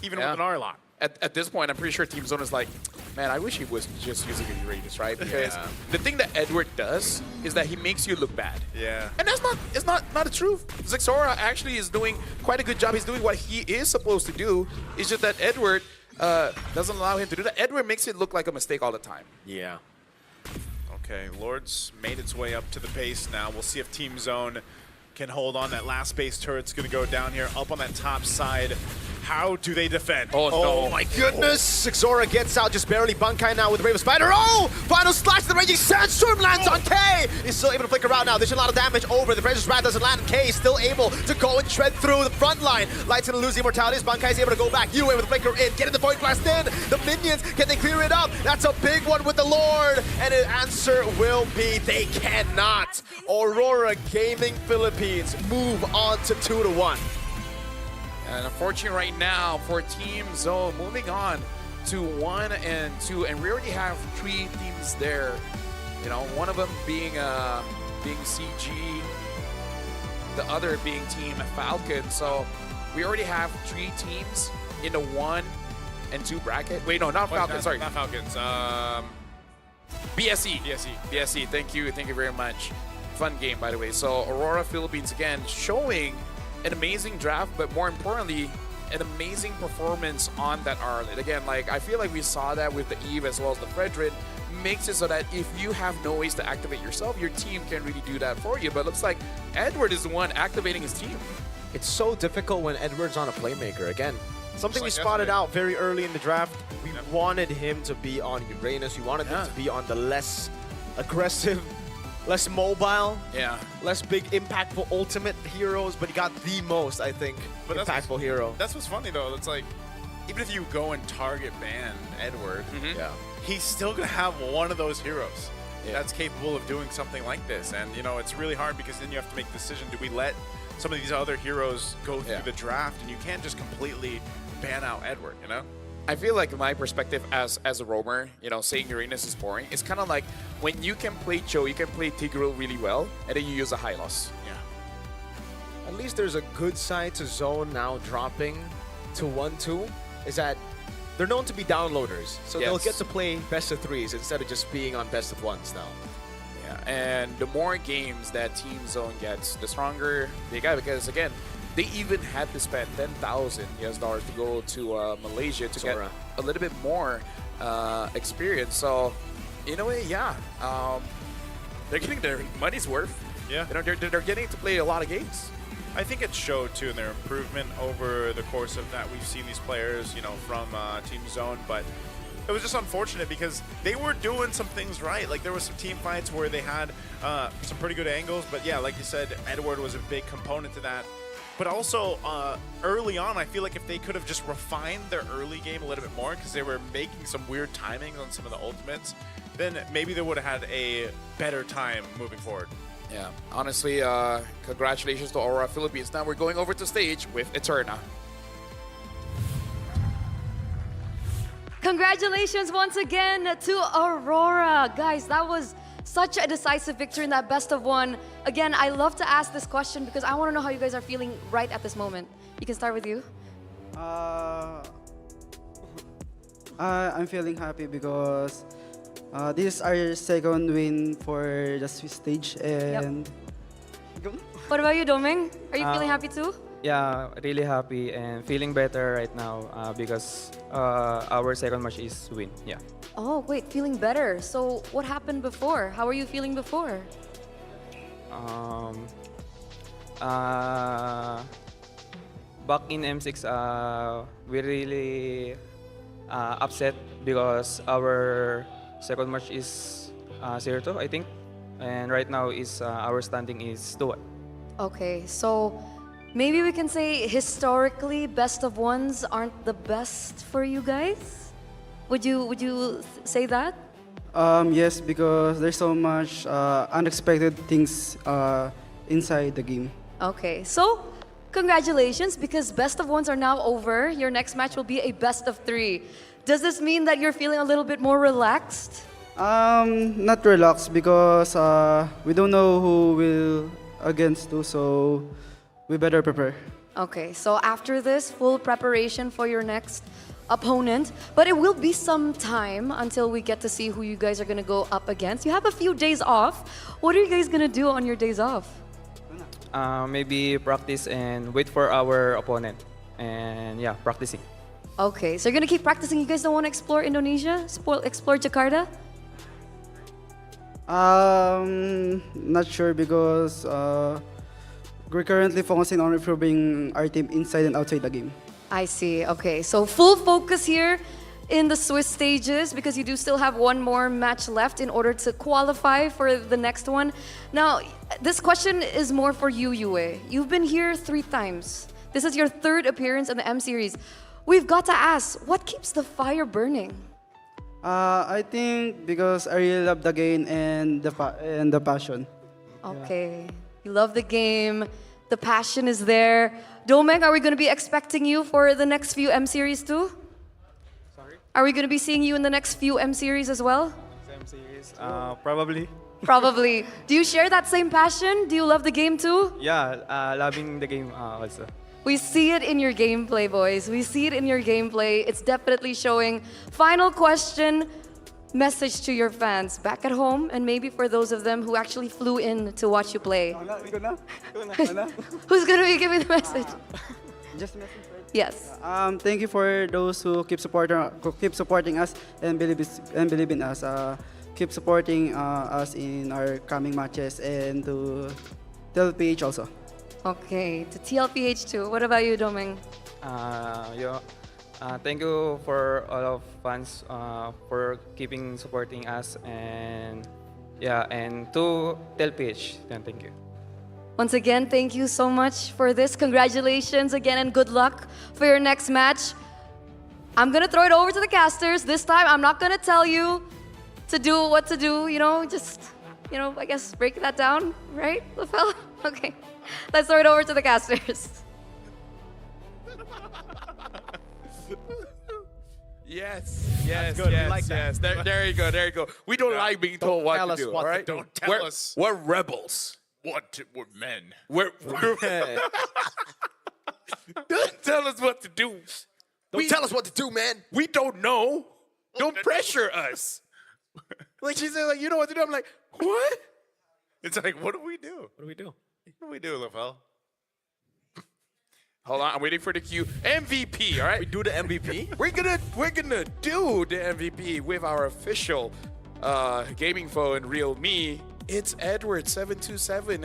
S5: even with an R-Line.
S4: At this point, I'm pretty sure Team Zone is like, man, I wish he was just using a Uranus, right? Because the thing that Edward does is that he makes you look bad.
S5: Yeah.
S4: And it's not the truth. Zexora actually is doing quite a good job. He's doing what he is supposed to do. It's just that Edward doesn't allow him to do that. Edward makes it look like a mistake all the time.
S6: Yeah.
S5: Okay, Lord's made its way up to the base now. We'll see if Team Zone can hold on. That last base turret's going to go down here, up on that top side. How do they defend?
S6: Oh my goodness! Xora gets out just barely. Bankai now with Raven Spider. Oh! Final slash to the raging sandstorm lands on K! He's still able to flicker out now. There's a lot of damage over. The Precious Wrath doesn't land. K is still able to go and shred through the front line. Light's gonna lose the immortalities. Bankai is able to go back. Yue with the flicker in. Getting the point blast in. The minions, can they clear it up? That's a big one with the Lord. And the answer will be they cannot. Aurora Gaming Philippines move on to 2-1.
S4: And unfortunately right now for Team Zone, moving on to 1 and 2, and we already have 3 teams there. You know, one of them being CG, the other being Team Falcon. So we already have 3 teams in the 1 and 2 bracket. Wait, no, not Falcon. Sorry,
S5: not Falcons.
S4: BSE. BSE. Thank you very much. Fun game, by the way. So Aurora Philippines again showing an amazing draft, but more importantly, an amazing performance on that Arlet. Again, like, I feel like we saw that with the Eve as well as the Fredrin. Makes it so that if you have no ways to activate yourself, your team can really do that for you. But it looks like Edward is the one activating his team.
S6: It's so difficult when Edward's on a playmaker. Again, Something we
S5: Just like
S6: spotted
S5: yesterday.
S6: out very early in the draft. We wanted him to be on Uranus. We wanted him to be on the less aggressive, less mobile, less big impactful ultimate heroes, but he got the most, I think, impactful hero.
S5: That's what's funny though. It's like, even if you go and target ban Edward,
S6: Yeah.
S5: he's still gonna have one of those heroes that's capable of doing something like this. And you know, it's really hard because then you have to make the decision: do we let some of these other heroes go through the draft? And you can't just completely ban out Edward, you know?
S4: I feel like my perspective as a roamer, you know, saying Uranus is boring, it's kind of like when you can play Cho, you can play Tigreal really well, and then you use a Hylos.
S6: At least there's a good side to Zone now dropping to 1-2, is that they're known to be downloaders. So they'll get to play best of threes instead of just being on best of ones now.
S4: Yeah, and the more games that Team Zone gets, the stronger they get. Because again, they even had to spend $10,000 to go to Malaysia to get a little bit more experience. So, in a way, they're getting their money's worth.
S5: Yeah,
S4: you know, they're getting to play a lot of games.
S5: I think it showed too in their improvement over the course of that. We've seen these players, you know, from Team Zone, but it was just unfortunate because they were doing some things right. Like there was some team fights where they had some pretty good angles, but yeah, like you said, Edward was a big component to that. But also early on, I feel like if they could have just refined their early game a little bit more, because they were making some weird timings on some of the ultimates, then maybe they would have had a better time moving forward.
S4: Yeah, honestly, congratulations to Aurora Philippines. Now we're going over to stage with Eterna.
S7: Congratulations once again to Aurora. Guys, that was such a decisive victory in that best of one. Again, I love to ask this question because I want to know how you guys are feeling right at this moment. You can start with you.
S18: I'm feeling happy because this is our second win for the Swiss stage, and
S7: What about you, Doming? Are you feeling happy too?
S19: Yeah, really happy and feeling better right now because our second match is win. Yeah.
S7: Oh, wait, feeling better. So what happened before? How were you feeling before?
S19: Back in M6, we really upset because our second match is 0-2, I think. And right now is our standing is 2-1.
S7: Okay, so maybe we can say historically best of ones aren't the best for you guys? Would you say that?
S18: yes, because there's so much unexpected things inside the game.
S7: Okay, so congratulations because best of ones are now over. Your next match will be a best of 3. Does this mean that you're feeling a little bit more relaxed?
S18: Not relaxed because we don't know who will against who, so we better prepare.
S7: Okay, so after this, full preparation for your next opponent, but it will be some time until we get to see who you guys are gonna go up against. You have a few days off. What are you guys gonna do on your days off?
S19: Maybe practice and wait for our opponent. And yeah, practicing.
S7: Okay, so you're gonna keep practicing. You guys don't want to explore Indonesia? Explore Jakarta?
S18: Not sure because we're currently focusing on improving our team inside and outside the game.
S7: I see. Okay, so full focus here in the Swiss stages because you do still have one more match left in order to qualify for the next one. Now, this question is more for you, Yue. You've been here 3 times. This is your 3rd appearance in the M Series. We've got to ask, what keeps the fire burning?
S18: I think because I really love the game and the passion.
S7: Okay, you love the game, the passion is there. Domeng, are we going to be expecting you for the next few M Series too?
S19: Sorry?
S7: Are we going to be seeing you in the next few M Series as well?
S19: M series, probably.
S7: Probably. Do you share that same passion? Do you love the game too?
S19: Yeah, loving the game also.
S7: We see it in your gameplay, boys. We see it in your gameplay. It's definitely showing. Final question, message to your fans back at home, and maybe for those of them who actually flew in to watch you play. Who's going to be giving the message?
S18: Just message, right?
S7: Yes.
S18: Thank you for those who keep supporting us and believe in us. Keep supporting us in our coming matches and to TLPH also.
S7: Okay, to TLPH too. What about you, Domeng?
S19: Thank you for all of fans for keeping supporting us, and yeah, and to TLPH. Thank you.
S7: Once again, thank you so much for this. Congratulations again and good luck for your next match. I'm gonna throw it over to the casters. This time, I'm not gonna tell you to do what to do, just, I guess break that down, right, LaFell? Okay, let's throw it over to the casters.
S4: Yes,
S6: That's good. We like that.
S4: yes. There you go. We don't like being told what
S6: tell
S4: to
S6: us
S4: do,
S6: what to
S4: all right?
S6: do.
S5: Don't tell us.
S4: We're rebels.
S5: We're men.
S4: We're don't tell us what to do.
S6: Don't tell us what to do, man.
S4: We don't know. Don't pressure us. Like she said, like, you know what to do. I'm like, what?
S5: It's like, what do we do?
S6: What do we do?
S5: What do we do, LaFell?
S4: Hold on, I'm waiting for the cue. MVP, all right?
S6: We do the MVP?
S4: We're gonna do the MVP with our official gaming phone, Real Me. It's Edward727,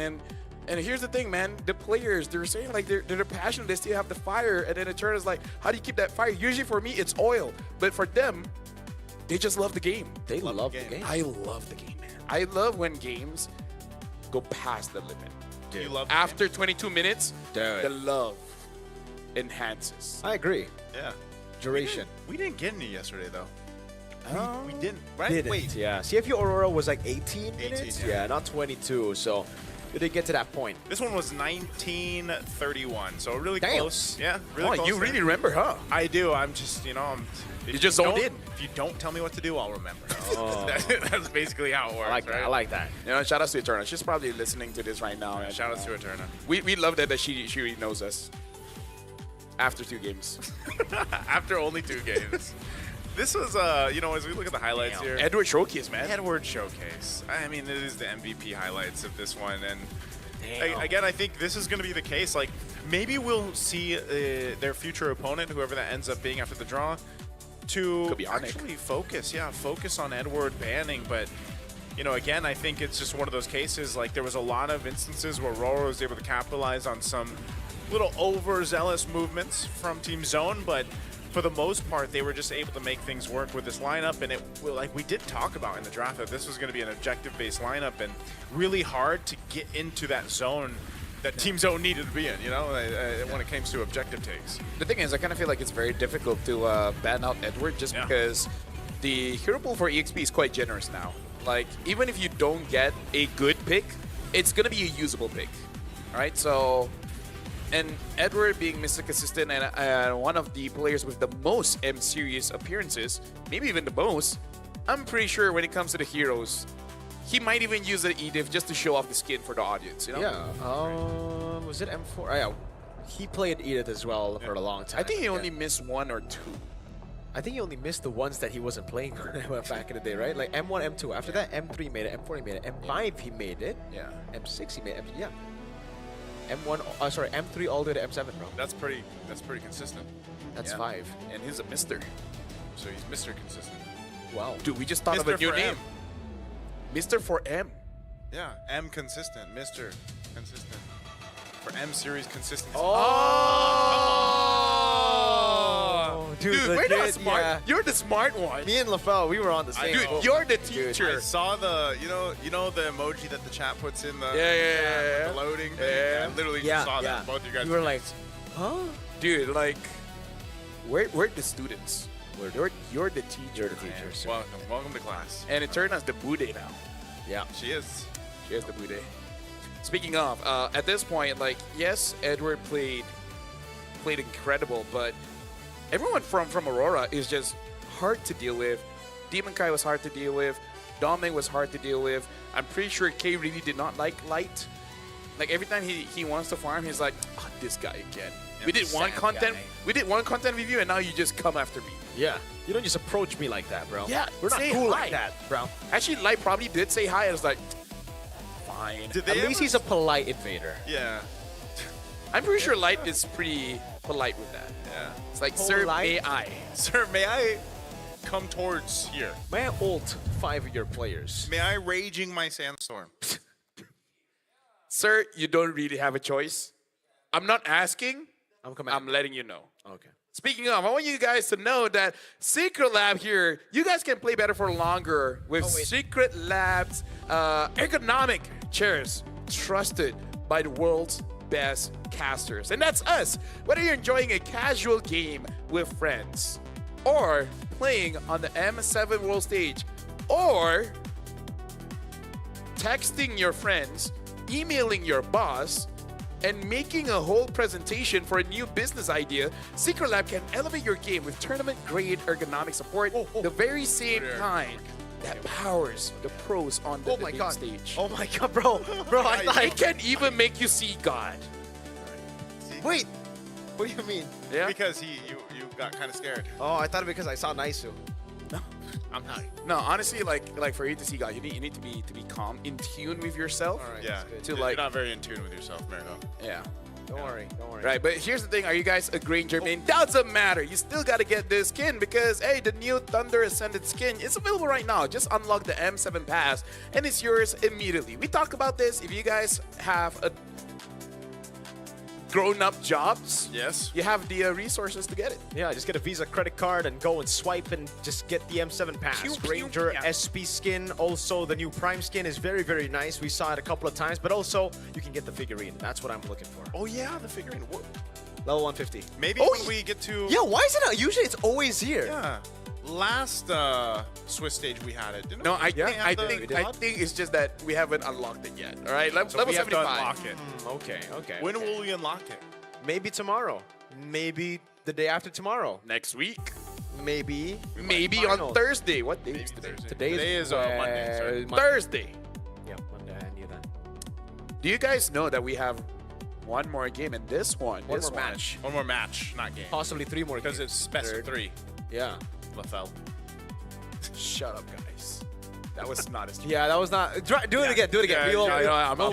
S4: and here's the thing, man. The players, they're saying like they're passionate, they still have the fire, and then it turns like, how do you keep that fire? Usually for me, it's oil, but for them, they just love the game.
S6: They love the game.
S4: I love the game, man. I love when games go past the limit.
S5: Do you love the
S4: After 22 minutes,
S6: Dude.
S4: the love enhances.
S6: I agree.
S5: Yeah.
S6: Duration.
S5: We didn't get any yesterday, though. We didn't, right?
S6: Didn't.
S5: Wait.
S6: Yeah. CFU Aurora was like 18 minutes.
S5: 18,
S6: Yeah, not 22. So we didn't get to that point.
S5: This one was 1931, so really
S6: Damn.
S5: close. Yeah, really
S4: Oh,
S5: close.
S4: you really remember, huh?
S5: I do. I'm just,
S4: You
S5: if
S4: just
S5: you
S4: zoned
S5: don't-
S4: in.
S5: If you don't tell me what to do, I'll remember.
S6: Oh.
S5: That's basically how it works.
S6: I like that.
S5: right?
S6: I like that.
S4: Shout out to Eterna. She's probably listening to this right now.
S5: Yeah, shout out to Eterna.
S4: We love that she really knows us. After 2 games.
S5: After only 2 games. This was, as we look at the highlights here.
S4: Edward Showcase, man.
S5: Edward Showcase. I mean, it is the MVP highlights of this one. And again, I think this is going to be the case. Like, maybe we'll see their future opponent, whoever that ends up being after the draw, to
S4: Could be Arnick.
S5: actually focus on Edward banning. But, again, I think it's just one of those cases. Like, there was a lot of instances where Aurora was able to capitalize on some little overzealous movements from Team Zone, but for the most part, they were just able to make things work with this lineup. And like we did talk about in the draft, that this was going to be an objective-based lineup and really hard to get into that zone that Team Zone needed to be in, when it came to objective takes.
S4: The thing is, I kind of feel like it's very difficult to ban out Edward just because the hero pool for EXP is quite generous now. Like, even if you don't get a good pick, it's going to be a usable pick. All right, so... And Edward being Mr. Consistent and one of the players with the most M-Series appearances, maybe even the most, I'm pretty sure when it comes to the heroes, he might even use the Edith just to show off the skin for the audience,
S6: Yeah. Was it M4? Oh, yeah. He played Edith as well for a long time.
S4: I think he only missed 1 or 2.
S6: I think he only missed the ones that he wasn't playing back in the day, right? Like M1, M2. After that, M3 made it, M4 he made it, M5 he made it.
S4: Yeah.
S6: M6 he made it. Yeah. M3 all the way to M7, bro.
S5: That's pretty consistent.
S6: That's
S4: Yeah.
S6: 5.
S4: And he's a Mr.
S5: So he's Mr. Consistent.
S6: Wow.
S4: Dude, we just thought of
S5: Mr.
S4: a new
S5: for
S4: name.
S5: M.
S4: Mr. for M.
S5: Yeah, M consistent, Mr. Consistent. For M series consistency.
S6: Oh,
S4: Dude, we're not
S6: legit,
S4: smart.
S6: yeah.
S4: You're the smart one.
S6: Me and LaFell, we were on the same.
S4: Dude,
S6: boat.
S4: you're the
S6: Dude,
S4: teacher.
S5: I saw the, you know the emoji that the chat puts in the,
S4: Yeah.
S5: the loading thing?
S4: Yeah.
S5: I literally
S6: Yeah,
S5: just saw
S6: yeah.
S5: that. Both you guys.
S6: You were like, huh?
S4: Dude, like, we're the students. You're the teacher.
S6: You're the teacher. So.
S5: Welcome to class.
S4: And it turned out the Bude now.
S6: Yeah.
S5: She is.
S4: She is the Bude. Speaking of, at this point, like, yes, Edward played incredible, but everyone from Aurora is just hard to deal with. Demon Kai was hard to deal with. Dominic was hard to deal with. I'm pretty sure Kay really did not like Light. Like, every time he wants to farm, he's like, oh, this guy again.
S5: Yeah,
S4: We did one
S5: sad
S4: content.
S5: guy.
S4: We did one content review, and now you just come after me.
S6: Yeah. You don't just approach me like that, bro.
S4: Yeah,
S6: We're not
S4: say
S6: cool
S4: hi.
S6: like that, bro.
S4: Actually, Light probably did say hi. I was like, fine.
S5: Did
S6: At
S5: they
S6: least
S5: ever-
S6: he's a polite invader.
S5: Yeah.
S4: I'm pretty sure Light is pretty polite with that.
S5: Yeah.
S4: It's like, sir, may
S6: Polite?
S4: I?
S5: Sir, may I come towards here?
S6: May I ult 5 of your players?
S5: May I raging my sandstorm?
S4: Sir, you don't really have a choice. I'm not asking.
S6: I'm coming.
S4: I'm letting you know.
S6: Okay.
S4: Speaking of, I want you guys to know that Secret Lab here, you guys can play better for longer with Secret Lab's ergonomic chairs, trusted by the world's best casters. And that's us. Whether you're enjoying a casual game with friends, or playing on the M7 World Stage, or texting your friends, emailing your boss, and making a whole presentation for a new business idea, Secret Lab can elevate your game with tournament-grade ergonomic support, the very same kind that powers the pros on the debate stage.
S6: Oh my god, bro. Bro, I thought...
S4: It can even make you see God.
S6: Wait, what do you mean?
S4: Yeah?
S5: Because you got kind of scared.
S6: Oh, I thought it because I saw Naisu.
S5: I'm not.
S4: No, honestly, like for you to see God, you need to be calm, in tune with yourself.
S6: All right,
S5: Yeah,
S4: To
S5: you're
S4: like,
S5: not very in tune with yourself, Merito.
S4: yeah.
S6: Don't worry, don't worry.
S4: Right, but here's the thing. Are you guys agreeing, Jermaine? Doesn't matter. You still got to get this skin because, hey, the new Thunder Ascended skin is available right now. Just unlock the M7 Pass, and it's yours immediately. We talked about this. If you guys have a grown-up jobs,
S5: Yes.
S4: you have the resources to get it.
S6: Yeah, just get a Visa credit card and go and swipe and just get the M7 pass.
S4: Pew, pew,
S6: Ranger
S4: yeah.
S6: SP skin. Also, the new Prime skin is very, very nice. We saw it a couple of times, but also you can get the figurine. That's what I'm looking for.
S5: Oh yeah, the figurine.
S6: Level 150.
S5: Maybe when we get to
S6: Why is it not? Usually it's always here.
S5: Yeah. Last Swiss stage we had it, didn't
S4: No,
S5: we?
S4: I think it's just that we haven't unlocked it yet. All right,
S5: So
S4: level
S5: we have to
S4: 75.
S5: unlock it.
S6: Okay.
S5: When will we unlock it?
S6: Maybe tomorrow. Maybe the day after tomorrow.
S4: Next week.
S6: Maybe.
S4: Maybe on Thursday. What day is today?
S6: Today
S5: is Monday. Sorry.
S4: Thursday.
S6: Yeah, Monday. I knew that.
S4: Do you guys know that we have one more game in this one?
S6: One
S4: this
S6: more match.
S5: One more match, not game.
S6: Possibly 3 more
S5: Because
S6: games.
S5: it's best of 3.
S6: Yeah.
S5: Lafel.
S4: Shut up, guys. That was not as
S6: Yeah, that was not. Do it again. Do it again.
S5: Yeah,
S6: We will-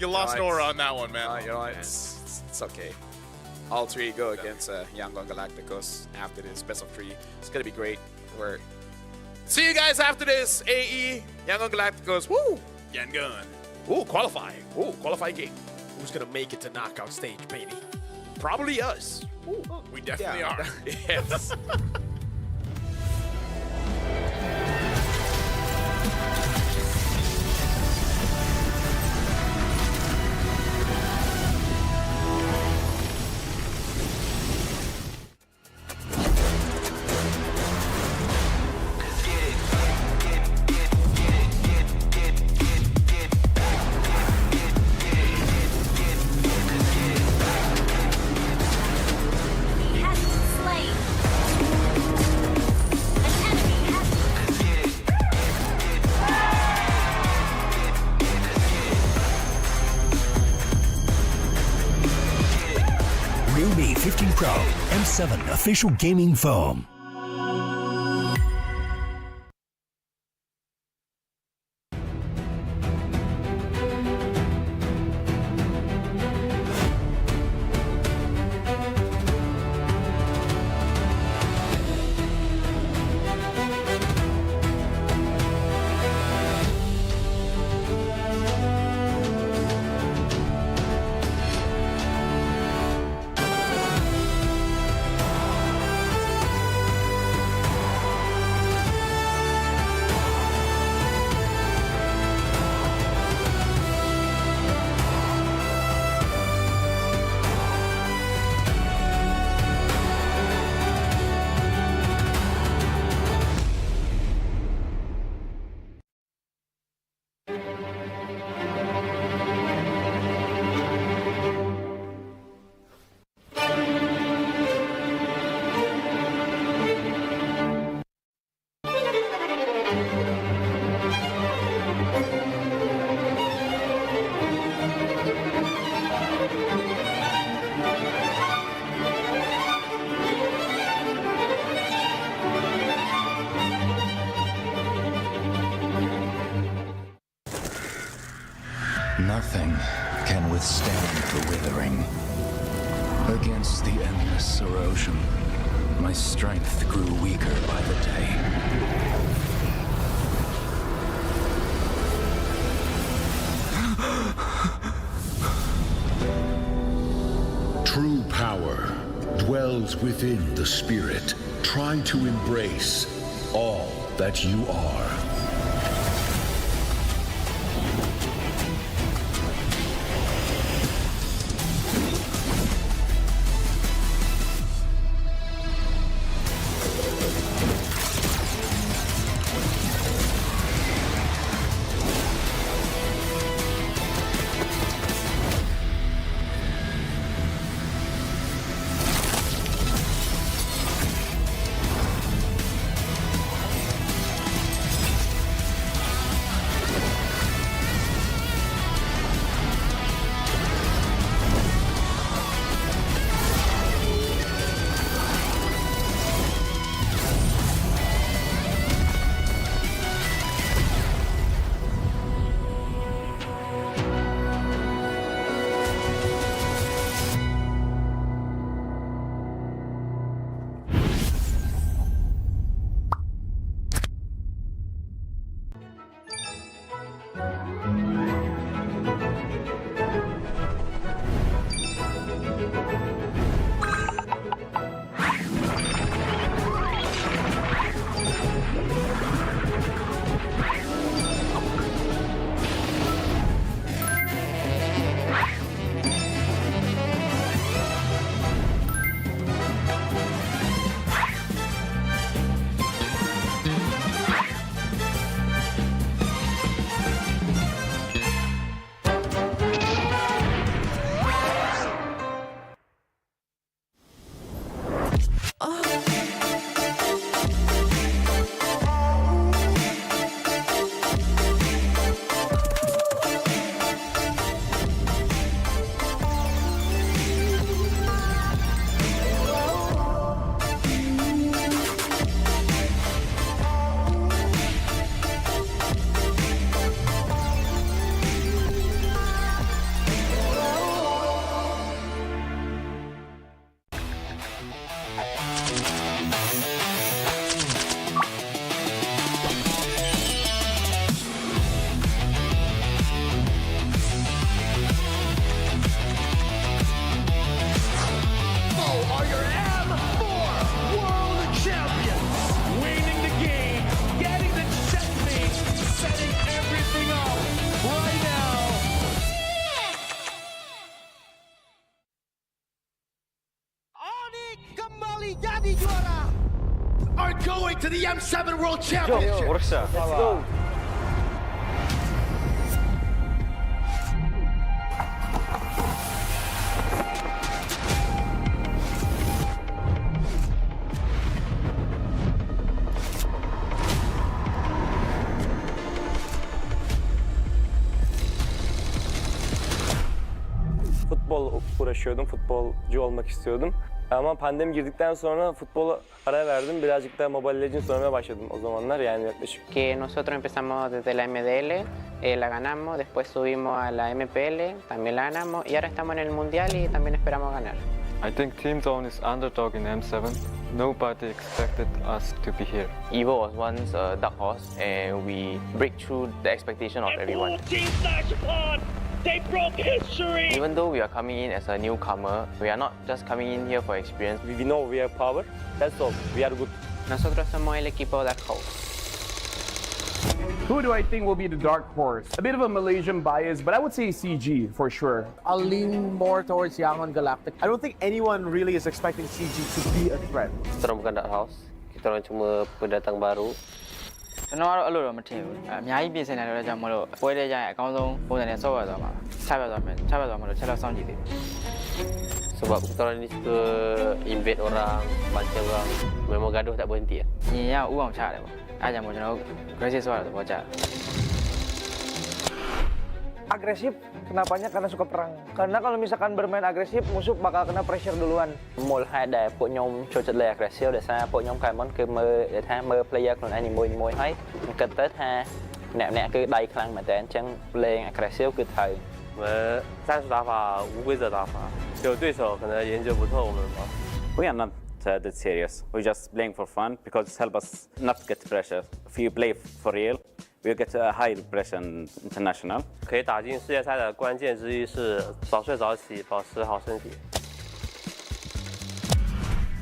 S5: you lost aura on that one, man.
S4: You know what? It's okay. All 3 go against Yangon Galacticos after this best of 3. It's gonna be great. See you guys after this. AE Yangon Galacticos. Woo! Yangon. Ooh, qualifying. Ooh, qualifying game.
S6: Who's gonna make it to knockout stage, baby?
S4: Probably us.
S6: Ooh,
S5: We definitely
S6: yeah.
S5: are.
S4: Yes.
S10: Realme 15 Pro M7 official gaming foam.
S20: Nothing can withstand the withering. Against the endless erosion, my strength grew weaker by the day.
S21: True power
S10: dwells within the spirit. Try to embrace all that you are.
S11: Are going to the M7 World Championship.
S2: Let's go.
S21: Futbol uğraşıyordum, futbolcu olmak istiyordum. Ama pandemi girdikten sonra futbola ara verdim. Birazcık da Mobile Legends oynamaya başladım o zamanlar yani yaklaşık.
S22: Que nosotros empezamos desde la MDL, la ganamos, después subimos a la MPL, también la ganamos y ahora estamos en el Mundial y también esperamos ganar.
S14: I think Team Zone is underdog in M7. Nobody expected us to be here.
S12: Evo was once a dark horse and we break through the expectation of everyone.
S11: Team Flash upon. They broke history!
S12: Even though we are coming in as a newcomer, we are not just coming in here for experience.
S21: We know we have power, that's all, we are good.
S22: Nosotros somos el equipo Dark Horse.
S15: Who do I think will be the dark horse? A bit of a Malaysian bias, but I would say CG for sure.
S16: I'll lean more towards Yangon Galactic. I don't think anyone really is expecting CG to be a threat.
S3: Kita orang bukan Dark Horse. Kita orang cuma pendatang baru.
S23: ကျွန်တော်ကတော့အဲ့လိုတော့မထင်ဘူးအများကြီးပြင်ဆင်နေတယ်ကြောင့်မလို့ပွဲတဲ့ကြရင်အကောင်းဆုံးပုံစံနဲ့ဆော့ရသွားမှာချပြသွားမှာလို့ချက်တော့စောင့်ကြည့်သေးတယ်
S3: Sebab kita orang ni suka invade orang, baca orang, memang gaduh tak berhenti.
S23: ညီရဥအောင်ချရတယ်ပေါ့အဲ့ဒါကြောင့်မို့ကျွန်တော် Gracie ဆော့ရတဲ့ဘောကြ
S16: Agresif, kenapanya? Karena suka perang. Karena kalau misalkan bermain agresif, musuh bakal kena pressure duluan.
S12: មូលហេតុដែលពួកខ្ញុំចូលចិត្តលេង aggressive ដោយសារពួកខ្ញុំកាលមុនគឺមើល player ខ្លួនឯងនីមួយៗហើយគិតទៅថាអ្នកគឺដៃខ្លាំងមែនតើអញ្ចឹងលេង aggressive គឺត្រូវ
S21: 我们战术打法无规则打法，有对手可能研究不透我们吧。We are not that serious. We just playing for fun because it helps us not get pressure. If you play for real, we get a high pressure international. 可以打进世界赛的关键之一是早睡早起，保持好身体。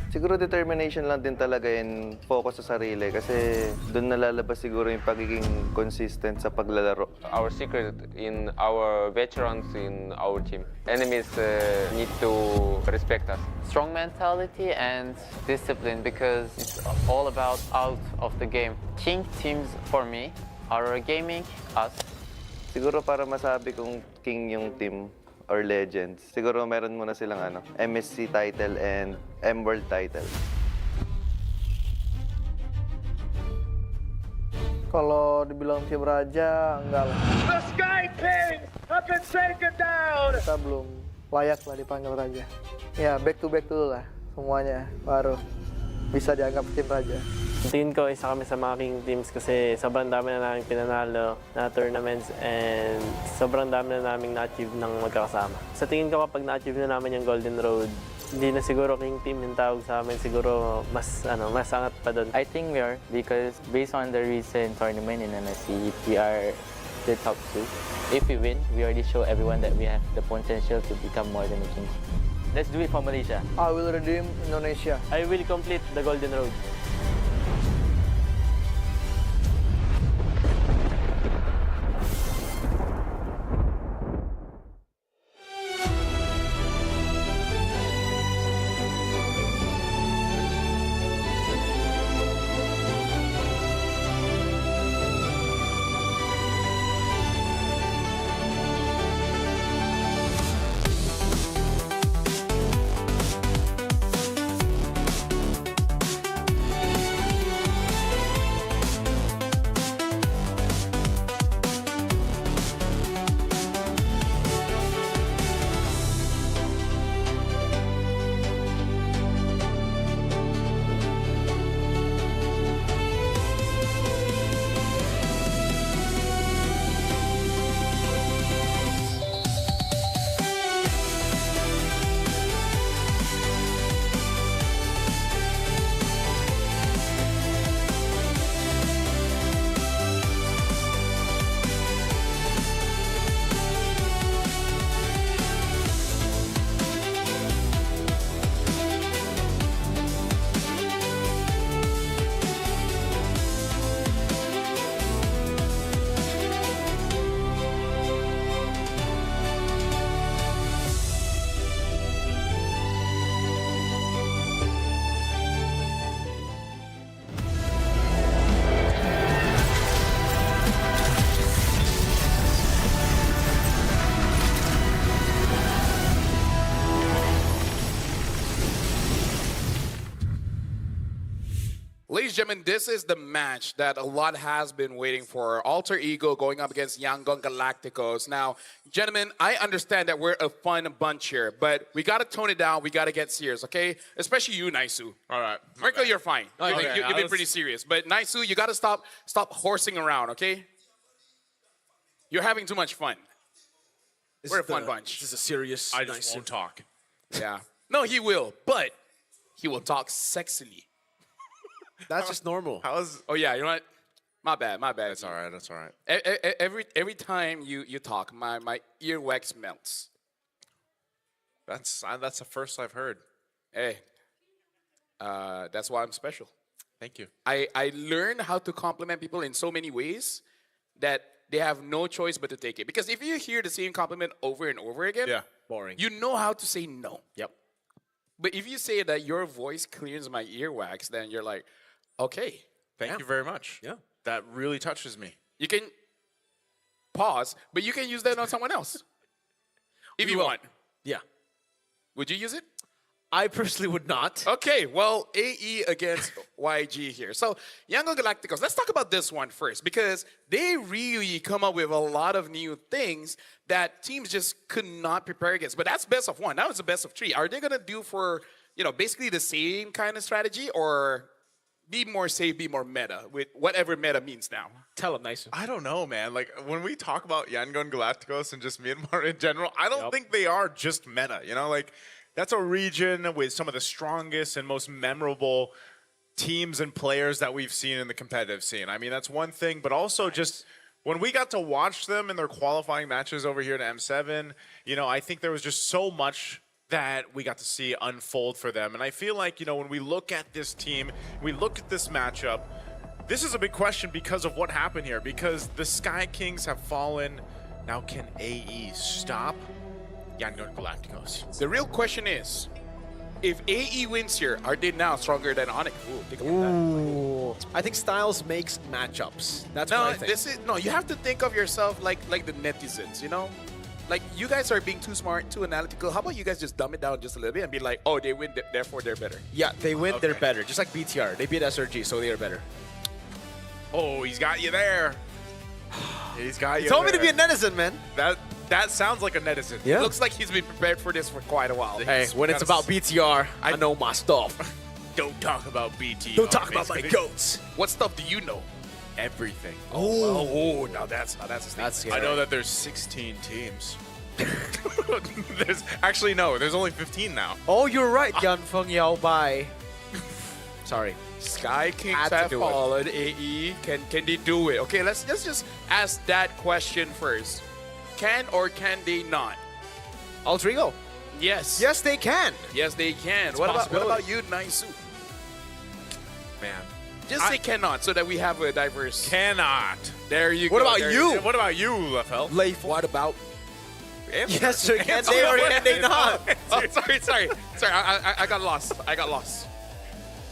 S1: Siguro determination lang din talaga and focus sa sarili kasi doon nalalabas siguro yung pagiging consistent sa paglalaro.
S8: Our secret in our veterans in our team. Enemies need to respect us.
S13: Strong mentality and discipline because it's all about out of the game. King teams for me are gaming us.
S1: Siguro para masabi kong king yung team or legends, siguro meron muna silang MSC title and M-World title.
S16: Kalau dibilang tim raja, enggak lah.
S11: The Sky King have been taken down.
S16: Kita belum layak lah dipanggil raja. Ya, back to back dulu lah semuanya, baru bisa dianggap tim raja.
S2: Tingin ko isa kami sa mga king teams kasi sobrang dami na namin pinanalo na tournaments and sobrang dami na namin na-achieve ng magkakasama. Sa tingin ko kapag na-achieve na namin yung Golden Road, hindi na siguro king team yung tawag sa amin, siguro mas angat pa doon.
S3: I think we are because based on the recent tournament in NSC, we are the top 2. If we win, we already show everyone that we have the potential to become more than a king. Let's do it for Malaysia.
S16: I will redeem Indonesia.
S2: I will complete the Golden Road.
S4: Ladies and gentlemen, this is the match that a lot has been waiting for. Alter Ego going up against Yangon Galacticos. Now, gentlemen, I understand that we're a fun bunch here, but we got to tone it down. We got to get serious, okay? Especially you, Naisu.
S5: All right.
S4: Marco, you're fine.
S5: Okay,
S4: You've been pretty serious. But Naisu, you got to stop horsing around, okay? You're having too much fun. We're a fun bunch.
S6: This is a serious.
S5: I just won't talk.
S4: Yeah. No, he will, but he will talk sexily.
S6: That's just normal.
S4: Oh yeah, you know what? My bad.
S5: That's all right. That's all right.
S4: Every time you talk, my earwax melts.
S5: That's the first I've heard.
S4: Hey, that's why I'm special.
S5: Thank you.
S4: I learned how to compliment people in so many ways that they have no choice but to take it. Because if you hear the same compliment over and over again,
S5: Yeah.
S6: Boring.
S4: you know how to say no.
S6: Yep.
S4: But if you say that your voice clears my earwax, then you're like, okay.
S5: Thank you very much.
S6: Yeah.
S5: That really touches me.
S4: You can pause, but you can use that on someone else. If you want.
S6: Yeah.
S4: Would you use it?
S6: I personally would not.
S4: Okay, well, AE against YG here. So, Yangon Galacticos, let's talk about this one first because they really come up with a lot of new things that teams just could not prepare against. But that's best of one. Now it's the best of 3. Are they going to do for, basically the same kind of strategy or be more safe, be more meta with whatever meta means now?
S6: Tell them nice.
S5: I don't know, man. Like, when we talk about Yangon Galacticos and just Myanmar in general, I don't think they are just meta, Like, that's a region with some of the strongest and most memorable teams and players that we've seen in the competitive scene. I mean, that's one thing, but also just when we got to watch them in their qualifying matches over here at M7, I think there was just so much that we got to see unfold for them. And I feel like, you know, when we look at this team, we look at this matchup, this is a big question because of what happened here, because the Sky Kings have fallen. Now can AE stop Yangon Galacticos?
S4: The real question is, if AE wins here, are they now stronger than Onyx? Ooh, think about that.
S6: I think styles makes matchups. That's
S4: No,
S6: what I think.
S4: this is no. You have to think of yourself like the netizens. You know, like you guys are being too smart, too analytical. How about you guys just dumb it down just a little bit and be like, oh, they win, therefore they're better.
S6: Yeah, they win, they're
S4: Okay.
S6: better. Just like BTR. They beat SRG, so they are better.
S5: Oh, he's got you there. He's got you
S6: You told me to
S5: there.
S6: be a netizen, man.
S5: That sounds like a netizen.
S6: Yeah.
S4: Looks like he's been prepared for this for quite a while.
S6: Hey, when it's about BTR, I know my stuff.
S5: Don't talk about BT.
S6: Don't talk about my goats.
S4: What stuff do you know?
S5: Everything.
S4: Oh, now that's a statement.
S6: That's scary.
S5: I know that there's 16 teams. There's actually no. There's only 15 now.
S6: Oh, you're right, Yan Feng Yao Bai. Sorry.
S4: Sky Kings
S6: Had to
S4: have
S6: do it.
S4: fallen. AE, can they do it? Okay, let's just ask that question first. Can or can they not?
S6: Altrigo.
S4: Yes.
S6: Yes, they can.
S4: Yes, they can.
S6: It's
S4: What
S6: a
S4: about
S6: possibility.
S4: you, Naisu?
S5: Man.
S4: Just say cannot so that we have a diverse.
S5: Cannot.
S4: There you
S6: What
S4: go.
S6: about
S4: there
S6: you?
S5: What about you, Lefel?
S6: Leif.
S4: What about?
S6: Yes, sir. Can they or can they not?
S4: Oh, sorry. I got lost.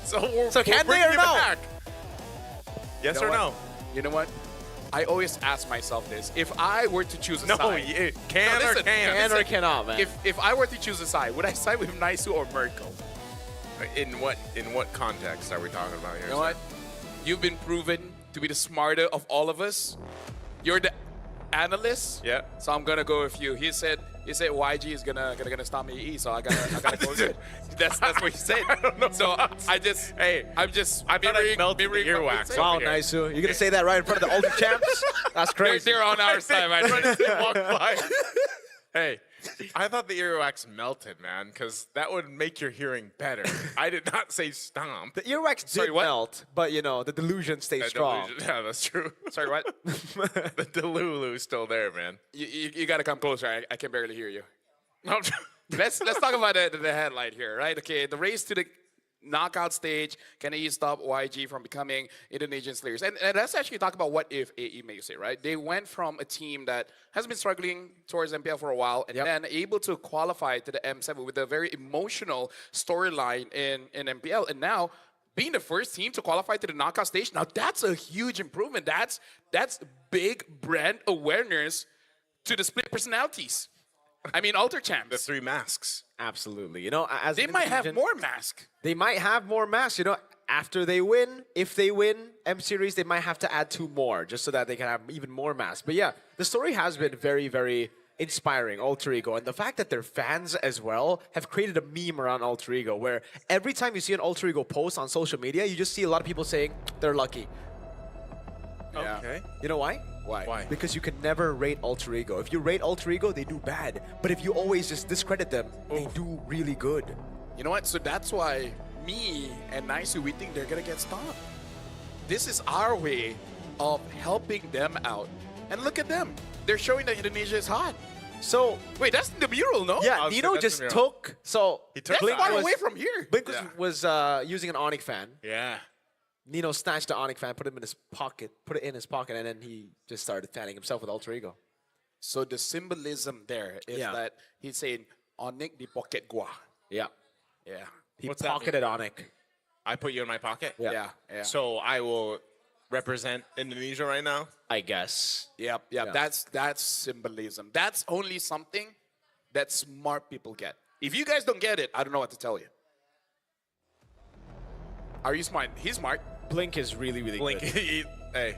S5: So
S6: can they or
S5: you
S6: no?
S5: back. Yes
S4: You know
S5: or
S4: what?
S5: no?
S4: You know what? I always ask myself this: if I were to choose a
S5: No,
S4: side,
S5: can
S4: No,
S5: or
S4: listen,
S5: can.
S6: Can or cannot, man.
S4: if I were to choose a side, would I side with Naisu or Mirko?
S5: In what context are we talking about here?
S4: You know what? You've been proven to be the smarter of all of us. You're the analyst.
S5: Yeah.
S4: So I'm gonna go with you. He said YG is gonna stop me E, so I gotta go with it. That's what he said. So I'm just
S5: I thought I melted the earwax.
S6: Wow,
S5: over here.
S6: nice. You're going to say that right in front of the Ultra Champs? That's crazy.
S4: They're on our side, man.
S5: Walk by. Hey, I thought the earwax melted, man, because that would make your hearing better. I did not say stomp.
S6: The earwax
S4: Sorry,
S6: did
S4: what?
S6: melt, but you know, the delusion stays strong.
S5: Yeah, that's true.
S4: Sorry, what?
S5: The Delulu's still there, man.
S4: You gotta come closer. I can barely hear you. Let's talk about the headline here, right? Okay, the race to the knockout stage. Can AE stop YG from becoming Indonesian Slayers? And let's actually talk about what if AE makes it, right? They went from a team that has been struggling towards MPL for a while and then able to qualify to the M7 with a very emotional storyline in MPL. And now being the first team to qualify to the knockout stage, now that's a huge improvement. That's big brand awareness to the split personalities. I mean, Ultra Champs.
S5: The 3 masks.
S6: Absolutely. You know, as
S4: They
S6: an
S4: might have
S6: Indonesian-
S4: more mask.
S6: They might have more masks. You know, after they win, if they win M Series, they might have to add 2 more just so that they can have even more masks. But yeah, the story has been very, very inspiring, Alter Ego. And the fact that their fans as well have created a meme around Alter Ego where every time you see an Alter Ego post on social media, you just see a lot of people saying they're lucky.
S4: Yeah.
S5: Okay.
S6: You know why?
S4: Why?
S6: Because you can never rate Alter Ego. If you rate Alter Ego, they do bad. But if you always just discredit them, they do really good.
S4: You know what? So that's why me and Naisu, we think they're gonna get stopped. This is our way of helping them out. And look at them. They're showing that Indonesia is hot.
S6: So
S4: wait, that's the mural, no?
S6: yeah, Nino just took. So
S4: That's
S6: Blink
S4: far
S6: was-
S4: away from here.
S6: Blink was using an Onyx fan.
S5: Yeah.
S6: Nino snatched the Onyx fan, put it in his pocket, and then he just started fanning himself with Alter Ego.
S4: So the symbolism there is
S6: Yeah.
S4: that he's saying Onyx di pocket gua.
S6: Yeah.
S4: Yeah.
S6: He
S5: What's that
S6: pocketed Onyx.
S5: I put you in my pocket?
S6: Yeah.
S4: Yeah.
S5: So I will represent Indonesia right now?
S6: I guess.
S4: Yep.
S6: Yeah.
S4: That's symbolism. That's only something that smart people get. If you guys don't get it, I don't know what to tell you. Are you smart? He's smart.
S6: Blink is really, really
S5: Blink.
S6: good.
S5: Hey,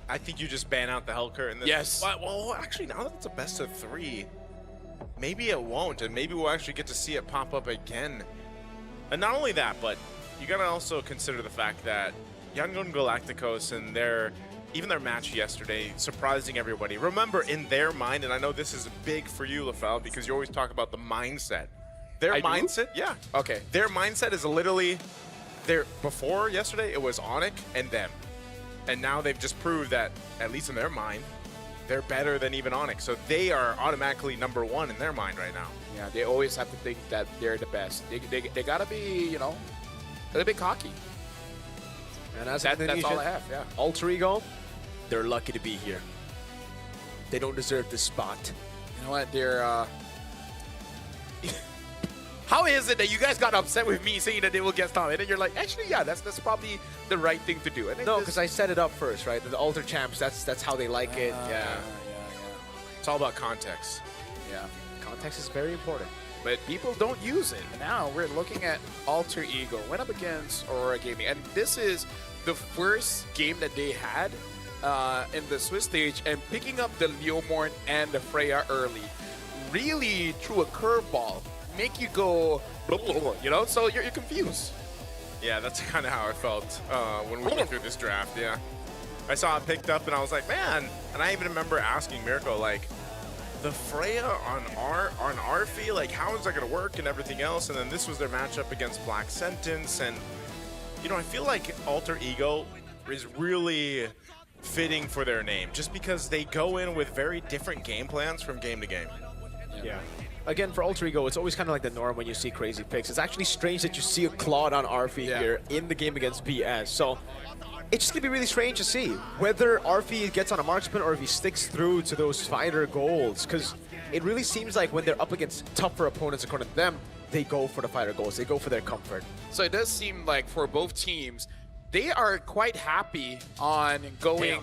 S5: I think you just ban out the Hellcurt. And then,
S4: Yes.
S5: Well, actually, now that it's a best of 3, maybe it won't, and maybe we'll actually get to see it pop up again. And not only that, but you gotta also consider the fact that Yangon Galacticos and even their match yesterday, surprising everybody. Remember, in their mind, and I know this is big for you, Lefel, because you always talk about the mindset. Their
S4: I do?
S5: mindset, yeah.
S4: Okay.
S5: Their mindset is literally, before yesterday, it was Onyx and them. And now they've just proved that, at least in their mind, they're better than even Onyx. So they are automatically #1 in their mind right now.
S4: Yeah, they always have to think that they're the best. They gotta be, you know, a little bit cocky.
S6: And as
S4: that's all I have, yeah.
S6: Alter Ego, they're lucky to be here. They don't deserve this spot.
S4: You know what? They're. How is it that you guys got upset with me saying that they will get Tom? And then you're like, actually, yeah, that's probably the right thing to do.
S6: No, because I set it up first, right? The Alter Champs, that's how they like it. Yeah.
S5: It's all about context.
S4: Yeah.
S6: Context is very important.
S4: But people don't use it. Now we're looking at Alter Ego. Went up against Aurora Gaming. And this is the first game that they had in the Swiss stage. And picking up the Leomorn and the Freya early really threw a curveball. Make you go, blah, blah, blah, you know? So you're confused.
S5: Yeah, that's kind of how I felt when we went through this draft, yeah. I saw it picked up and I was like, man. And I even remember asking Mirko, like, the Freya on Arfi, like, how is that going to work and everything else? And then this was their matchup against Black Sentence. And, you know, I feel like Alter Ego is really fitting for their name just because they go in with very different game plans from game to game.
S6: Yeah. Again, for Alter Ego, it's always kind of like the norm when you see crazy picks. It's actually strange that you see a Claude on Arfi here in the game against BS. So it's just going to be really strange to see whether Arfi gets on a marksman or if he sticks through to those fighter goals. Because it really seems like when they're up against tougher opponents according to them, they go for the fighter goals. They go for their comfort.
S4: So it does seem like for both teams, they are quite happy on going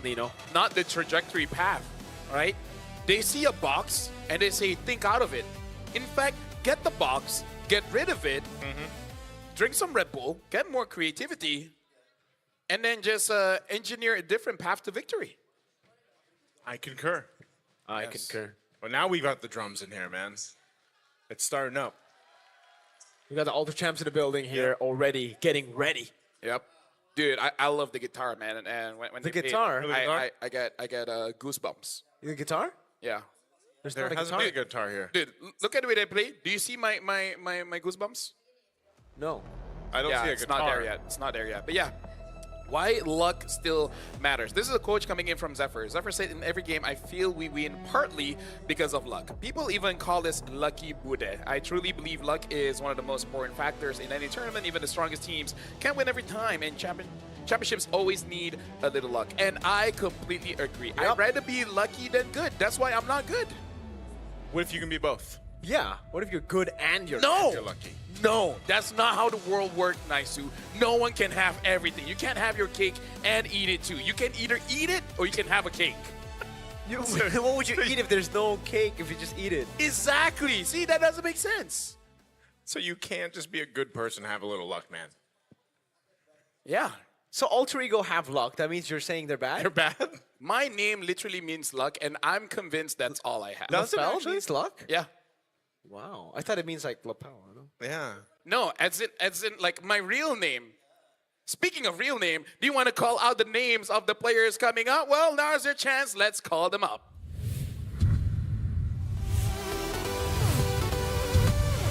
S4: not the trajectory path, right? They see a box and they say, think out of it. In fact, get the box, get rid of it, drink some Red Bull, get more creativity, and then just engineer a different path to victory.
S5: I concur.
S6: I concur.
S5: Well, now we got the drums in here, man. It's starting up.
S6: We got the Alter Champs in the building here already, getting ready.
S4: Yep. Dude, I love the guitar, man. And when
S6: the
S4: they
S6: guitar?
S4: play, I get goosebumps.
S6: The guitar?
S4: Yeah.
S6: There's
S5: there
S6: not a
S5: hasn't
S6: guitar.
S5: been a guitar here.
S4: Dude, look at the way they play. Do you see my goosebumps?
S6: No.
S5: I don't see a
S4: it's
S5: guitar.
S4: not there yet. It's not there yet. But yeah, why luck still matters. This is a coach coming in from Zephyr. Zephyr said in every game, I feel we win partly because of luck. People even call this lucky bude. I truly believe luck is one of the most important factors in any tournament. Even the strongest teams can't win every time, and championships always need a little luck. And I completely agree. I'd rather be lucky than good. That's why I'm not good.
S5: What if you can be both?
S6: Yeah. What if you're good and you're
S5: lucky?
S4: No, that's not how the world works, Naisu. No one can have everything. You can't have your cake and eat it too. You can either eat it or you can have a cake.
S6: What would you eat if there's no cake, if you just eat it?
S4: Exactly. See, that doesn't make sense.
S5: So you can't just be a good person and have a little luck, man.
S4: Yeah.
S6: So Alter Ego have luck. That means you're saying they're bad?
S4: They're bad. My name literally means luck, and I'm convinced that's all I have.
S6: Does it actually means luck?
S4: Yeah.
S6: Wow. I thought it means like lapel.
S5: Yeah.
S4: No, as in like my real name. Speaking of real name, do you want to call out the names of the players coming up? Well, now's your chance. Let's call them up.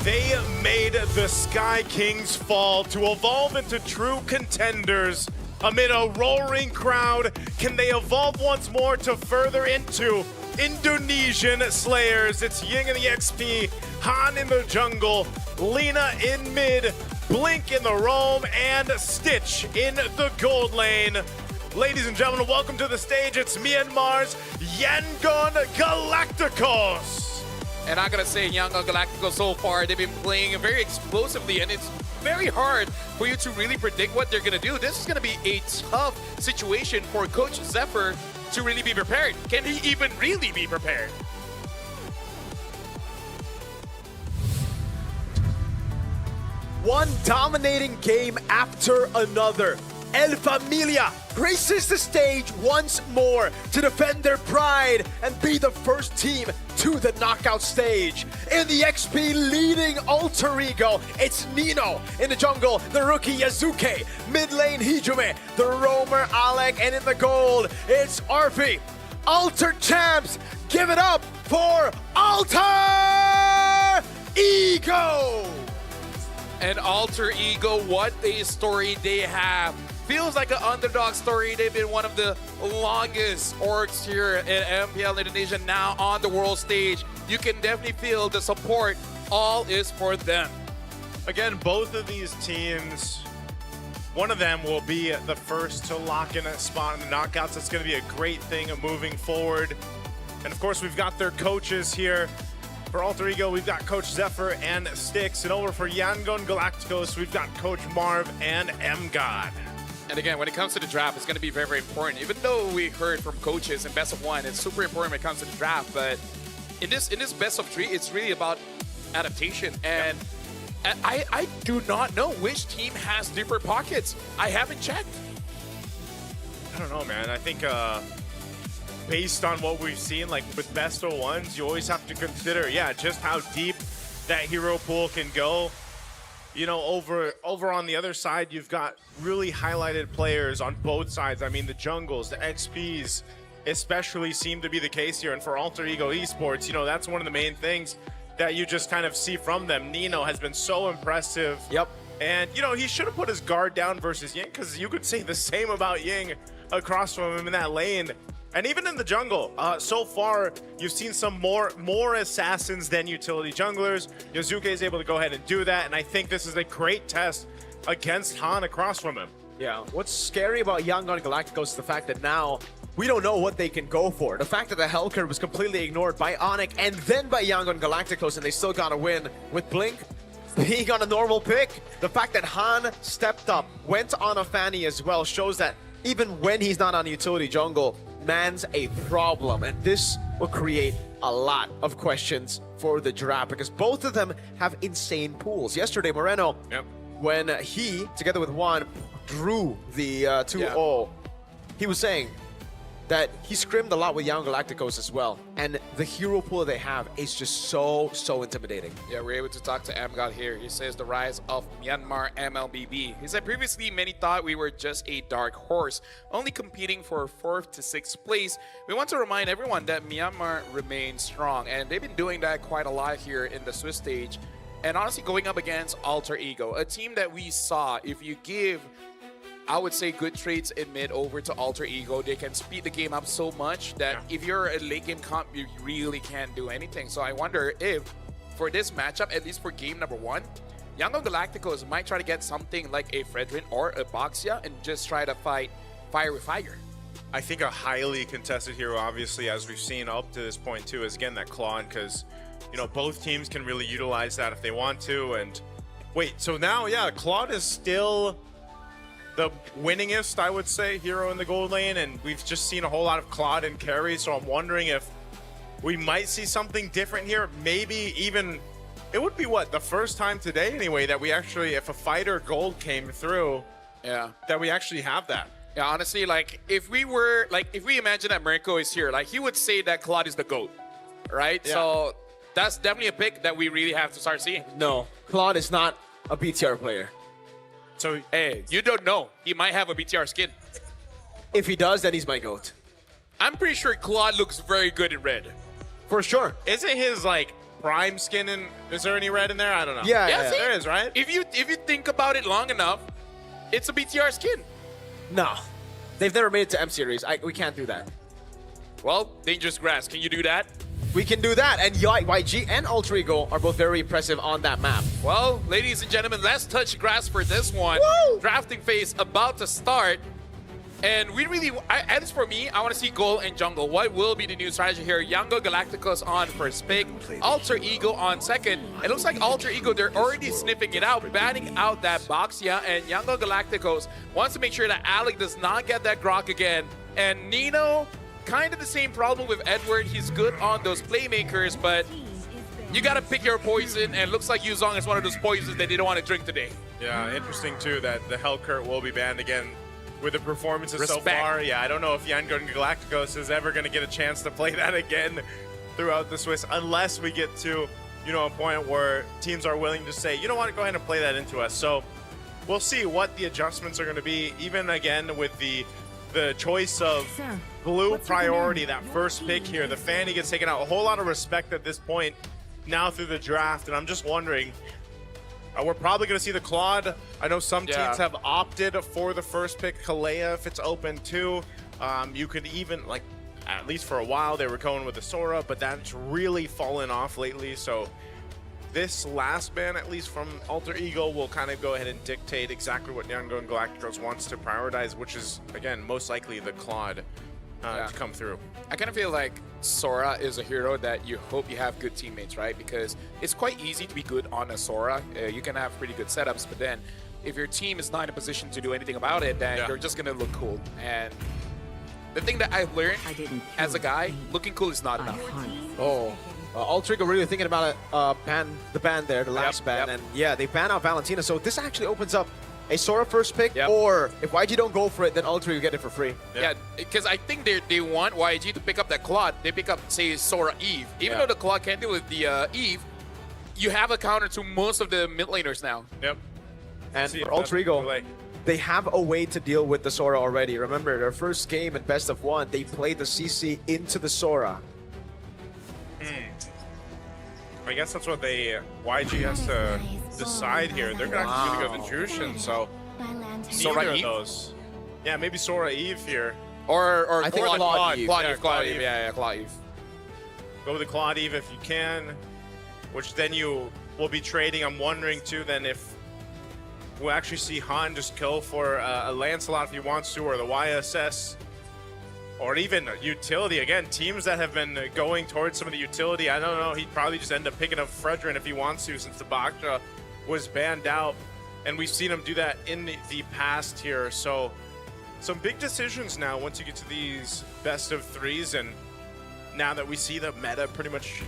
S5: They made the Sky Kings fall to evolve into true contenders. Amid a roaring crowd, can they evolve once more to further into Indonesian Slayers? It's Ying in the XP, Han in the jungle, Lena in mid, Blink in the roam, and Stitch in the gold lane. Ladies and gentlemen, welcome to the stage. It's Myanmar's Yangon Galacticos.
S4: And I gotta say, Yangon Galacticos so far, they've been playing very explosively, and it's very hard for you to really predict what they're gonna do. This is gonna be a tough situation for Coach Zephyr to really be prepared. Can he even really be prepared?
S6: One dominating game after another. El Familia graces the stage once more to defend their pride and be the first team to the knockout stage. In the XP leading Alter Ego, it's Nino. In the jungle, the rookie Yazuke. Mid lane Hijume, the roamer Alec, and in the gold, it's Arfi. Alter Champs, give it up for Alter Ego!
S4: And Alter Ego, what a story they have. Feels like an underdog story. They've been one of the longest orgs here in MPL Indonesia, now on the world stage. You can definitely feel the support all is for them.
S5: Again, both of these teams, one of them will be the first to lock in a spot in the knockouts. That's going to be a great thing of moving forward. And of course, we've got their coaches here. For Alter Ego, we've got Coach Zephyr and Styx. And over for Yangon Galacticos, we've got Coach Marv and M-God.
S4: And again, when it comes to the draft, it's going to be very, very important. Even though we heard from coaches in best of one, it's super important when it comes to the draft. But in this best of three, it's really about adaptation. And I do not know which team has deeper pockets. I haven't checked.
S5: I don't know, man. I think based on what we've seen, like with best of ones, you always have to consider, just how deep that hero pool can go. You know, over on the other side, you've got really highlighted players on both sides. I mean, the jungles, the XPs, especially seem to be the case here. And for Alter Ego Esports, you know, that's one of the main things that you just kind of see from them. Nino has been so impressive.
S6: Yep.
S5: And, you know, he should have put his guard down versus Ying, because you could say the same about Ying across from him in that lane. And even in the jungle, so far, you've seen some more assassins than utility junglers. Yosuke is able to go ahead and do that, and I think this is a great test against Han across from him.
S6: Yeah, what's scary about Yangon Galacticos is the fact that now we don't know what they can go for. The fact that the Hellcurt was completely ignored by Onyx and then by Yangon Galacticos, and they still got a win with Blink being on a normal pick. The fact that Han stepped up, went on a Fanny as well, shows that even when he's not on utility jungle, man's a problem, and this will create a lot of questions for the draft because both of them have insane pools. Yesterday, Moreno, when he, together with Juan, drew the 2-0, he was saying that he scrimmed a lot with Young Galacticos as well, and the hero pool they have is just so intimidating.
S4: Yeah, we're able to talk to M-God here. He says the rise of Myanmar MLBB. He said previously many thought we were just a dark horse, only competing for 4th to 6th place. We want to remind everyone that Myanmar remains strong, and they've been doing that quite a lot here in the Swiss stage. And honestly, going up against Alter Ego, a team that we saw, if you give, I would say, good trades in mid over to Alter Ego, they can speed the game up so much that if you're a late game comp, you really can't do anything. So I wonder if, for this matchup, at least for game number 1, Yangon Galacticos might try to get something like a Fredrin or a Boxia and just try to fight fire with fire.
S5: I think a highly contested hero, obviously, as we've seen up to this point too, is again that Claude, because you know both teams can really utilize that if they want to. And wait, so now Claude is still the winningest, I would say, hero in the gold lane, and we've just seen a whole lot of Claude and carry, so I'm wondering if we might see something different here. Maybe even, it would be what, the first time today anyway that we actually, if a fighter gold came through, that we actually have that.
S4: Yeah, honestly, like if we imagine that Mirko is here, like he would say that Claude is the GOAT, right?
S6: Yeah.
S4: So that's definitely a pick that we really have to start seeing.
S6: No, Claude is not a BTR player.
S4: So, hey, you don't know. He might have a BTR skin.
S6: If he does, then he's my GOAT.
S4: I'm pretty sure Claude looks very good in red.
S6: For sure.
S5: Isn't his, like, prime skin in, is there any red in there? I don't know.
S6: Yeah.
S4: See?
S5: There is, right?
S4: If you think about it long enough, it's a BTR skin.
S6: No. They've never made it to M Series. We can't do that.
S4: Well, Dangerous Grass, can you do that?
S6: We can do that, and YG and Alter Ego are both very impressive on that map.
S4: Well, ladies and gentlemen, let's touch grass for this one.
S6: Woo!
S4: Drafting phase about to start. And we really, at least for me, I want to see gold and jungle. What will be the new strategy here? Yango Galacticos on first pick, Alter Ego on second. It looks like Alter Ego, they're already sniffing it out, banning out that Boxia, and Yango Galacticos wants to make sure that Alec does not get that Grok again. And Nino, kind of the same problem with Edward. He's good on those playmakers, but you got to pick your poison, and it looks like Yuzong is one of those poisons that they don't want to drink today.
S5: Yeah, interesting too that the Hellcurt will be banned again with the performances
S4: Respect.
S5: so far. Yeah, I don't know if Yangon Galacticos is ever going to get a chance to play that again throughout the Swiss, unless we get to, you know, a point where teams are willing to say, you know what, go ahead and play that into us. So we'll see what the adjustments are going to be, even again with the choice of blue priority, that first pick here. The Fanny gets taken out. A whole lot of respect at this point now through the draft, and I'm just wondering, we're probably going to see the Claude. I know some teams have opted for the first pick, Kalea, if it's open too. You could even, like, at least for a while, they were going with the Sora, but that's really fallen off lately. So this last ban, at least from Alter Ego, will kind of go ahead and dictate exactly what Nyango and Galacticos wants to prioritize, which is, again, most likely the Claude to come through.
S4: I kind of feel like Sora is a hero that you hope you have good teammates, right? Because it's quite easy to be good on a Sora. You can have pretty good setups, but then if your team is not in a position to do anything about it, then you're just going to look cool. And the thing that I've learned as a guy, looking cool is not enough.
S6: Oh, Alter Ego really thinking about it, the ban there, the last ban, and yeah, they ban out Valentina, so this actually opens up a Sora first pick, or if YG don't go for it, then Alter Ego get it for free.
S4: Yeah, because I think they want YG to pick up that Claude. They pick up, say, Sora Eve. Even though the Claude can't deal with the Eve, you have a counter to most of the mid laners now.
S5: Yep.
S6: And for Alter Ego, they have a way to deal with the Sora already. Remember, their first game in best of 1, they played the CC into the Sora.
S5: I guess that's what YG has to decide here. They're actually going to go the Jushin, so
S4: Sora
S5: Eve? Those. Yeah, maybe Sora Eve here.
S4: Or
S5: I think
S4: Claude Eve.
S5: Claude Eve.
S4: Yeah, Claude Eve.
S5: Go with the Claude Eve if you can, which then you will be trading. I'm wondering too then if we'll actually see Han just kill for a Lancelot if he wants to, or the YSS, or even utility. Again, teams that have been going towards some of the utility, I don't know, he'd probably just end up picking up Fredrin if he wants to, since the Baksha was banned out. And we've seen him do that in the past here. So some big decisions now once you get to these best of 3s, and now that we see the meta pretty much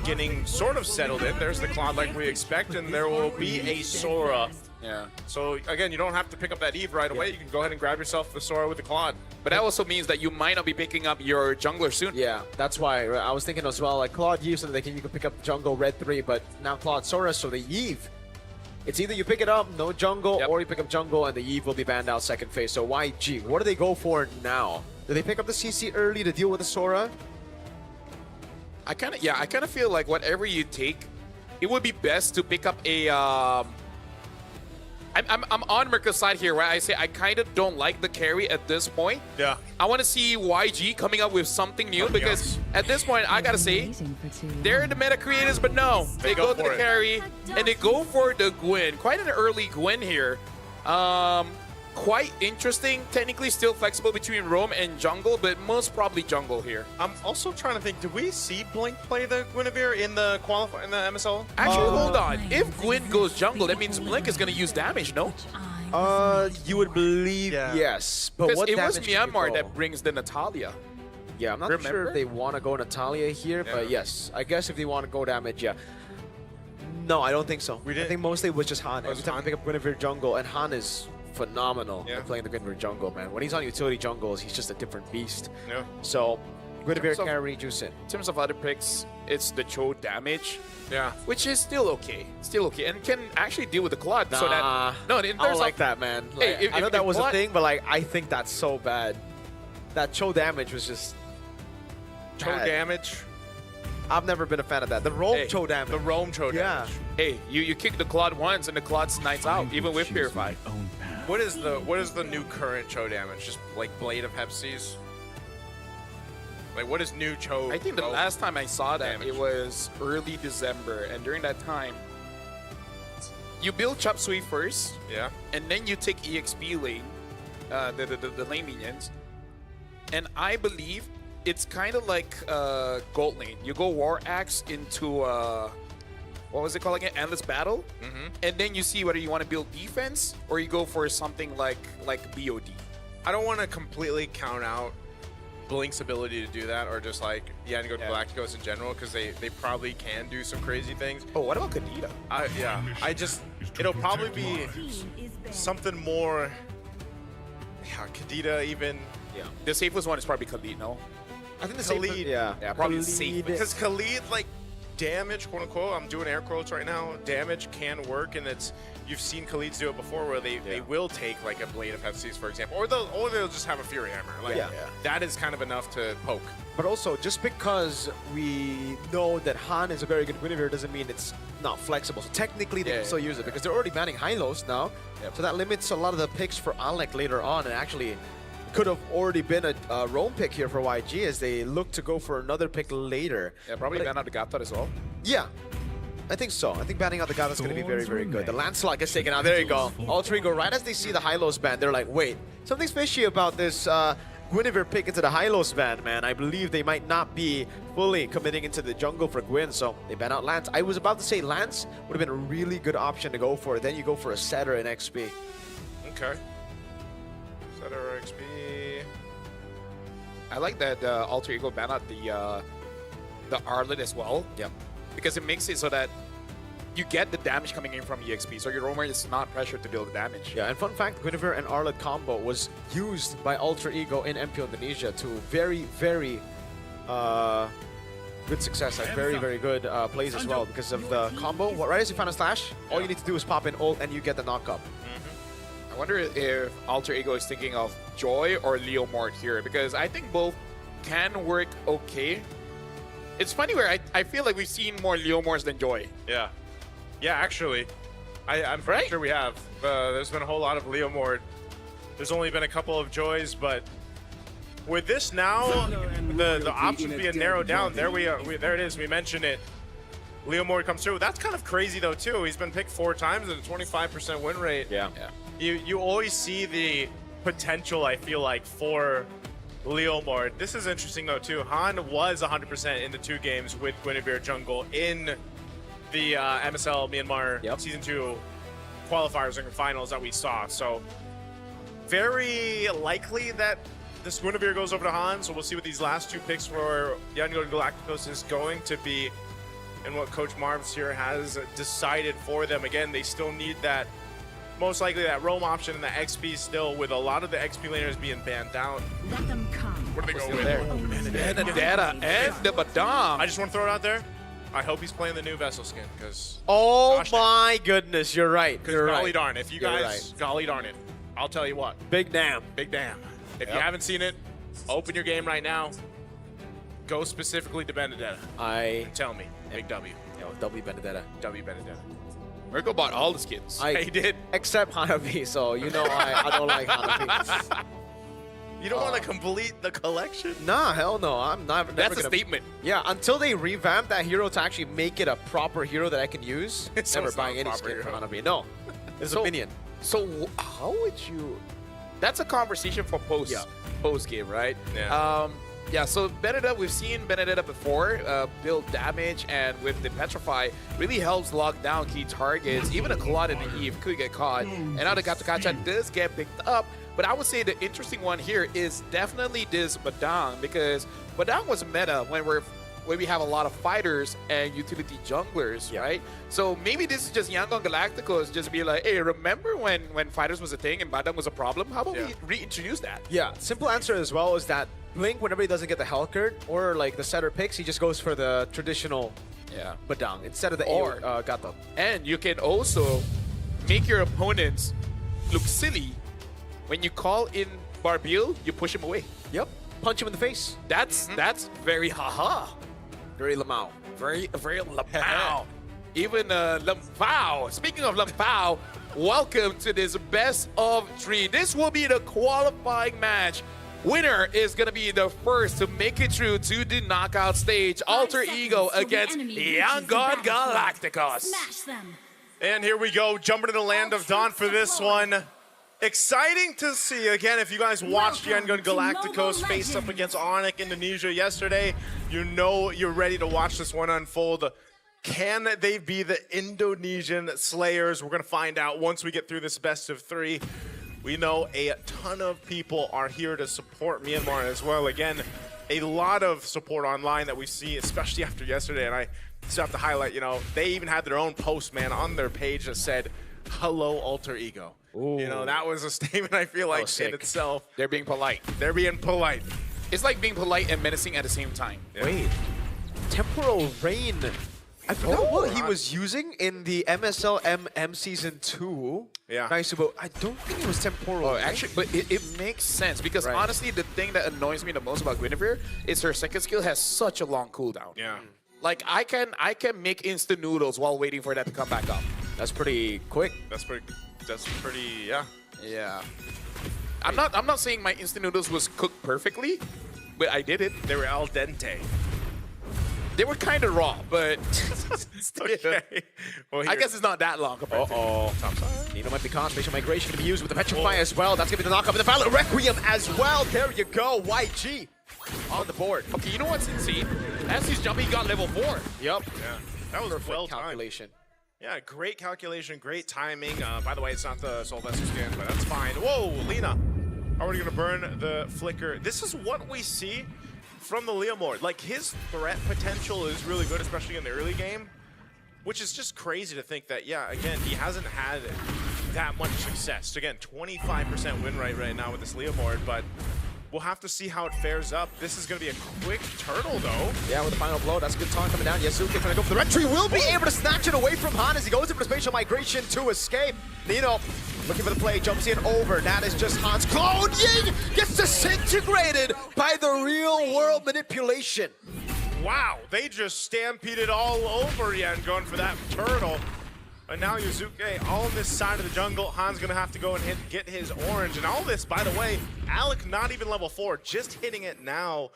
S5: getting sort of settled in, there's the Claude like we expect, and there will be a Sora.
S4: Yeah.
S5: So again, you don't have to pick up that Eve right away. You can go ahead and grab yourself the Sora with the Claude.
S4: But that also means that you might not be picking up your jungler soon.
S6: Yeah, that's why I was thinking as well, like Claude Eve, so that you can pick up jungle red 3, but now Claude Sora, so the Eve, it's either you pick it up, no jungle, or you pick up jungle and the Eve will be banned out second phase. So YG, what do they go for now? Do they pick up the CC early to deal with the Sora?
S4: I kind of feel like whatever you take, it would be best to pick up a I'm on Mirka's side here, where I say I kind of don't like the carry at this point.
S5: Yeah.
S4: I want to see YG coming up with something new, because at this point, I gotta say, they're the meta creators, but no, they go to the carry and they go for the Gwen. Quite an early Gwen here. Quite interesting. Technically still flexible between roam and jungle, but most probably jungle here.
S5: I'm also trying to think, did we see Blink play the Guinevere in the in the MSL?
S4: Actually, hold on. If Gwen goes jungle, that means Blink is going to use damage, no?
S6: You would believe yes. But what
S4: it was
S6: damage can you
S4: Myanmar
S6: go?
S4: that brings the Natalia.
S6: Yeah, I'm not sure if they want to go Natalia here, but yes. I guess if they want to go damage, yeah. No, I don't think so. I think mostly it was just Han. Every time I pick up Guinevere jungle, and Han is phenomenal at playing the Guinevere jungle, man. When he's on utility jungles, he's just a different beast.
S5: Yeah.
S6: So, Guinevere carry, Juicin.
S4: In terms of other picks, it's the Cho damage.
S5: Yeah.
S4: Which is still okay. Still okay. And can actually deal with the Claude.
S6: Nah,
S4: so that, no, in
S6: I don't like that, man. Like,
S4: hey,
S6: I know that was
S4: Claude,
S6: a thing, but like I think that's so bad. That Cho damage was just
S5: Cho damage.
S6: I've never been a fan of that. The roam Cho damage.
S5: The roam Cho damage.
S4: Hey, you kick the Claude once and the Claude snites out, even with Purify.
S5: What is the new current Cho damage? Just like Blade of Hepsies? Like what is new Cho?
S4: I think the last time I saw that it was early December, and during that time, you build Chop Suey first, and then you take EXP lane, the lane minions, and I believe it's kind of like gold lane. You go War Axe into what was it called again? Endless Battle, and then you see whether you want to build defense or you go for something like BOD.
S5: I don't want to completely count out Blink's ability to do that, or just like and go to Galacticos in general, because they probably can do some crazy things.
S4: Oh, what about Kadita?
S5: It'll probably be something more. Yeah, Kadita even.
S4: Yeah, the safest one is probably Khalid. No,
S5: I think the
S6: Khalid,
S5: yeah,
S4: probably
S5: Khalid,
S4: safe,
S5: because Khalid, like, damage, quote unquote, I'm doing air quotes right now, damage can work, and you've seen Khalids do it before, where they will take like a Blade of Hepsies, for example, or they'll just have a Fury Hammer. Like, that is kind of enough to poke.
S6: But also, just because we know that Han is a very good Guinevere doesn't mean it's not flexible. So technically, they can still use it, because they're already banning Hylos now. So that limits a lot of the picks for Alec later on, and actually could have already been a roam pick here for YG as they look to go for another pick later.
S4: Yeah, probably ban out the Gator as well.
S6: Yeah. I think so. I think banning out the guy that's going to be very, very good. The Lancelot gets taken out. There you go. Alter Ego, right as they see the Hylos ban, they're like, wait, something's fishy about this Guinevere pick into the Hylos ban, man. I believe they might not be fully committing into the jungle for Gwyn, so they ban out Lance. I was about to say Lance would have been a really good option to go for. Then you go for a Setter in XP.
S5: Okay. Setter or XP.
S4: I like that Alter Ego ban out the Arlet as well.
S6: Yep.
S4: Because it makes it so that you get the damage coming in from EXP, so your roamer is not pressured to deal the damage.
S6: Yeah, and fun fact, Guinevere and Arlet combo was used by Alter Ego in MPO Indonesia to very, very good success. Like very, very good plays as well because of the combo. Right as you found a slash, all you need to do is pop in ult and you get the knock-up.
S4: I wonder if Alter Ego is thinking of Joy or Leomord here, because I think both can work okay. It's funny where I feel like we've seen more Leomords than Joy.
S5: Yeah. Yeah, actually. I'm pretty sure we have. There's been a whole lot of Leomord. There's only been a couple of Joys, but with this now, the options being narrowed down, there it is, we mentioned it. Leomord comes through. That's kind of crazy though too. He's been picked 4 times and a 25% win rate.
S6: Yeah.
S5: You always see the potential, I feel like, for Leomord. This is interesting though too. Han was 100% in the 2 games with Guinevere jungle in the MSL Myanmar Season 2 qualifiers and finals that we saw. So very likely that this Guinevere goes over to Han. So we'll see what these last 2 picks for Yangon Galacticos is going to be and what Coach Marvs here has decided for them. Again, they still need that, most likely that roam option and the XP still, with a lot of the XP laners being banned down.
S9: Let them come.
S5: What do they go with?
S4: Benedetta and the Badam.
S5: I just want to throw it out there. I hope he's playing the new Vessel skin, because...
S6: Oh my goodness, you're right.
S5: Because golly darn, if you guys... Golly darn it. I'll tell you what.
S6: Big damn.
S5: Big damn. If you haven't seen it, open your game right now. Go specifically to Benedetta. Tell me. Big W.
S6: Yo, W Benedetta.
S5: W Benedetta.
S4: Mirko bought all the skins.
S5: He did.
S6: Except Hanabi, so you know I don't like Hanabi.
S5: You don't want to complete the collection?
S6: Nah, hell no. I'm never
S4: That's
S6: gonna,
S4: a statement.
S6: Yeah, until they revamp that hero to actually make it a proper hero that I can use,
S5: So
S6: never
S5: it's not
S6: buying
S5: a
S6: any
S5: proper
S6: skin for
S5: hero.
S6: Hanabi. No, it's a minion.
S4: So how would you... That's a conversation for post game, right?
S5: Yeah.
S4: Yeah, so Benedetta, we've seen Benedetta before build damage, and with the Petrify, really helps lock down key targets. Even a Claude and the Eve could get caught, and now the Gatakacha does get picked up. But I would say the interesting one here is definitely this Badang, because Badang was meta when we have a lot of fighters and utility junglers, right? So maybe this is just Yangon Galacticos just be like, hey, remember when fighters was a thing and Badang was a problem? How about we reintroduce that?
S6: Yeah, simple answer as well is that Blink, whenever he doesn't get the Hellcurt or like the Setter picks, he just goes for the traditional Badang instead of the Gato.
S4: And you can also make your opponents look silly. When you call in Barbil, you push him away.
S6: Yep, punch him in the face.
S4: That's very haha.
S6: Very Lamau.
S4: Very Lamau. Even Lamphao. Speaking of Lamphao, welcome to this best of 3. This will be the qualifying match. Winner is going to be the first to make it through to the knockout stage. Alter Ego against Yangon Galacticos.
S9: Smash them.
S5: And here we go, jumping to the land of Dawn for this one. Exciting to see. Again, if you guys watched Yangon Galacticos face up against Onyx Indonesia yesterday, you know you're ready to watch this one unfold. Can they be the Indonesian Slayers? We're going to find out once we get through this best of 3. We know a ton of people are here to support Myanmar as well. Again, a lot of support online that we see, especially after yesterday. And I just have to highlight, you know, they even had their own post, man, on their page that said, "Hello, Alter Ego." Ooh. You know, that was a statement I feel like in itself.
S4: They're being polite.
S5: They're being polite.
S4: It's like being polite and menacing at the same time.
S5: Yeah.
S6: Wait, Temporal Rain. I forgot what he was using in the MSL MM Season 2.
S5: Yeah.
S6: Nice, but I don't think it was Temporal.
S4: Oh, actually, but it makes sense because honestly, the thing that annoys me the most about Guinevere is her second skill has such a long cooldown.
S5: Yeah.
S4: Like I can make instant noodles while waiting for that to come back up.
S6: That's pretty quick.
S5: That's pretty, yeah.
S4: Yeah. I'm not saying my instant noodles was cooked perfectly, but I did it.
S5: They were al dente.
S4: They were kind of raw, but
S5: Okay. Well,
S4: I guess it's not that long compared to
S6: Top side. Nino might be caught. Spatial migration can be used with the Petrify as well. That's going to be the knockup. And the Violet Requiem as well. There you go. YG on the board.
S4: Okay, you know what's insane? As he's jumping, he got level 4.
S6: Yep.
S5: Yeah, that was
S6: Perfect
S5: well
S6: calculation.
S5: Yeah, great calculation, great timing. By the way, it's not the Sylvester skin, but that's fine. Whoa, Lina. Already going to burn the flicker. This is what we see from the Leomord. Like, his threat potential is really good, especially in the early game, which is just crazy to think that, yeah, again, he hasn't had that much success. So again, 25% win rate right now with this Leomord, but we'll have to see how it fares up. This is going to be a quick turtle, though.
S6: Yeah, with the final blow, that's a good taunt coming down. Yasuke trying to go for the red tree. Will be able to snatch it away from Han as he goes in for the spatial migration to escape. Nino looking for the play, jumps in over. That is just Han's clone. Ying gets disintegrated by the real world manipulation.
S5: Wow, they just stampeded all over Yen going for that turtle. And now Yuzuke on this side of the jungle. Han's gonna have to go and get his orange. And all this, by the way, Alec not even level 4, just hitting it now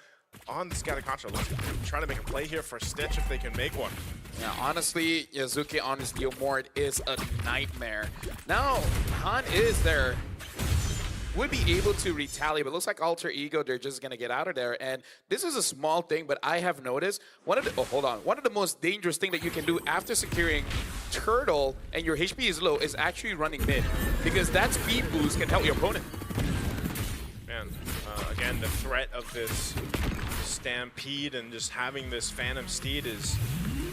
S5: on the Scattered Contra. Let's try to make a play here for Stitch if they can make one.
S4: Yeah, honestly, Yuzuki on his Leomord is a nightmare. Now, Han is there. Would be able to retaliate, but looks like Alter Ego, they're just gonna get out of there. And this is a small thing, but I have noticed one of the most dangerous thing that you can do after securing Turtle and your HP is low is actually running mid, because that speed boost can help your opponent.
S5: Man, again, the threat of this Stampede and just having this Phantom Steed is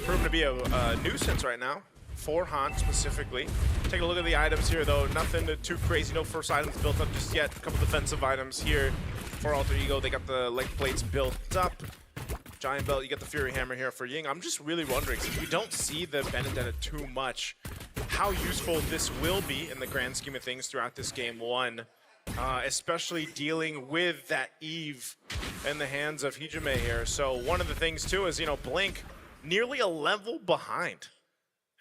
S5: proven to be a nuisance right now. For Han specifically. Take a look at the items here though, nothing too crazy, no first items built up just yet. A couple defensive items here for Alter Ego. They got the leg plates built up. Giant Belt, you get the Fury Hammer here for Ying. I'm just really wondering, since we don't see the Benedetta too much, how useful this will be in the grand scheme of things throughout this game one. Especially dealing with that Eve in the hands of Hijime here. So one of the things too is, you know, Blink nearly a level behind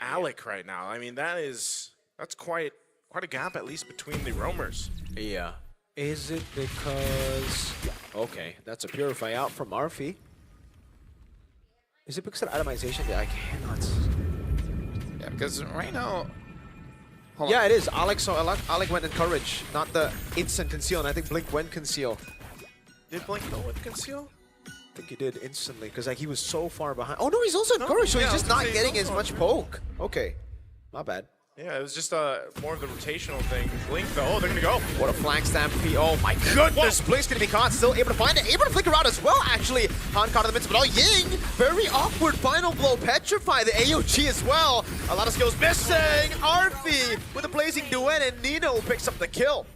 S5: Alec right now. I mean, that's quite a gap, at least between the roamers.
S6: Yeah. Is it because... Okay, that's a Purify out from Arfi. Is it because of atomization? I cannot...
S4: Yeah, because right now...
S6: Yeah, it is. Alec went in Courage, not the instant conceal, and I think Blink went conceal.
S5: Did Blink go with conceal?
S6: I think he did instantly, because like he was so far behind. Oh no, he's also in Courage, so he's just not getting as much poke. Okay, not bad.
S5: Yeah, it was just more of the rotational thing. Blink though, oh, they're gonna go.
S6: What a flank stampede. Oh my goodness, Blink's gonna be caught, still able to find it, able to flicker out as well, actually. Han caught in the midst of it all. Ying, very awkward final blow, petrify the AOG as well. A lot of skills missing. Arfi with a blazing duet, and Nino picks up the kill.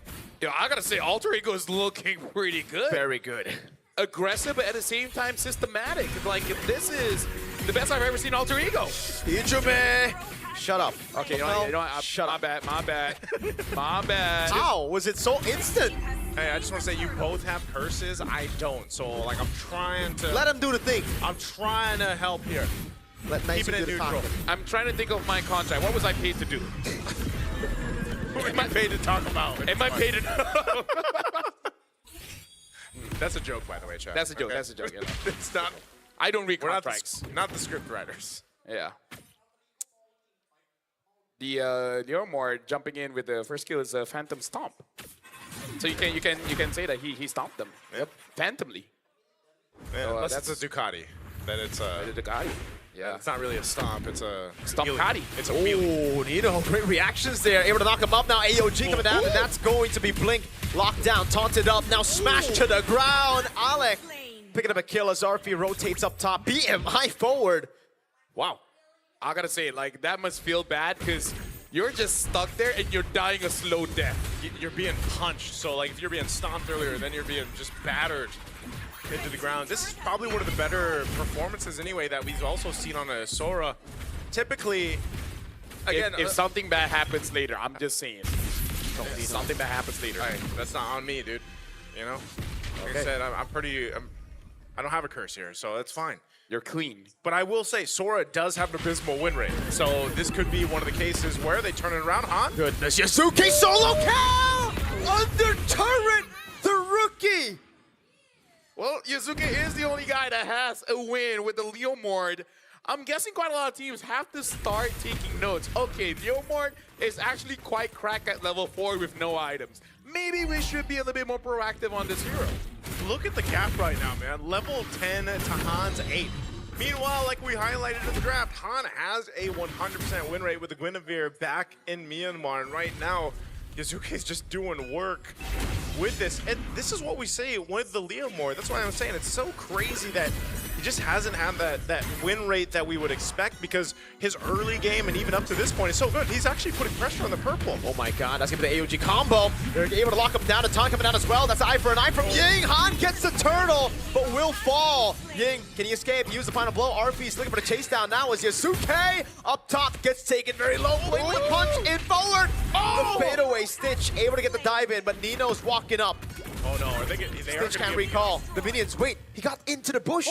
S4: Yeah, I gotta say, Alter Ego is looking pretty good.
S6: Very good.
S4: Aggressive, but at the same time systematic. Like, this is the best I've ever seen Alter Ego.
S6: Hijime! Shut up.
S4: Okay, you know what? Shut up. My bad. My bad.
S6: How was it so instant?
S5: Hey, I just want to say you both have curses. I don't. So, like, I'm trying to...
S6: Let him do the thing.
S5: I'm trying to help here. Keep it in neutral.
S4: I'm trying to think of my contract. What was I paid to do?
S5: Who am I paid to talk about?
S4: Am I paid to...
S5: That's a joke, by the way, Chad.
S4: That's a joke.
S5: Okay.
S4: That's a joke. You know.
S5: It's not...
S4: I don't read
S5: We're
S4: contracts.
S5: Not the script writers.
S4: Yeah. The Leomord jumping in with the first kill is a Phantom Stomp. So you can say that he stomped them.
S5: Yep.
S4: Phantomly.
S5: Yeah,
S4: So,
S5: unless it's a Ducati. Then it's a...
S4: Ducati. Yeah.
S5: It's not really a stomp. It's a...
S4: Stompati.
S5: It's a wheelie.
S6: Oh, Nino, great reactions there. Able to knock him up now. AOG coming down, and that's going to be Blink. Locked down, taunted up, now smashed to the ground. Alec picking up a kill as Arfi rotates up top. BMI forward. Wow.
S4: I gotta say, like, that must feel bad because you're just stuck there and you're dying a slow death.
S5: You're being punched. So, like, if you're being stomped earlier, then you're being just battered into the ground. This is probably one of the better performances anyway that we've also seen on a Sora. Typically, again,
S4: if something bad happens later, I'm just saying. Something bad happens later.
S5: Hey, that's not on me, dude. You know? Like I said, I don't have a curse here, so that's fine.
S4: You're clean.
S5: But I will say, Sora does have an abysmal win rate. So this could be one of the cases where they turn it around. Han?
S6: Goodness, Yasuke solo kill! Under turret, the rookie!
S4: Well, Yuzuke is the only guy that has a win with the Leomord. I'm guessing quite a lot of teams have to start taking notes. Okay, Leomord is actually quite cracked at level 4 with no items. Maybe we should be a little bit more proactive on this hero.
S5: Look at the gap right now, man. Level 10 to Han's 8. Meanwhile, like we highlighted in the draft, Han has a 100% win rate with the Guinevere back in Myanmar. And right now, Yuzuke's just doing work with this. And this is what we say with the Leomord. That's why I'm saying it's so crazy that he just hasn't had that win rate that we would expect, because his early game and even up to this point is so good. He's actually putting pressure on the purple.
S6: Oh my god, that's gonna be the AOG combo. They're able to lock him down. A ton coming down as well. That's an eye for an eye from Ying. Han gets the turtle, but will fall. Ying, can he escape? Use the final blow. RP's looking for the chase down now as Yuzuke up top gets taken very low. With the punch in forward. The fadeaway Stitch able to get the dive in, but Nino's walking up.
S5: Oh no, are they
S6: Stitch can't recall. The minions, wait, he got into the bush.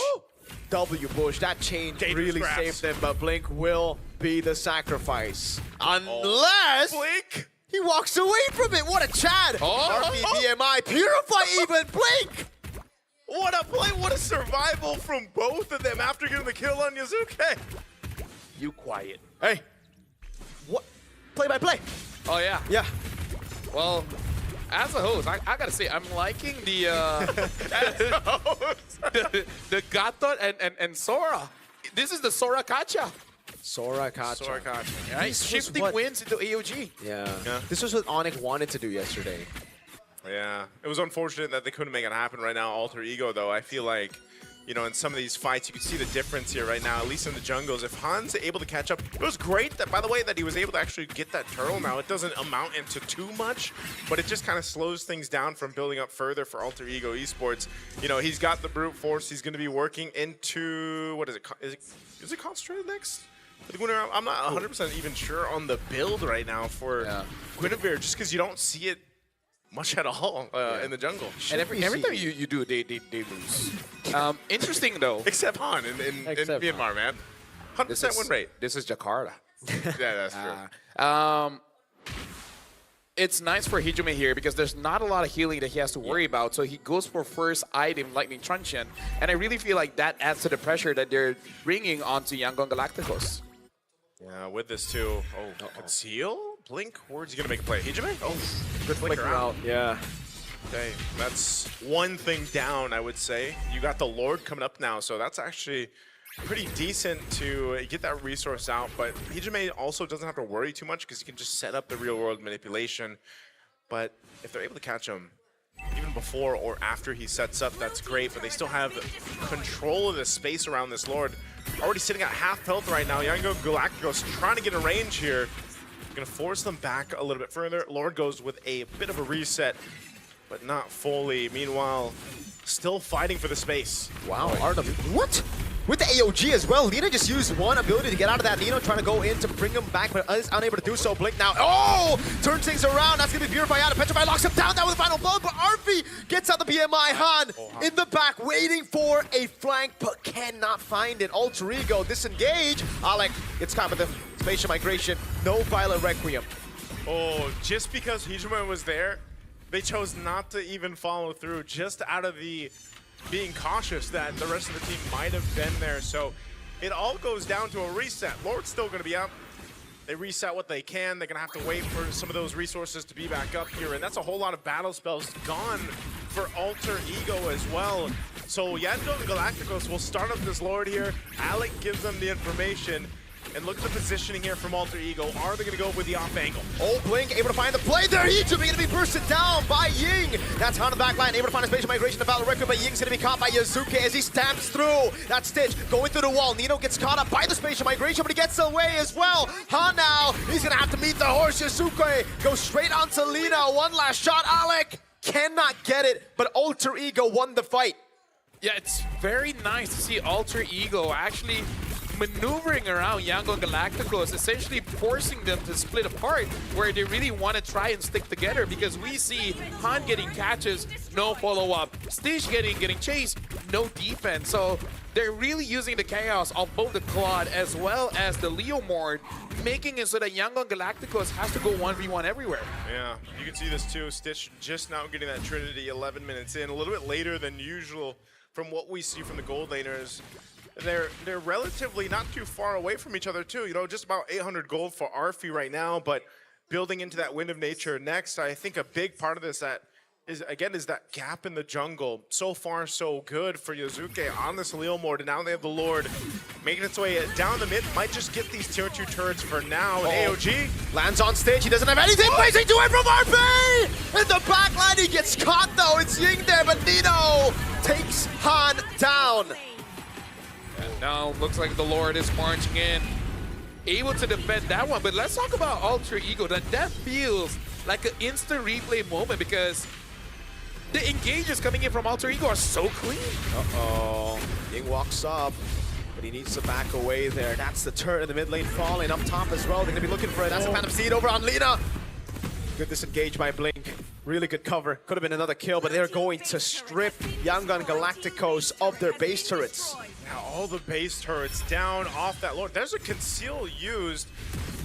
S6: W bush, that change really saved them, but Blink will be the sacrifice. Unless
S5: Blink,
S6: he walks away from it. What a Chad! RP, BMI, Purify even, Blink!
S5: What a play, what a survival from both of them after getting the kill on Yuzuke.
S4: You quiet.
S6: Hey, what? Play by play.
S4: Oh yeah.
S6: Yeah.
S4: Well, as a host, I gotta say, I'm liking the the Gatot and Sora. This is the Sora Kacha.
S6: Sora Kacha.
S4: Right? Shifting wins into AOG.
S6: Yeah. This was what Onyx wanted to do yesterday.
S5: Yeah, it was unfortunate that they couldn't make it happen right now. Alter Ego, though, I feel like, you know, in some of these fights, you can see the difference here right now, at least in the jungles. If Han's able to catch up, it was great that, by the way, that he was able to actually get that turtle. Now, it doesn't amount into too much, but it just kind of slows things down from building up further for Alter Ego Esports. You know, he's got the brute force. He's going to be working into, what is it? Is it concentrated next? I'm not 100% even sure on the build right now for Guinevere, just because you don't see it much at all in the jungle.
S4: And everything you do, they lose. Interesting though.
S5: Except Han in Myanmar, man. 100% win rate.
S4: This is Jakarta.
S5: Yeah, that's true.
S4: It's nice for Hijime here because there's not a lot of healing that he has to worry about. So he goes for first item, Lightning Truncheon. And I really feel like that adds to the pressure that they're bringing onto Yangon Galacticos.
S5: Yeah, with this too. Oh, conceal? Blink? Where's he going to make a play? Hijime? Oh, good flicker out.
S6: Yeah.
S5: Okay, that's one thing down, I would say. You got the Lord coming up now, so that's actually pretty decent to get that resource out. But Hijime also doesn't have to worry too much because he can just set up the real-world manipulation. But if they're able to catch him, even before or after he sets up, that's great. But they still have control of the space around this Lord. Already sitting at half health right now. Yangon Galacticos trying to get a range here. Gonna force them back a little bit further. Lord goes with a bit of a reset, but not fully. Meanwhile, still fighting for the space.
S6: Wow, Artem. What? With the AOG as well, Lina just used one ability to get out of that. Nino trying to go in to bring him back, but is unable to do so. Blink now. Oh! Turns things around. That's going to be Purify out. Petrify locks him down with the final blow, but RP gets out the BMI. Han in the back, waiting for a flank, but cannot find it. Alter Ego disengage. Alec gets caught with the spatial migration. No Violet Requiem.
S5: Oh, just because Hijime was there, they chose not to even follow through, just out of the being cautious that the rest of the team might have been there. So it all goes down to a reset. Lord's still going to be up. They reset what they can. They're going to have to wait for some of those resources to be back up here. And that's a whole lot of battle spells gone for Alter Ego as well. So Yangon Galacticos will start up this Lord here. Alec gives them the information. And look at the positioning here from Alter Ego. Are they going to go with the off angle?
S6: Oh, Blink able to find the play there. Hijime going to be bursted down by Ying. That's on the back line, able to find a spatial migration to Battle Record, but Ying's going to be caught by Yuzuke as he stamps through. That Stitch going through the wall. Nino gets caught up by the spatial migration, but he gets away as well. Han now, he's going to have to meet the horse. Yuzuke goes straight onto Lina. One last shot. Alec cannot get it, but Alter Ego won the fight.
S4: Yeah, it's very nice to see Alter Ego actually maneuvering around Yangon Galacticos, essentially forcing them to split apart where they really want to try and stick together, because we see Han getting catches, no follow-up, Stitch getting chased, no defense. So they're really using the chaos of both the Claude as well as the Leomord, making it so that Yangon Galacticos has to go 1v1 everywhere.
S5: Yeah, you can see this too. Stitch just now getting that Trinity 11 minutes in, a little bit later than usual from what we see from the gold laners, they're relatively not too far away from each other too. You know, just about 800 gold for Arfi right now, but building into that Wind of Nature next, I think a big part of this is that gap in the jungle. So far, so good for Yazuke on this Leo mode, and now they have the Lord making its way down the mid. Might just get these tier 2 turrets for now. And AOG
S6: lands on stage. He doesn't have anything. Blazing away from RP! In the back line, he gets caught though. It's Ying there, but Nino takes Han down.
S4: And now looks like the Lord is marching in, able to defend that one. But let's talk about Alter Ego. That feels like an instant replay moment because the engages coming in from Alter Ego are so clean.
S6: Uh-oh. Ying walks up, but he needs to back away there. That's the turret in the mid lane falling up top as well. They're going to be looking for it. That's a Phantom Seed over on Lina. Good disengage by Blink. Really good cover. Could have been another kill, but they're going to strip Yangon Galacticos of their base turrets.
S5: Now all the base turrets down off that Lord. There's a conceal used.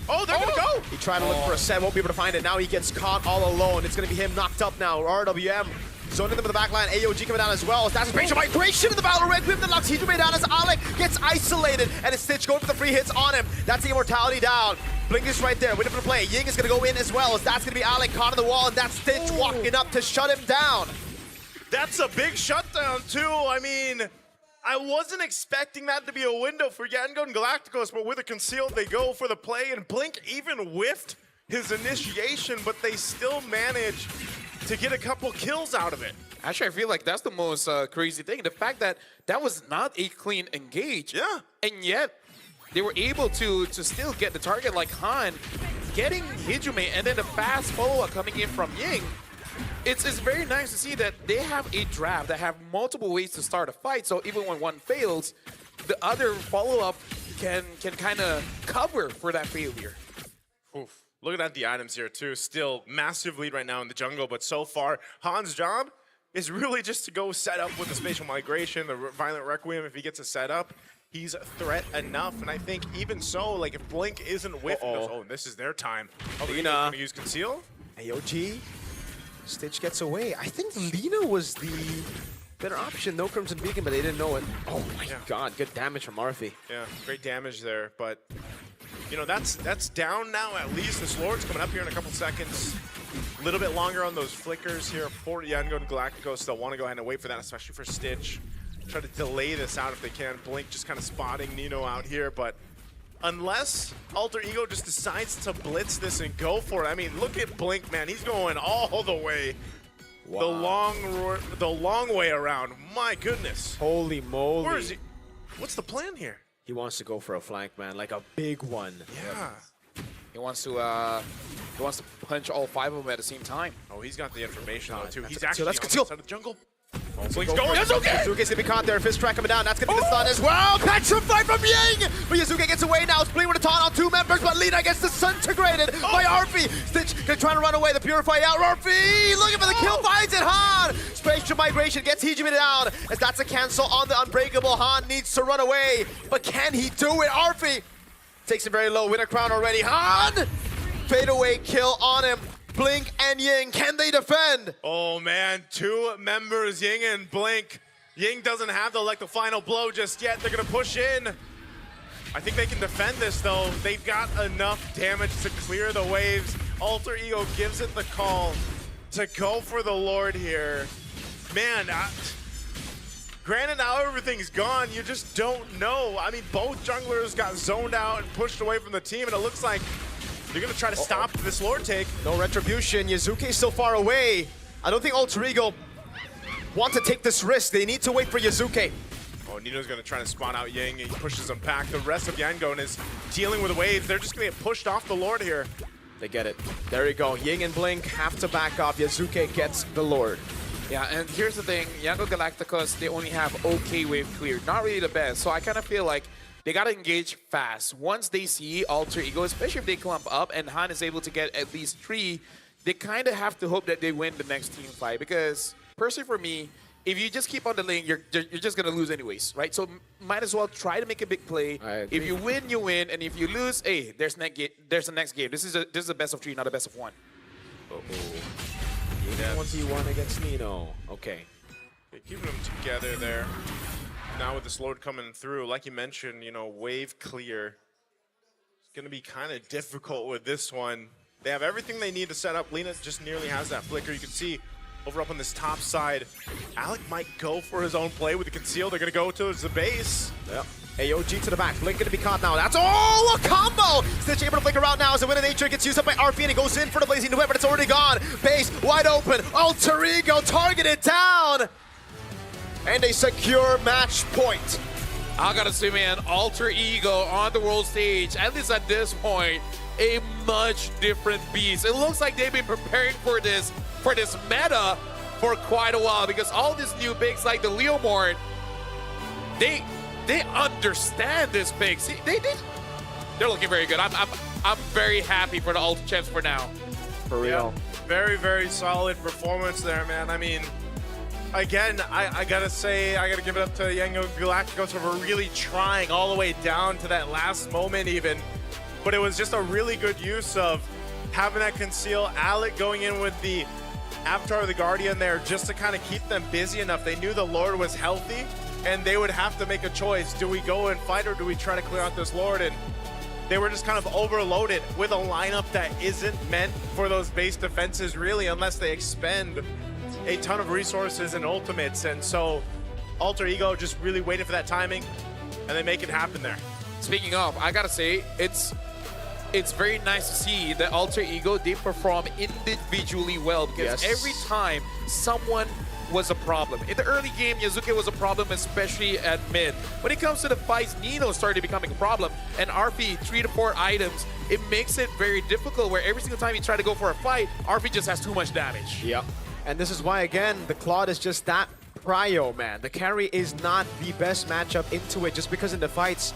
S5: Oh, they're gonna go!
S6: He tried to look for a set, won't be able to find it. Now he gets caught all alone. It's gonna be him knocked up now. RWM zoning them in the back line. AOG coming down as well. That's a spatial migration in the battle. Red Whip that knocks Hidrome down as Alec gets isolated. And it's Stitch going for the free hits on him. That's the immortality down. Blink is right there, waiting for the play. Ying is gonna go in as well, as that's gonna be Alec caught on the wall, and that's Stitch walking up to shut him down.
S5: That's a big shutdown too. I mean, I wasn't expecting that to be a window for Yangon and Galacticos, but with a concealed, they go for the play, and Blink even whiffed his initiation, but they still managed to get a couple kills out of it.
S4: Actually, I feel like that's the most crazy thing. The fact that that was not a clean engage.
S5: Yeah.
S4: And yet, they were able to still get the target like Han, getting Hidrome, and then the fast follow-up coming in from Ying. It's very nice to see that they have a draft that have multiple ways to start a fight, so even when one fails, the other follow-up can kind of cover for that failure.
S5: Oof. Looking at the items here too, still massive lead right now in the jungle, but so far, Han's job is really just to go set up with the spatial migration, the Violent Requiem. If he gets a setup, he's a threat enough, and I think even so, like if Blink isn't with this is their time.
S6: Lina
S5: gonna use conceal.
S6: AOG. Stitch gets away. I think Lina was the better option. No Crimson Beacon, but they didn't know it. Oh my god, good damage from Arfi.
S5: Yeah, great damage there, but you know, that's down now at least. This Lord's coming up here in a couple seconds. A little bit longer on those flickers here for Yangon and Galacticos. They'll want to go ahead and wait for that, especially for Stitch. Try to delay this out if they can. Blink just kind of spotting Nino out here, but unless Alter Ego just decides to blitz this and go for it. I mean, look at Blink, man. He's going all the way. Wow. The long way around. My goodness.
S6: Holy moly.
S5: Where is he? What's the plan here?
S6: He wants to go for a flank, man, like a big one.
S5: Yeah.
S4: He wants to punch all 5 of them at the same time.
S5: Oh, he's got the information though too. He's
S6: conceal,
S5: actually
S6: that's
S5: on the
S6: conceal.
S5: side of the jungle.
S6: Blink's going. Yazuke's gonna be caught there. Fist track coming down. That's gonna be the stun as well. Petrified from Ying! But Yazuke gets away now. Blink with a taunt on 2 members, but Lina gets disintegrated by Arfi. Stitch gonna try to run away. The Purify out. Arfi looking for the kill, finds it. Han! Spatial migration gets Hijime down, as that's a cancel on the Unbreakable. Han needs to run away, but can he do it? Arfi takes him very low. Winner crown already. Han! Fadeaway kill on him. Blink and Ying, can they defend?
S5: Oh man, 2 members, Ying and Blink. Ying doesn't have the final blow just yet. They're gonna push in. I think they can defend this though. They've got enough damage to clear the waves. Alter Ego gives it the call to go for the Lord here. Man, granted now everything's gone, you just don't know. I mean, both junglers got zoned out and pushed away from the team, and it looks like they're gonna try to stop this Lord take.
S6: No retribution. Yazuke's so far away. I don't think Alter Ego want to take this risk. They need to wait for Yazuke.
S5: Oh, Nino's gonna try to spawn out Ying. He pushes him back. The rest of Yangon is dealing with waves. They're just gonna get pushed off the Lord here.
S6: They get it. There you go. Ying and Blink have to back off. Yazuke gets the Lord.
S4: Yeah, and here's the thing. Yangon Galacticos, they only have okay wave clear. Not really the best. So I kind of feel like they gotta engage fast. Once they see Alter Ego, especially if they clump up and Han is able to get at least 3, they kind of have to hope that they win the next team fight. Because personally for me, if you just keep on the lane, you're just gonna lose anyways, right? So might as well try to make a big play. If you win, you win, and if you lose, hey, there's the next game. This is a best of 3, not a best of 1.
S6: Ying 1v1 against Nino. Okay.
S5: Keeping them together there. Now with this Lord coming through, like you mentioned, wave clear. It's going to be kind of difficult with this one. They have everything they need to set up. Lina just nearly has that flicker. You can see over up on this top side, Alec might go for his own play with the conceal. They're going to go towards the base.
S6: Yep. AOG to the back. Blink going to be caught now. That's all a combo! Stitch able to flicker out now as the Wind of Nature gets used up by RP and he goes in for the Blazing Duet, but it's already gone. Base wide open. Alter Ego targeted down. And a secure match point.
S4: I gotta say, man, Alter Ego on the world stage, at least at this point, a much different beast. It looks like they've been preparing for this meta for quite a while, because all these new picks like the Leomord, they understand this pick. See, they're looking very good. I'm very happy for the Ultra Champs for now.
S6: For real.
S5: Yeah, very, very solid performance there, man. I mean, again, I gotta say, I gotta give it up to Yango Galacticos for really trying all the way down to that last moment even. But it was just a really good use of having that conceal. Alec going in with the Avatar of the Guardian there just to kind of keep them busy enough. They knew the Lord was healthy and they would have to make a choice. Do we go and fight or do we try to clear out this Lord? And they were just kind of overloaded with a lineup that isn't meant for those base defenses really, unless they expend a ton of resources and ultimates. And so Alter Ego just really waited for that timing and they make it happen there.
S4: Speaking of, I gotta say, it's very nice to see that Alter Ego, they perform individually well, because every time someone was a problem. In the early game, Yazuke was a problem, especially at mid. When it comes to the fights, Nino started becoming a problem, and RP, 3 to 4 items, it makes it very difficult, where every single time you try to go for a fight, RP just has too much damage.
S6: Yep. And this is why, again, the Claude is just that prio, man. The carry is not the best matchup into it, just because in the fights,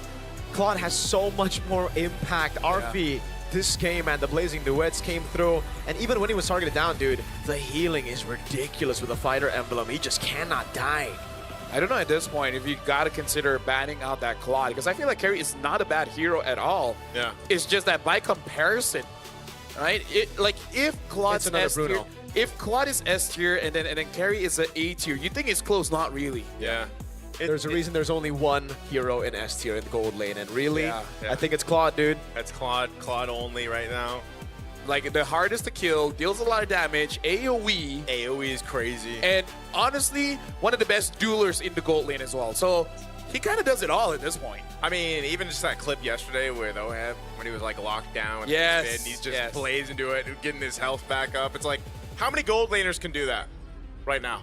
S6: Claude has so much more impact. RP, this game, and the Blazing Duets came through, and even when he was targeted down, dude, the healing is ridiculous with the Fighter Emblem. He just cannot die.
S4: I don't know at this point if you gotta consider banning out that Claude, because I feel like Carry is not a bad hero at all.
S5: Yeah.
S4: It's just that by comparison, right? If Claude's S tier, if Claude is S tier and then Carry is an A tier, you think it's close? Not really.
S5: Yeah.
S6: There's a reason there's only one hero in S tier in the gold lane, and really, I think it's Claude, dude.
S5: That's Claude only right now.
S4: Like, the hardest to kill, deals a lot of damage, AoE.
S5: AoE is crazy.
S4: And honestly, one of the best duelers in the gold lane as well. So he kind of does it all at this point.
S5: I mean, even just that clip yesterday with Oheb, when he was like locked down with his mid, and he's just blazing into it, getting his health back up. It's like, how many gold laners can do that right now?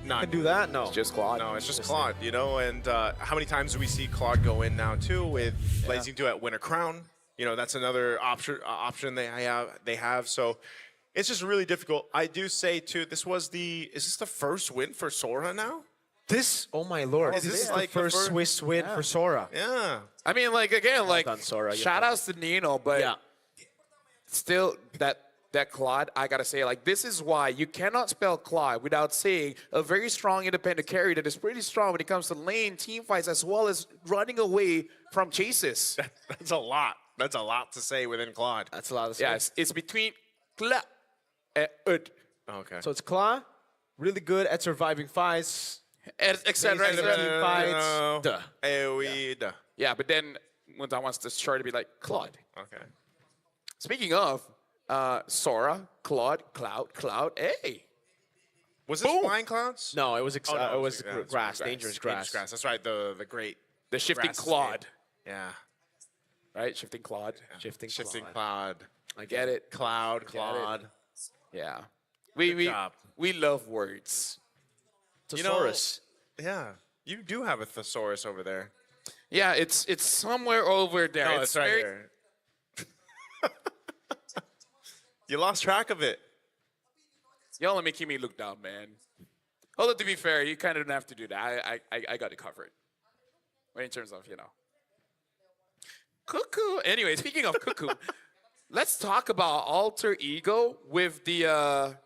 S5: None.
S6: Can do that? No.
S4: It's just Claude.
S5: No, it's just Claude, and how many times do we see Claude go in now too with Blazing Duet Winter Crown? That's another option they have. So it's just really difficult. I do say too, is this the first win for Sora now?
S6: Oh my lord, this is like the first Swiss win for Sora.
S5: Yeah.
S4: I mean, again,
S6: Sora,
S4: shout outs to Nino, but still that Claude, I gotta say, this is why you cannot spell Claude without saying a very strong independent carry that is pretty strong when it comes to lane, team fights, as well as running away from chases.
S5: That's a lot. That's a lot to say within Claude.
S6: That's a lot to say.
S4: Yes, it's between Cla and Ud.
S5: Okay.
S6: So it's Claude, really good at surviving fights,
S4: etc.
S6: fights. Duh.
S5: AoE. Duh.
S4: Yeah, but then when I wants to try to be like Claude.
S5: Okay.
S4: Speaking of Sora, Claude, Cloud, hey.
S5: Was this flying clouds?
S6: No, it was grass, dangerous grass.
S5: That's right, the great.
S4: The shifting Claude.
S5: Yeah.
S4: Right, shifting Claude.
S5: Shifting Claude.
S4: I get it.
S5: Claude.
S4: Yeah. We love words.
S6: Thesaurus.
S5: Yeah. You do have a thesaurus over there.
S4: Yeah, it's somewhere over there.
S5: No, it's right here. You lost track of it.
S4: Y'all are making me look down, man. Although, to be fair, you kind of don't have to do that. I got it covered. In terms of, Cuckoo. Anyway, speaking of Cuckoo, let's talk about Alter Ego with the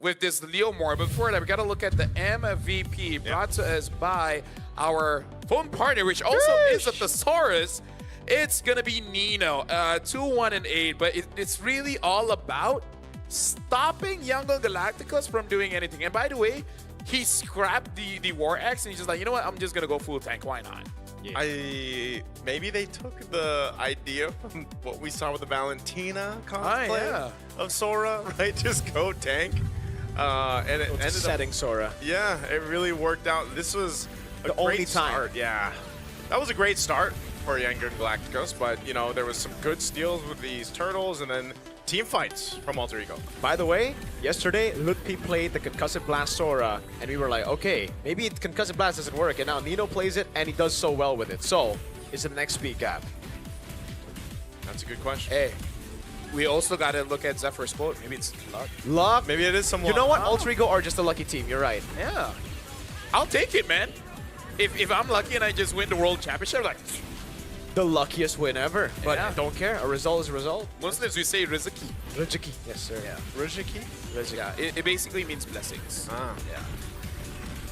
S4: with this Leomord. Before that, we got to look at the MVP brought to us by our phone partner, which also is a thesaurus. It's gonna be Nino, 2-1-8, but it's really all about stopping Yango Galacticos from doing anything. And by the way, he scrapped the War Axe and he's just like, you know what? I'm just gonna go full tank. Why not?
S5: Maybe they took the idea from what we saw with the Valentina cosplay of Sora, right? Just go tank. And it ended up
S6: setting Sora.
S5: Yeah, it really worked out. This was
S6: The only time.
S5: start. Yeah, that was a great start for Younger Galacticos, but you know there was some good steals with these turtles, and then team fights from Alter Ego.
S6: By the way, yesterday, Lutpi played the Concussive Blast Sora, and we were like, okay, maybe Concussive Blast doesn't work, and now Nino plays it, and he does so well with it. So, is it the next speed gap?
S5: That's a good question.
S4: Hey, we also got to look at Zephyr's quote. Maybe it's luck.
S6: Luck?
S5: Maybe it is some
S6: You
S5: luck.
S6: know what? Alter Ego are just a lucky team. You're right.
S4: Yeah. I'll take it, man. If I'm lucky and I just win the World Championship, like...
S6: The luckiest win ever. But
S4: Yeah.
S6: don't care. A result is a result.
S4: Muslims, we say Riziki.
S6: Riziki. Yes, sir.
S4: Yeah.
S5: Riziki?
S4: Yeah, it basically means blessings.
S5: Ah.
S4: Yeah.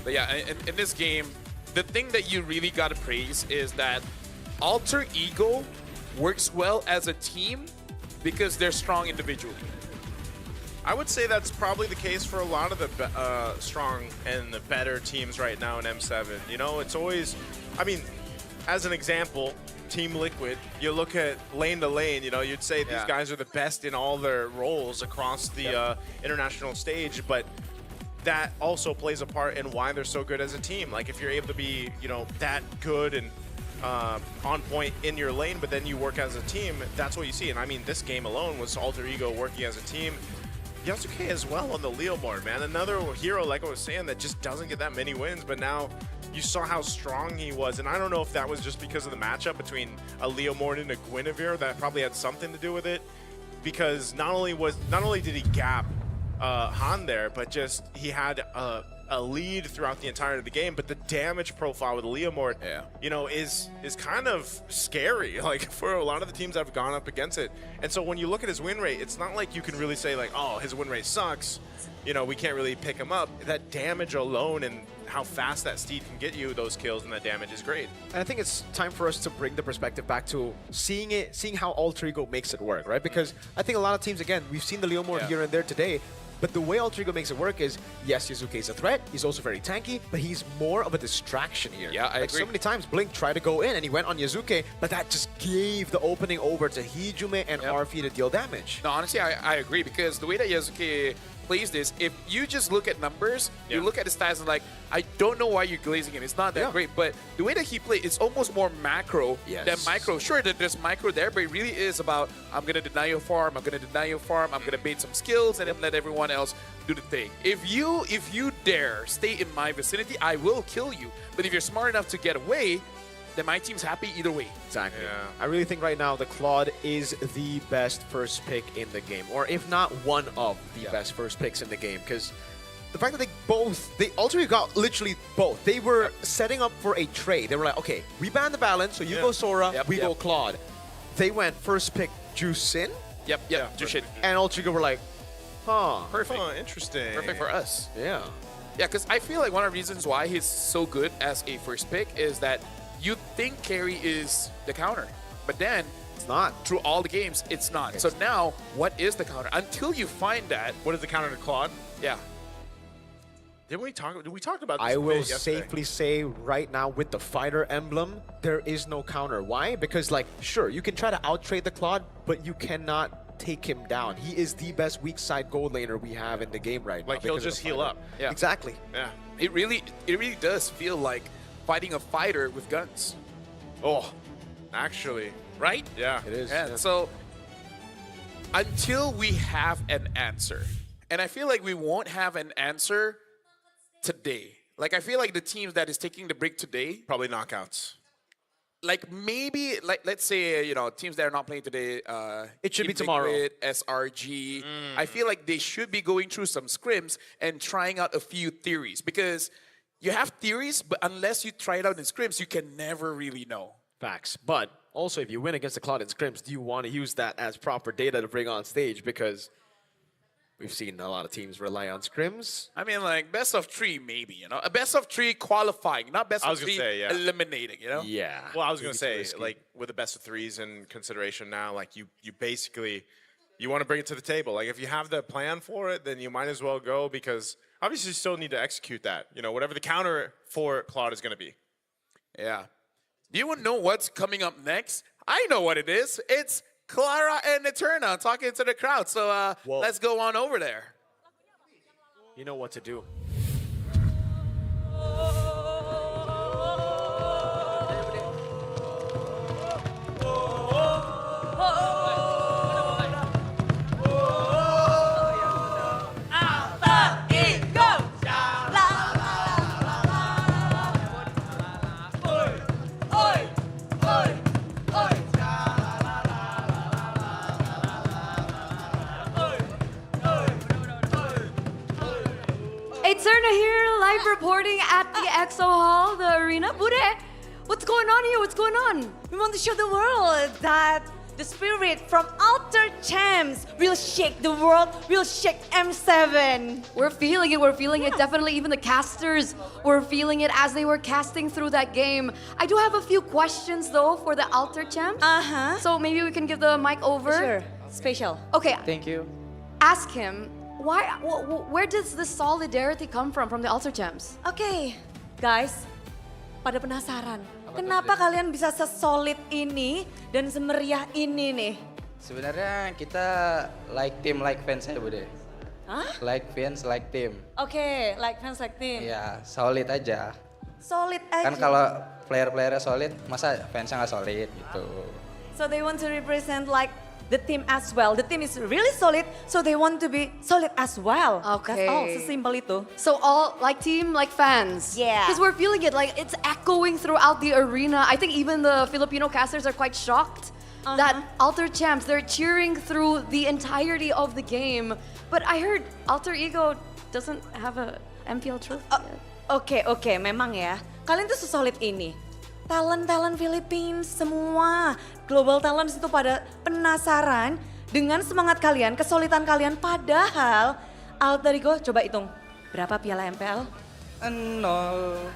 S4: But yeah, in this game, the thing that you really got to praise is that Alter Ego works well as a team because they're strong individually.
S5: I would say that's probably the case for a lot of the strong and the better teams right now in M7. You know, it's always, I mean, as an example, Team Liquid, you look at lane to lane, you know, you'd say these guys are the best in all their roles across the international stage, but that also plays a part in why they're so good as a team. Like if you're able to be, you know, that good and on point in your lane, but then you work as a team, that's what you see. And I mean, this game alone was Alter Ego working as a team. Yasuke as well on the Leomord, man. Another hero, like I was saying, that just doesn't get that many wins, but now you saw how strong he was. And I don't know if that was just because of the matchup between a Leomord and a Guinevere. That probably had something to do with it, because not only did he gap Han there, but just he had a lead throughout the entirety of the game. But the damage profile with Leomord, you know, is kind of scary, like for a lot of the teams that have gone up against it. And so when you look at his win rate, it's not like you can really say like, oh, his win rate sucks. You know, we can't really pick him up. That damage alone and how fast that steed can get you those kills and that damage is great.
S6: And I think it's time for us to bring the perspective back to seeing how Alter Ego makes it work, right? Because I think a lot of teams, again, we've seen the Leomord here and there today, but the way Alter Ego makes it work is, yes, Yasuke is a threat, he's also very tanky, but he's more of a distraction here.
S4: Yeah, I agree.
S6: So many times Blink tried to go in and he went on Yasuke, but that just gave the opening over to Hijume and Arfi to deal damage.
S4: No, honestly, I agree, because the way that Yasuke plays this, if you just look at numbers, you look at the stats and like, I don't know why you're glazing him. It's not that great, but the way that he plays, it's almost more macro than micro. Sure, there's micro there, but it really is about, I'm going to deny your farm, I'm going to deny your farm, I'm going to bait some skills, and then let everyone else do the thing. If you dare stay in my vicinity, I will kill you. But if you're smart enough to get away, then my team's happy either way.
S6: Exactly. I really think right now the Claude is the best first pick in the game, or if not one of the best first picks in the game, because the fact that they Alter Ego got literally both. They were setting up for a trade. They were like, okay, we ban the balance, so you go Sora, we go Claude. They went first pick Jusin.
S4: Jushin.
S6: And Alter Ego were like, huh.
S4: Perfect.
S5: Oh, interesting.
S4: Perfect for us.
S6: Yeah.
S4: Yeah, because I feel like one of the reasons why he's so good as a first pick is that you think carry is the counter, but then
S6: it's not.
S4: Through all the games, it's not. So now, what is the counter? Until you find that,
S5: what is the counter to Claude?
S4: Yeah.
S5: Did we talk about this?
S6: I will
S5: yesterday?
S6: safely say right now with the fighter emblem, there is no counter. Why? Because like, sure, you can try to out-trade the Claude, but you cannot take him down. He is the best weak side gold laner we have in the game right now.
S5: Like he'll just heal up.
S4: Yeah.
S6: Exactly.
S5: Yeah.
S4: It really does feel like fighting a fighter with guns.
S5: Oh, actually.
S4: Right?
S5: Yeah.
S6: It is.
S4: Yeah. So until we have an answer, and I feel like we won't have an answer today. Like I feel like the teams that is taking the break today,
S5: probably knockouts.
S4: Like maybe, like let's say, you know, teams that are not playing today.
S6: It should be
S4: Team
S6: tomorrow.
S4: Liquid, SRG. I feel like they should be going through some scrims and trying out a few theories, because you have theories, but unless you try it out in scrims, you can never really know.
S6: Facts. But also, if you win against the Claude in scrims, do you want to use that as proper data to bring on stage? Because we've seen a lot of teams rely on scrims.
S4: I mean, like, best of 3, maybe, you know? A best of 3 qualifying, not best of 3 eliminating, you know?
S6: Yeah.
S5: Well, I was going to say, like, with the best of 3s in consideration now, like, you basically you want to bring it to the table. Like if you have the plan for it, then you might as well go because obviously you still need to execute that. You know, whatever the counter for Claude is going to be.
S4: Yeah. Do you want to know what's coming up next? I know what it is. It's Clara and Eterna talking to the crowd. So let's go on over there.
S6: You know what to do.
S7: Eterna here, live reporting at the EXO Hall, the arena. Bude, what's going on here? What's going on?
S9: We want to show the world that the spirit from Alter Champs will shake the world, will shake M7.
S7: We're feeling it, Definitely even the casters were feeling it as they were casting through that game. I do have a few questions though for the Alter Champs. So maybe we can give the mic over.
S9: Sure, special.
S7: Okay.
S23: Thank you.
S7: Ask him, where does this solidarity come from the Alter Champs?
S9: Oke, guys, pada penasaran, kenapa kalian bisa sesolid ini dan semeriah ini nih?
S23: Sebenarnya kita like team, like fans ya Bude.
S9: Hah?
S23: Like fans, like team.
S9: Oke, like fans, like team.
S23: Ya, solid aja.
S9: Solid aja.
S23: Kan kalau player-playernya solid, masa fansnya nggak solid gitu.
S9: So they want to represent like the team as well. The team is really solid, so they want to be solid as well.
S7: Okay.
S9: That's all, sesimpel itu.
S7: So all like team, like fans.
S9: Yeah.
S7: Because we're feeling it, like it's echoing throughout the arena. I think even the Filipino casters are quite shocked that Alter Champs, they're cheering through the entirety of the game. But I heard Alter Ego doesn't have a MPL trophy yet.
S9: Oke, memang ya. Kalian tuh sesolid ini. Talent Philippines semua, global talents itu pada penasaran dengan semangat kalian, kesolidan kalian. Padahal Alter Ego, coba hitung berapa piala MPL?
S23: 0.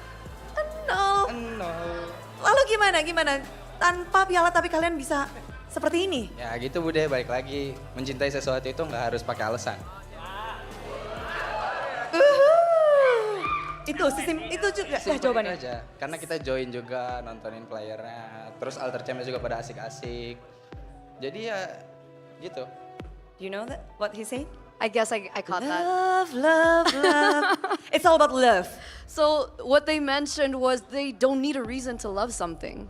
S9: Lalu gimana? Tanpa piala tapi kalian bisa seperti ini?
S23: Ya gitu Bude, balik lagi. Mencintai sesuatu itu nggak harus pakai alasan.
S9: Itu juga lah jawabannya.
S23: Aja. Karena kita join juga, nontonin playernya. Terus Alter Champs juga pada asik-asik. Jadi ya gitu.
S9: You know that what he said?
S7: I guess I caught that.
S9: Love. It's all about love.
S7: So what they mentioned was they don't need a reason to love something.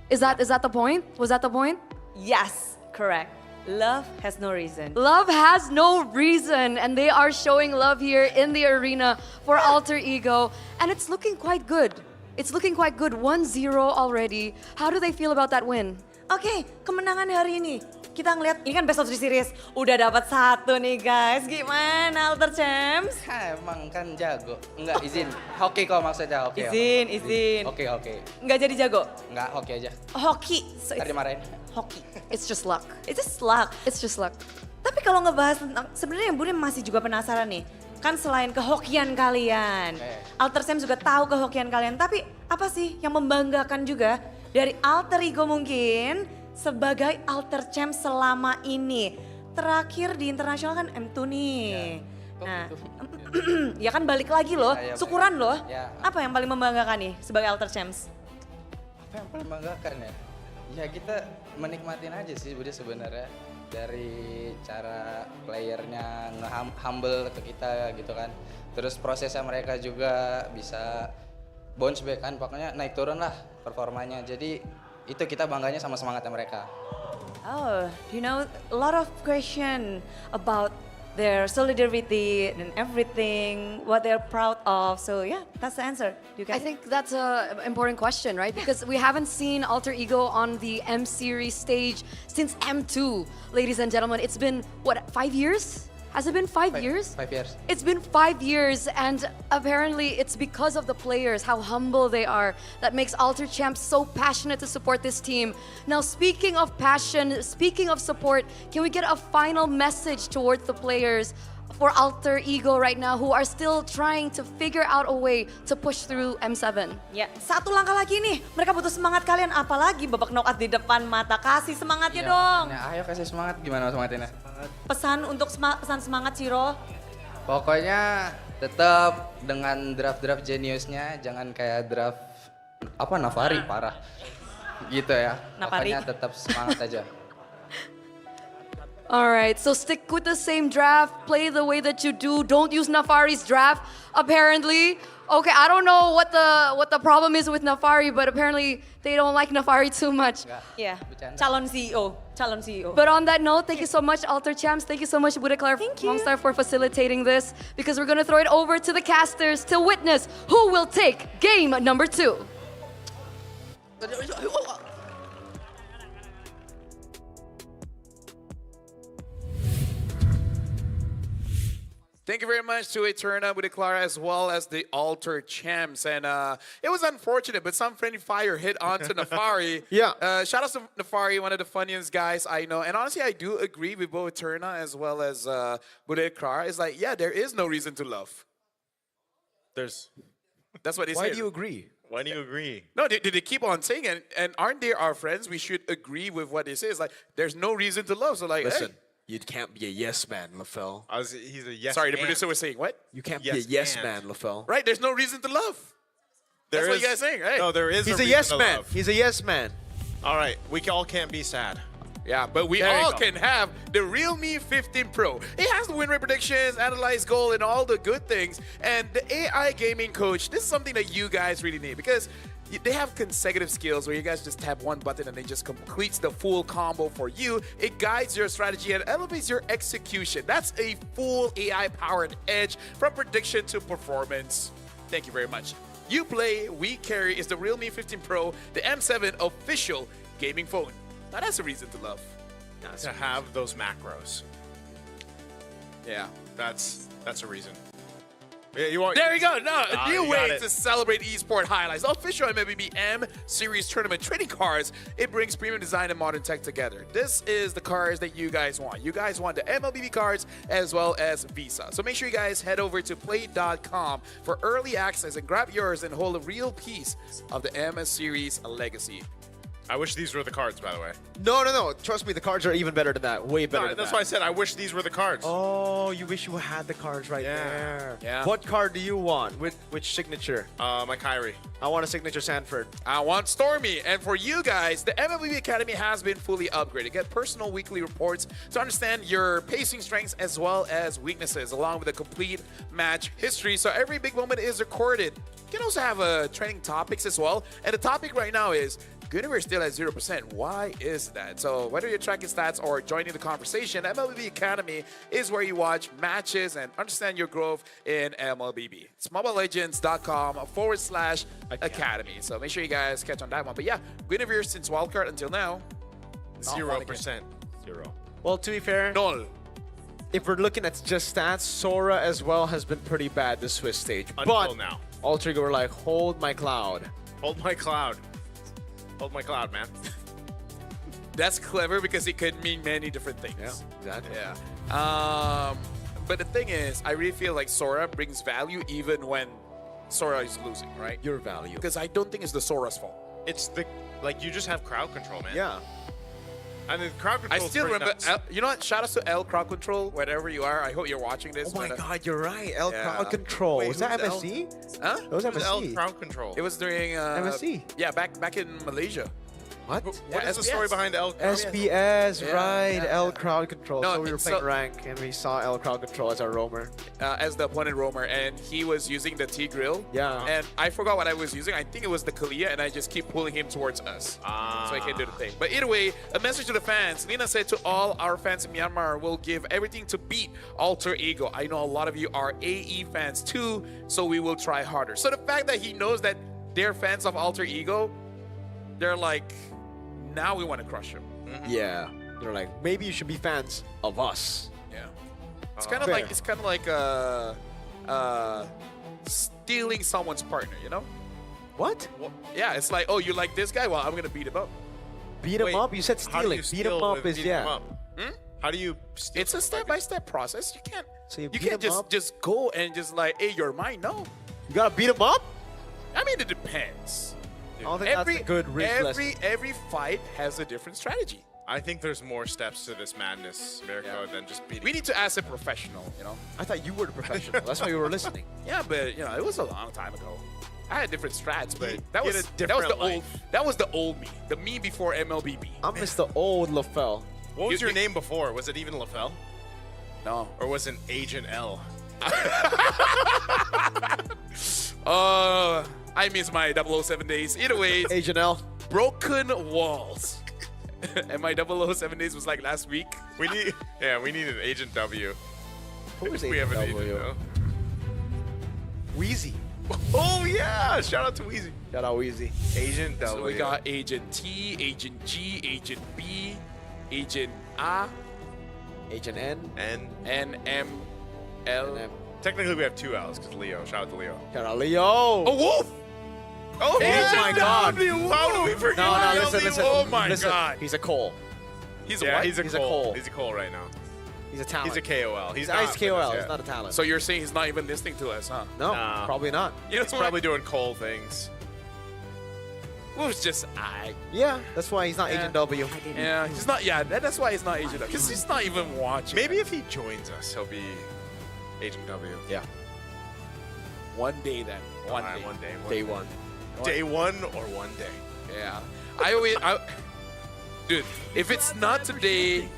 S7: Is that the point? Was that the point?
S9: Yes, correct. Love has no reason.
S7: Love has no reason, and they are showing love here in the arena for Alter Ego, and it's looking quite good. 1-0 already. How do they feel about that win?
S9: Oke, kemenangan hari ini. Kita ngeliat, ini kan best of 3 series. Udah dapat 1 nih guys. Gimana Alter Champs?
S23: Emang kan jago. Enggak, izin. Hoki kok maksudnya, oke.
S9: Izin.
S23: Oke.
S9: Nggak jadi jago?
S23: Enggak, hoki aja.
S9: Hoki.
S23: Tadi marahin.
S9: Hoki.
S7: It's just luck.
S9: It's just luck. Tapi kalau ngebahas tentang, sebenarnya Budi masih juga penasaran nih. Kan selain kehokian kalian, Alter Champs juga tahu kehokian kalian. Tapi apa sih yang membanggakan juga dari Alter Ego mungkin sebagai Alter Champs selama ini? Terakhir di internasional kan M2 nih. Nah, ya kan balik lagi loh, syukuran loh. Apa yang paling membanggakan nih sebagai Alter Champs?
S23: Apa yang paling membanggakan ya? Ya kita menikmatin aja sih Budi sebenarnya. Dari cara playernya nge-humble ke kita gitu kan. Terus prosesnya mereka juga bisa bounce back kan, pokoknya naik turun lah performanya. Jadi itu kita bangganya sama semangatnya mereka.
S9: Oh, you know, a lot of question about their solidarity and everything, what they're proud of. So yeah, that's the answer.
S7: I think that's an important question, right? Because we haven't seen Alter Ego on the M Series stage since M2, ladies and gentlemen. It's been, what, 5 years? Has it been 5 years?
S23: 5 years.
S7: It's been 5 years, and apparently it's because of the players, how humble they are, that makes Alter Champs so passionate to support this team. Now, speaking of passion, speaking of support, can we get a final message towards the players for Alter Ego right now who are still trying to figure out a way to push through M7?
S9: Ya, satu langkah lagi nih. Mereka butuh semangat kalian, apalagi babak knockout di depan mata. Kasih semangatnya dong.
S23: Nah, ayo kasih semangat, gimana semangatnya?
S9: Pesan untuk pesan semangat Ciro.
S23: Pokoknya tetap dengan draft-draft jeniusnya, jangan kayak draft Navari parah. Gitu ya.
S9: Navari.
S23: Pokoknya tetap semangat aja.
S7: All right, so stick with the same draft, play the way that you do. Don't use Nafari's draft. Apparently, okay, I don't know what the problem is with Nafari, but apparently they don't like Nafari too much.
S9: Iya, calon CEO.
S7: But on that note, thank you so much, Alter Champs. Thank you so much, Budeklar Mongstar, for facilitating this, because we're gonna throw it over to the casters to witness who will take game number 2.
S4: Thank you very much to Eterna, Budeklara, as well as the Alter Champs. And it was unfortunate, but some friendly fire hit onto Nafari.
S6: Yeah.
S4: Shout out to Nafari, one of the funniest guys I know. And honestly, I do agree with both Eterna as well as Budeklara. It's like, yeah, there is no reason to love.
S5: There's.
S4: That's what they say.
S6: Why do you agree?
S5: Why do you agree?
S4: No, they keep on saying it. And aren't they our friends? We should agree with what they say. It's like, there's no reason to love. So like,
S6: Listen.
S4: hey.
S6: You can't be a yes man, LaFell.
S5: He's a yes
S4: Sorry, the
S5: man.
S4: producer was saying what?
S6: You can't
S5: Yes
S6: be a yes
S5: and.
S6: man, LaFell.
S4: Right, there's no reason to love. That's what you guys saying, right?
S5: No, there is
S6: He's
S5: a
S6: a
S5: reason
S6: yes
S5: to
S6: man.
S5: love.
S6: He's a yes man.
S5: All right, we all can't be sad.
S4: Yeah, but we
S5: There you
S4: all
S5: go.
S4: can have the Realme 15 Pro. It has the win rate predictions, analyze goal, and all the good things. And the AI gaming coach, this is something that you guys really need, because they have consecutive skills where you guys just tap one button and it just completes the full combo for you. It guides your strategy and elevates your execution. That's a full AI-powered edge from prediction to performance. Thank you very much. You play, we carry is the Realme 15 Pro, the M7 official gaming phone. Now that's a reason to love.
S5: To have those macros.
S4: Yeah.
S5: That's a reason. Yeah, you want.
S4: There you go. No, a new
S5: you
S4: way
S5: got it.
S4: to celebrate esports highlights. The official MLB M Series Tournament trading cards. It brings premium design and modern tech together. This is the cards that you guys want. You guys want the MLB cards as well as Visa. So make sure you guys head over to play.com for early access and grab yours and hold a real piece of the M Series legacy.
S5: I wish these were the cards, by the way.
S6: No. Trust me, the cards are even better than that. Way better than
S5: That's
S6: that.
S5: why I said I wish these were the cards.
S6: Oh, you wish you had the cards right there.
S4: Yeah.
S6: What card do you want? Which signature?
S5: My Kyrie.
S6: I want a signature Sanford.
S4: I want Stormy. And for you guys, the MLB Academy has been fully upgraded. Get personal weekly reports to understand your pacing strengths as well as weaknesses, along with a complete match history. So every big moment is recorded. You can also have training topics as well. And the topic right now is Guinevere still at 0%. Why is that? So whether you're tracking stats or joining the conversation, MLB Academy is where you watch matches and understand your growth in MLBB. It's mobilelegends.com/academy. So make sure you guys catch on that one. But yeah, Guinevere since wildcard until now,
S5: 0%. Zero.
S6: Well, to be fair,
S4: null.
S6: If we're looking at just stats, Sora as well has been pretty bad this Swiss stage.
S5: Until now.
S6: Alter Ego were like, hold my cloud.
S5: Hold my cloud. Hold my cloud, man.
S4: That's clever because it could mean many different things.
S6: Yeah, exactly.
S4: Yeah. But the thing is, I really feel like Sora brings value even when Sora is losing, right?
S6: Your value.
S4: Because I don't think it's the Sora's fault.
S5: It's you just have crowd control, man.
S6: Yeah.
S5: And the crowd control.
S4: I still remember, you know what? Shout out to L Crowd Control, wherever you are. I hope you're watching this.
S6: Oh my God, you're right. L Crowd Control.
S5: Wait,
S6: was that
S5: who's
S6: MSC?
S4: Huh?
S6: That was
S5: Who's L
S6: MSC.
S5: crowd control?
S4: It was during
S6: MSC.
S4: Yeah, back in Malaysia.
S6: What?
S5: What is the story behind L crowd?
S6: SBS,
S4: Yeah,
S6: right.
S4: yeah,
S6: L Crowd Control.
S4: No,
S6: so we were
S4: so-
S6: playing rank and we saw L Crowd Control as our roamer.
S4: As the opponent roamer, and he was using the T-Grill.
S6: Yeah.
S4: And I forgot what I was using. I think it was the Kalia, and I just keep pulling him towards us. So I can do the thing. But either way, a message to the fans. Lina said to all our fans in Myanmar, we'll give everything to beat Alter Ego. I know a lot of you are AE fans too, so we will try harder. So the fact that he knows that they're fans of Alter Ego, they're like, now we want to crush him.
S6: Yeah. They're like, maybe you should be fans of us.
S4: Yeah. It's kind of like stealing someone's partner, you know?
S6: What?
S4: Well, yeah, it's like, oh, you like this guy? Well, I'm gonna beat him up.
S6: Beat him up? You said
S5: How do
S6: stealing.
S5: you
S6: Beat him
S5: steal
S6: up
S5: with
S6: is,
S5: beating
S6: yeah.
S5: him up? How do you steal?
S4: It's a step-by-step process. You can't.
S6: So you
S4: You
S6: beat
S4: can't
S6: him up?
S4: just go and just like, hey, you're mine. No.
S6: You gotta beat him up?
S4: I mean, it depends.
S6: I don't think that's a good risk lesson.
S4: Every fight has a different strategy.
S5: I think there's more steps to this madness, Mirko, than just beating.
S4: We need to ask a professional, you know?
S6: I thought you were the professional. That's why you were listening.
S4: Yeah, but, you know, it was a long time ago. I had different strats, but
S5: He
S4: that
S5: had
S4: was
S5: a
S4: that was the
S5: different
S4: old
S5: life.
S4: that was the old me, the me before MLBB.
S6: I'm Mr. Old LaFell.
S5: What was your name before? Was it even LaFell?
S4: No.
S5: Or was it Agent L?
S4: I miss my 007 days. Either way,
S6: Agent L.
S4: Broken walls. And my 007 days was like last week.
S5: We need an Agent W.
S6: Who is
S5: We
S6: Agent
S5: have an
S6: W?
S5: Agent L.
S6: Wheezy.
S5: Oh yeah! Shout out to Weezy.
S6: Shout out Wheezy.
S5: Agent W.
S4: So we got Agent T, Agent G, Agent B, Agent A,
S6: Agent N.
S4: N, M, L.
S5: Technically, we have 2 L's because Leo. Shout out to Leo.
S6: Shout out Leo.
S4: Oh, Wolf!
S5: Oh,
S6: my God.
S5: How did we forget?
S6: No, listen.
S4: Oh my
S6: listen.
S4: God.
S6: He's a Cole.
S4: He's a
S5: Yeah,
S4: what?
S5: he's a
S6: He's a
S5: Cole.
S6: Cole.
S5: He's a Cole right now.
S6: He's a talent.
S5: He's a KOL. He's
S6: He's
S5: not
S6: ice
S5: with
S6: KOL.
S5: us
S6: He's
S5: yet.
S6: not a talent.
S4: So you're saying he's not even listening to us, huh?
S6: No,
S5: Nah.
S6: probably not.
S4: You know
S5: He's
S4: what?
S5: probably doing Cole things.
S4: It was just I.
S6: Yeah, that's why he's not
S4: Yeah.
S6: Agent W.
S4: Yeah, he's not. Yeah, that's why he's not Agent W. Because he's not even watching.
S5: Maybe if he joins us, he'll be Agent W.
S6: Yeah.
S4: One day then. One
S5: Alright,
S4: day.
S5: one day.
S6: Day one.
S5: Day one or one day.
S4: Yeah. Dude, if it's not today,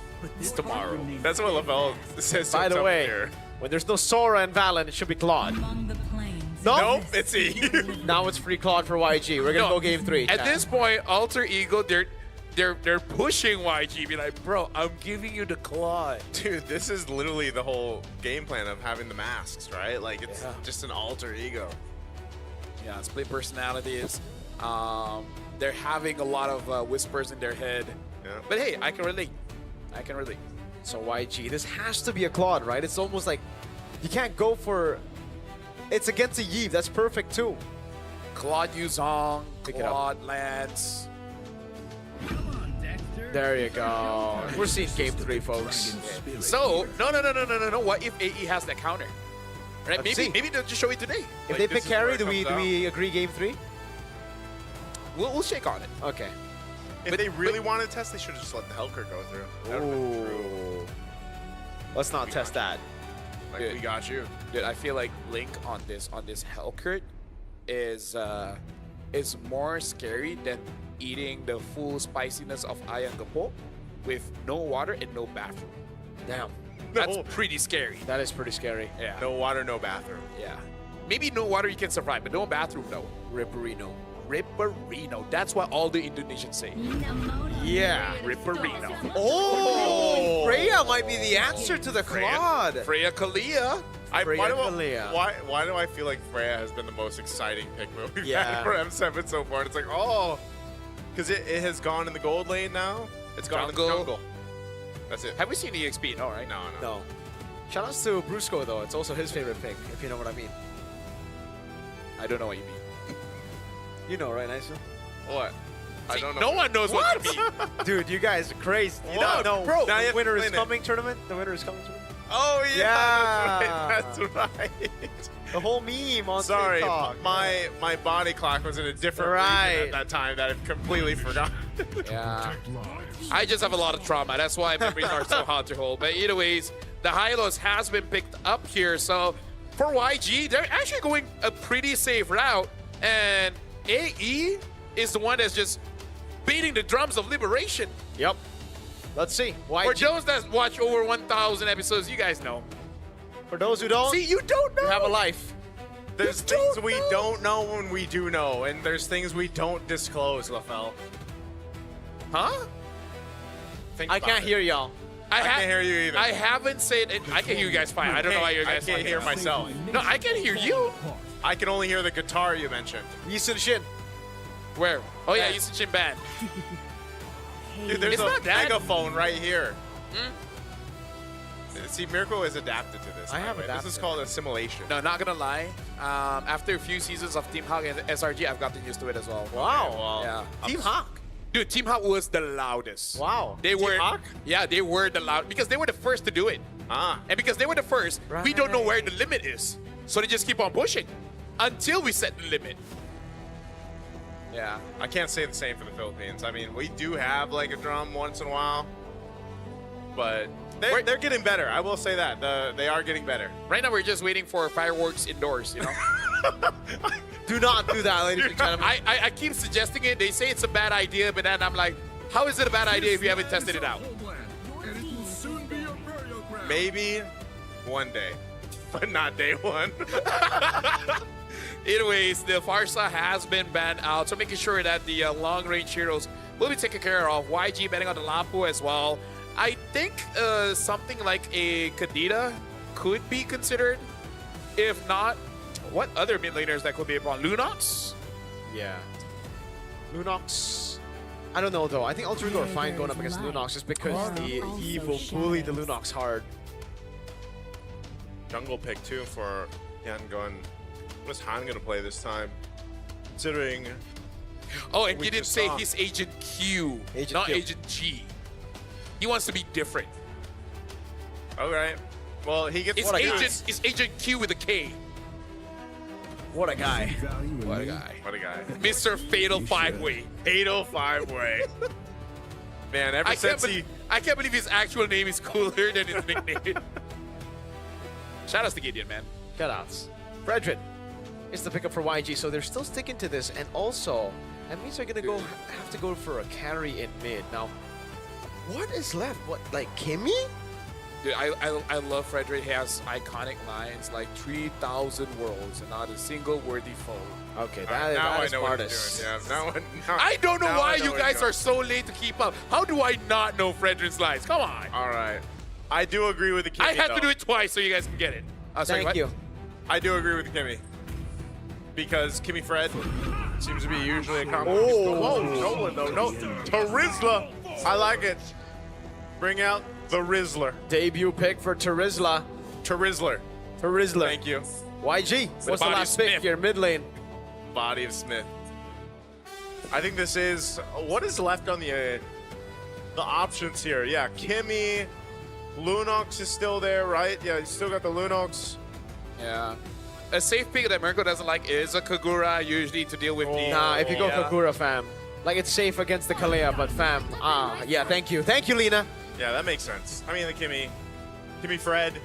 S4: it's tomorrow.
S5: That's what Lavelle says.
S6: By the
S5: himself
S6: way,
S5: here.
S6: when there's no Sora and Valen, it should be Claude.
S5: Nope, it's Eve.
S6: Now it's free Claude for YG. We're gonna
S4: No,
S6: go game 3.
S4: At
S6: chat.
S4: this point, Alter Ego, they're pushing YG. Be like, bro, I'm giving you the Claude.
S5: Dude, this is literally the whole game plan of having the masks, right? Like, it's just an alter ego.
S4: Yeah, split personalities. They're having a lot of whispers in their head.
S5: Yeah.
S4: But hey, I can relate. I can relate.
S6: So YG, this has to be a Claude, right? It's almost like you can't go for. It's against a Yves. That's perfect too.
S4: Claude Yuzong,
S6: Pick it up.
S4: Claude Lance.
S6: There you go. We're seeing game 3, folks.
S4: So, no. What if AE has that counter? Right?
S6: Let's see.
S4: Maybe they'll just show it today.
S6: If
S5: Like,
S6: they
S5: this
S6: pick
S5: is where
S6: carry,
S5: it
S6: do we
S5: comes
S6: agree game 3?
S4: We'll shake on it.
S6: Okay.
S5: If they really want to test, they should have just let the Helker go through. That would've been true.
S6: Ooh. Let's not test that.
S5: Like,
S4: Dude.
S5: we got you.
S4: Dude, I feel like Link on this Hellcurt is more scary than eating the full spiciness of ayam gepok with no water and no bathroom.
S6: Damn.
S4: That's
S5: No.
S4: pretty scary.
S6: That is pretty scary.
S4: Yeah.
S5: No water, no bathroom.
S4: Yeah. Maybe no water you can survive, but no bathroom though.
S6: Ripperino.
S4: Ripperino. That's what all the Indonesians say.
S6: Yeah.
S4: Ripperino.
S6: Oh! Freya might be the answer to the Claude.
S4: Freya Kalia.
S5: Why do
S6: Kalia.
S5: why do I feel like Freya has been the most exciting pick move we've
S6: Yeah.
S5: had for M7 so far? It's like, oh, because it has gone in the gold lane now. It's gone in the jungle. That's it.
S4: Have we seen EXP? No, right?
S5: No.
S6: No. Shoutouts to Brusco though. It's also his favorite pick, if you know what I mean.
S4: I don't know what you mean.
S6: You know, right, Nice?
S5: What? I
S4: See,
S5: don't know.
S4: no one knows what you mean.
S6: Dude, you guys are crazy. You
S5: What?
S6: don't know.
S5: Bro, now you
S6: the
S5: have to
S6: winner is
S5: explain it.
S6: coming tournament? The winner is coming tournament?
S5: Oh yeah,
S6: Yeah.
S5: That's right.
S6: The whole meme on
S5: Sorry,
S6: TikTok.
S5: my body clock was in a different
S6: Right.
S5: region at that time that I completely forgot.
S4: Yeah. I just have a lot of trauma. That's why memories are so hard to hold. But either ways, the Hylos has been picked up here. So for YG, they're actually going a pretty safe route. And AE is the one that's just beating the drums of liberation.
S6: Yep. Let's see.
S4: For
S6: YG.
S4: those that watch over 1,000 episodes, you guys know.
S6: For those who don't,
S4: See, you don't know.
S6: you have a life.
S5: There's things we don't know when we do know, and there's things we don't disclose, LaFell.
S4: Huh?
S5: Think
S6: I
S5: about
S6: can't
S5: it.
S6: hear y'all.
S5: I can't hear you either.
S4: I haven't said it. I can hear you guys fine. I don't know why you guys
S5: I can't hear myself.
S4: No, I can hear you.
S5: I can only hear the guitar you mentioned.
S6: Yisun Shin.
S4: Where? Oh yeah, you Chin Band.
S5: Dude, there's
S4: It's
S5: a
S4: not that.
S5: megaphone right here. See, Miracle is adapted to this.
S6: I
S5: by
S6: have
S5: the way. This
S6: adapted.
S5: is called assimilation.
S4: No, not gonna lie. After a few seasons of Team Hawk and SRG, I've gotten used to it as well.
S6: Wow.
S5: Well,
S4: Yeah.
S6: Team Hawk.
S4: Dude, Team Hawk was the loudest.
S6: Wow.
S4: They
S6: Team
S4: were.
S6: Hawk?
S4: Yeah, they were the loud because they were the first to do it.
S5: Ah.
S4: And because they were the first, we don't know where the limit is. So they just keep on pushing until we set the limit.
S5: Yeah, I can't say the same for the Philippines. I mean, we do have like a drum once in a while, but they're getting better. I will say that. They are getting better.
S4: Right now, we're just waiting for fireworks indoors, you know?
S6: Do not do that, ladies and gentlemen.
S4: I keep suggesting it. They say it's a bad idea, but then I'm like, how is it a bad idea if you haven't tested it out?
S5: Maybe one day, but not day one.
S4: Anyways, the Farsa has been banned out, so making sure that the long-range heroes will be taken care of. YG banning on the Lampu as well. I think something like a Kadita could be considered. If not, what other mid laners that could be upon? Lunox?
S6: Yeah. Lunox. I don't know though. I think Ultra Ego are fine going up against Lunox just because the Eve will bully the Lunox hard.
S5: Jungle pick too for Yangon. What is Han gonna play this time? Considering.
S4: Oh, and he didn't say he's Agent Q, not
S6: Q.
S4: Agent G. He wants to be different.
S5: All right. Well, he gets.
S4: It's Agent Q with a K.
S6: What a guy.
S4: What a guy.
S5: What a guy.
S4: Mr. Fatal Five-Way.
S5: Fatal Five-Way. Man, ever since
S4: I can't believe his actual name is cooler than his nickname. Shout outs to Gideon, man.
S6: Shoutouts. Fredrin is the pickup for YG, so they're still sticking to this, and also that means they're gonna have to go for a carry in mid. Now, what is left? What, like Kimmy?
S4: Dude, I love Frederick. He has iconic lines like 3,000 worlds and not a single worthy foe.
S6: Okay,
S5: now
S6: is
S5: I know what
S6: smartest.
S5: you're doing. Yeah,
S4: I don't know why you
S5: what
S4: guys
S5: you're
S4: are so late to keep up. How do I not know Frederick's lines? Come on.
S5: All right. I do agree with the Kimmy,
S4: I had to
S5: though.
S4: do it twice so you guys can get it. Sorry,
S6: Thank
S4: what?
S6: you.
S5: I do agree with the Kimmy. Because Kimmy Fred seems to be usually a combo.
S6: Oh,
S5: whoa, Nolan though. No, Tarizla. I like it. Bring out the Rizzler.
S6: Debut pick for Tarizla.
S5: Tarizler.
S6: Thank
S5: you.
S6: YG, what's the
S5: body
S6: last
S5: of
S6: pick
S5: Smith.
S6: here? Mid lane.
S5: Body of Smith. I think this is what is left on the options here. Yeah, Kimmy, Lunox is still there, right? Yeah, you still got the Lunox.
S4: Yeah. A safe pick that Mirko doesn't like is a Kagura, usually to deal with the...
S6: Nah, if you go Kagura, fam. Like, it's safe against the Kalea, but fam. Yeah, thank you. Thank you, Lena.
S5: Yeah, that makes sense. I mean, the Kimmy Fred,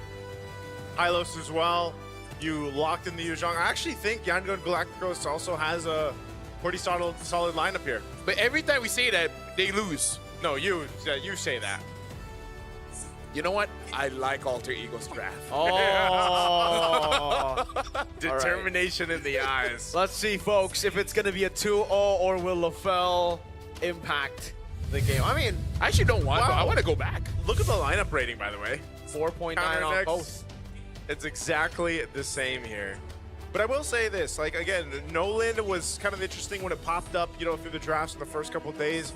S5: Hylos as well. You locked in the Yuzhong. I actually think Yangon Galacticos also has a pretty solid lineup here.
S4: But every time we say that, they lose.
S5: No, you say that.
S4: You know what? I like Alter Ego's draft.
S6: Oh.
S5: Determination in the eyes.
S6: Let's see, folks, if it's going to be a 2-0 or will LaFell impact the game. I mean,
S4: I actually don't want to.
S5: Wow.
S4: I want to go back.
S5: Look at the lineup rating, by the way.
S6: 4.9 on
S5: Counter-attacks.
S6: both.
S5: It's exactly the same here. But I will say this, like, again, Nolan was kind of interesting when it popped up, you know, through the drafts in the first couple of days.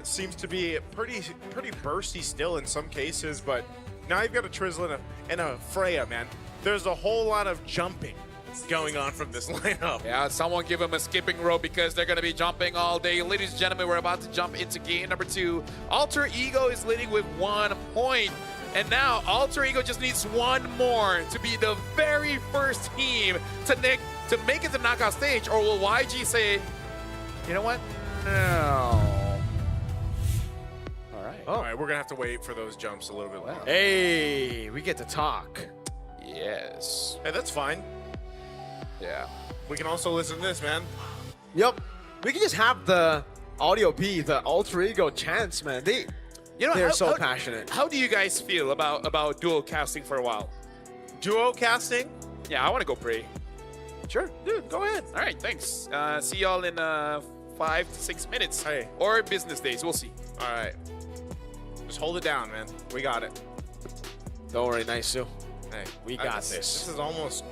S5: Seems to be pretty bursty still in some cases, but now you've got a Trizzle and a Freya, man. There's a whole lot of jumping going on from this lineup.
S4: Yeah, someone give him a skipping rope because they're going to be jumping all day. Ladies and gentlemen, we're about to jump into game number 2. Alter Ego is leading with 1 point. And now Alter Ego just needs 1 more to be the very first team to make it to the knockout stage. Or will YG say, you know what? No.
S5: All right, we're going to have to wait for those jumps a little bit longer.
S6: Hey, we get to talk.
S4: Yes.
S5: Hey, that's fine.
S4: Yeah.
S5: We can also listen to this, man.
S6: Yep. We can just have the audio be the Alter Ego chants, man. They're so passionate.
S4: How do you guys feel about dual casting for a while?
S5: Duo casting?
S4: Yeah, I want to go pray.
S6: Sure.
S5: Dude, go ahead.
S4: All right, thanks. See y'all in 5 to 6 minutes.
S5: Hey.
S4: Or business days. We'll see.
S5: All right. Just hold it down, man. We got it.
S6: Don't worry, Naisu.
S5: Hey,
S6: we got this.
S5: This is almost...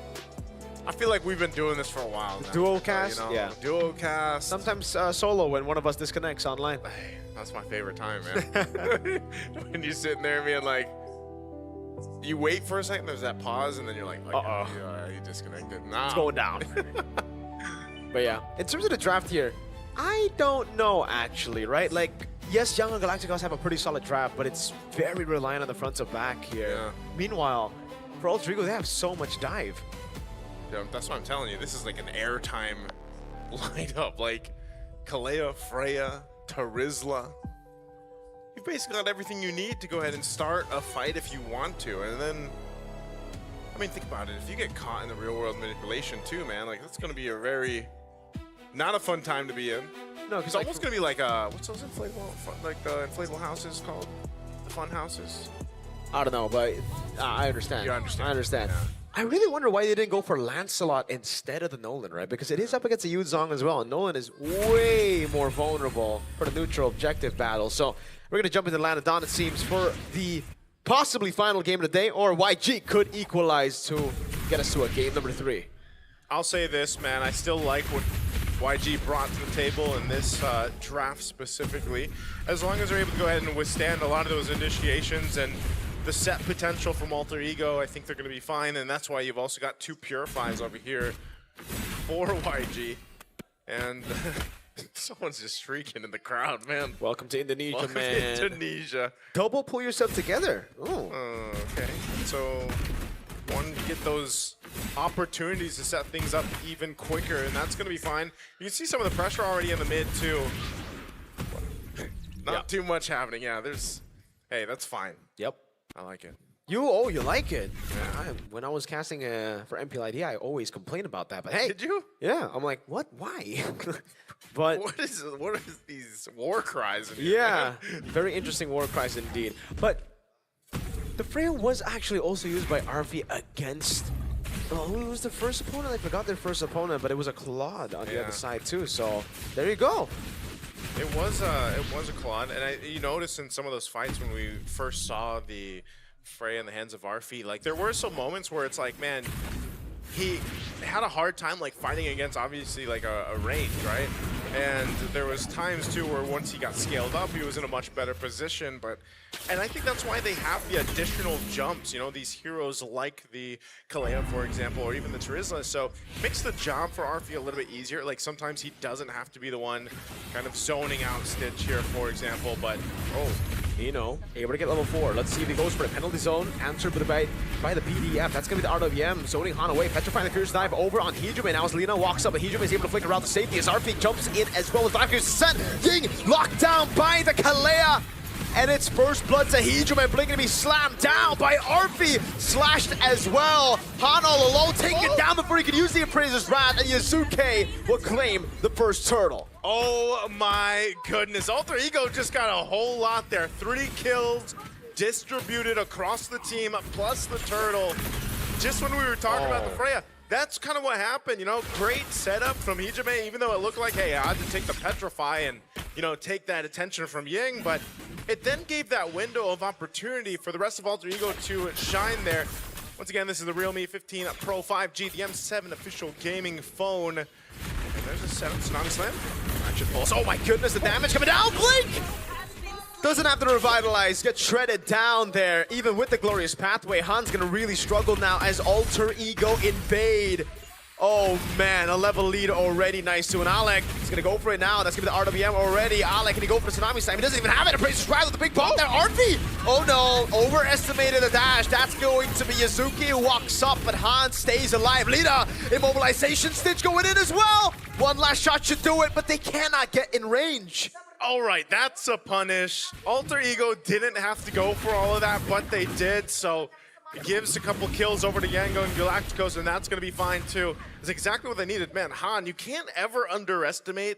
S5: I feel like we've been doing this for a while now.
S6: Duo cast?
S5: You know,
S6: Yeah.
S5: Duo cast.
S6: Sometimes solo when one of us disconnects online.
S5: Hey, that's my favorite time, man. When you're sitting there being like... You wait for a second, there's that pause, and then you're like,
S6: Uh-oh.
S5: You disconnected. Nah.
S6: It's going down. But yeah, in terms of the draft here, I don't know actually, right? Like, yes, Young and Galacticos have a pretty solid draft, but it's very reliant on the front to back here.
S5: Yeah.
S6: Meanwhile, for Alter Ego, they have so much dive.
S5: Yeah, that's what I'm telling you. This is like an airtime lineup. Like, Kalea, Freya, Tarizla. You've basically got everything you need to go ahead and start a fight if you want to. And then, I mean, think about it. If you get caught in the real world manipulation too, man, like that's going to be a very, not a fun time to be in.
S6: No,
S5: it's almost going to be like, what's those inflatable, like the inflatable houses called? The fun houses?
S6: I don't know, but I understand.
S5: You understand.
S6: I understand.
S5: Yeah.
S6: I really wonder why they didn't go for Lancelot instead of the Nolan, right? Because it is up against the Yuzong as well, and Nolan is way more vulnerable for the neutral objective battle. So we're going to jump into Lanadon, it seems, for the possibly final game of the day, or YG could equalize to get us to a game number 3.
S5: I'll say this, man. I still like what YG brought to the table in this draft specifically. As long as they're able to go ahead and withstand a lot of those initiations and the set potential from Alter Ego, I think they're going to be fine, and that's why you've also got 2 Purifies over here for YG. And someone's just shrieking in the crowd, man.
S6: Welcome to Indonesia,
S5: Welcome
S6: man.
S5: to Indonesia.
S6: Double pull yourself together. Oh.
S5: Okay, so one, get those opportunities to set things up even quicker, and that's going to be fine. You can see some of the pressure already in the mid, too. Not too much happening. Yeah, there's... Hey, that's fine.
S6: Yep.
S5: I like it.
S6: You like it? Yeah. When I was casting for MPLID, I always complained about that. But hey,
S5: did you?
S6: Yeah, I'm like, what? Why? But
S5: what is these war cries? In here,
S6: yeah,
S5: man?
S6: very interesting war cries indeed. But the Freya was actually also used by RV against. Oh, who was the first opponent? I forgot their first opponent, but it was a Claude on the other side too. So there you go.
S5: It was a Claude, and you notice in some of those fights when we first saw the Freya in the hands of Arfi, like there were some moments where it's like, man, he had a hard time like fighting against obviously like a range, right? And there was times too where once he got scaled up, he was in a much better position. And I think that's why they have the additional jumps, you know, these heroes like the Kalea, for example, or even the Tarizla. So makes the job for Arfi a little bit easier. Like sometimes he doesn't have to be the one kind of zoning out Stitch here, for example, but
S6: Nino, able to get level 4. Let's see if he goes for a penalty zone. Answered by the PDF. That's going to be the RWM. Zoning Han away. Petrifying the Fierce Dive over on Hejume. Now as Lina walks up, but Hejume is able to flick around the safety as RP jumps in as well as Dive Fierce sent. Ying locked down by the Kalea. And it's first blood to Hejume. Blink going to be slammed down by Arfi. Slashed as well. Han all alone, taken down before he could use the Appraiser's Wrath. And Yasuke will claim the first turtle.
S5: Oh my goodness. Alter Ego just got a whole lot there. 3 kills distributed across the team, plus the turtle. Just when we were talking about the Freya, that's kind of what happened, you know? Great setup from Hejume, even though it looked like, hey, I had to take the Petrify and, you know, take that attention from Ying, but it then gave that window of opportunity for the rest of Alter Ego to shine there. Once again, this is the Realme 15 Pro 5G, the M7 official gaming phone. And there's a setup, Tsunami Slam. Action pulse. Oh my goodness, the damage coming down, Blink!
S6: Doesn't have to revitalize, get shredded down there. Even with the Glorious Pathway, Han's gonna really struggle now as Alter Ego invade. Oh man, a level lead already, nice to an Alec. He's gonna go for it now, that's gonna be the RWM already. Alec, can he go for the Tsunami Slam? He doesn't even have it, Appraiser's Wrath with the big bomb there, Arfi! Oh no, overestimated the dash. That's going to be Yazuki who walks up, but Han stays alive. Lita, immobilization, Stitch going in as well. One last shot should do it, but they cannot get in range.
S5: All right, that's a punish. Alter Ego didn't have to go for all of that, but they did, so it gives a couple kills over to Yango and Galacticos, and that's going to be fine too. It's exactly what they needed. Man, Han, you can't ever underestimate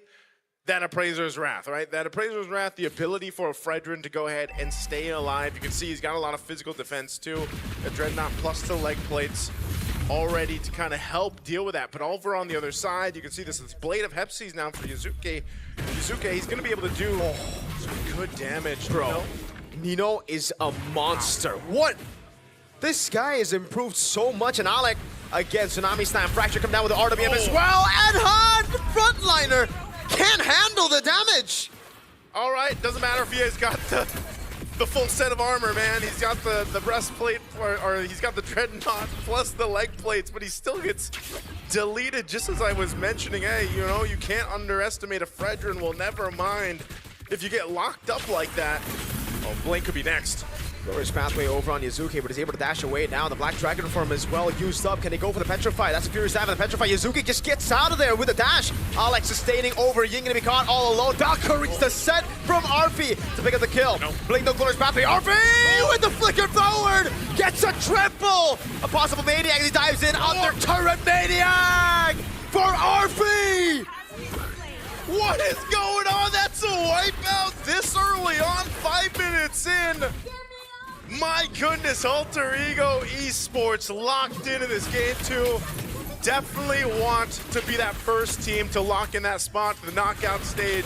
S5: that Appraiser's Wrath, right? That Appraiser's Wrath, the ability for a Fredrin to go ahead and stay alive. You can see he's got a lot of physical defense too. A Dreadnought plus the leg plates already to kind of help deal with that. But over on the other side, you can see this Blade of Hepsies now for Yazuke. Yazuke, he's going to be able to do some good damage.
S6: Bro, Nino is a monster. What? This guy has improved so much, and Alec, again, Tsunami Slam, Fracture come down with the RWM as well, and Han, the frontliner, can't handle the damage.
S5: All right, doesn't matter if he has got the full set of armor, man. He's got the breastplate, or he's got the Dreadnought plus the leg plates, but he still gets deleted, just as I was mentioning. Hey, you know, you can't underestimate a Fredrin. Well, never mind if you get locked up like that. Oh, Blink could be next.
S6: Glorious pathway over on Yuzuki, but he's able to dash away now. The Black Dragon form is well used up. Can he go for the Petrify? That's a Furious Dive, and the Petrify. Yuzuki just gets out of there with a dash. Alex sustaining over. Ying gonna be caught all alone. Valkyrie's the set from Arfi to pick up the kill. Blink no Glorious pathway. Arfi with the flicker forward gets a triple. A possible Maniac as he dives in under turret Maniac for Arfi.
S5: What is going on? That's a wipeout this early on, 5 minutes in. My goodness, Alter Ego Esports locked into this game too. Definitely want to be that first team to lock in that spot for the knockout stage,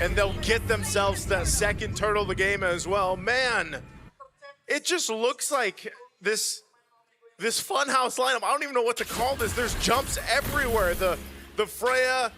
S5: and they'll get themselves that second turtle of the game as well. Man, it just looks like this funhouse lineup. I don't even know what to call this. There's jumps everywhere. The Freya,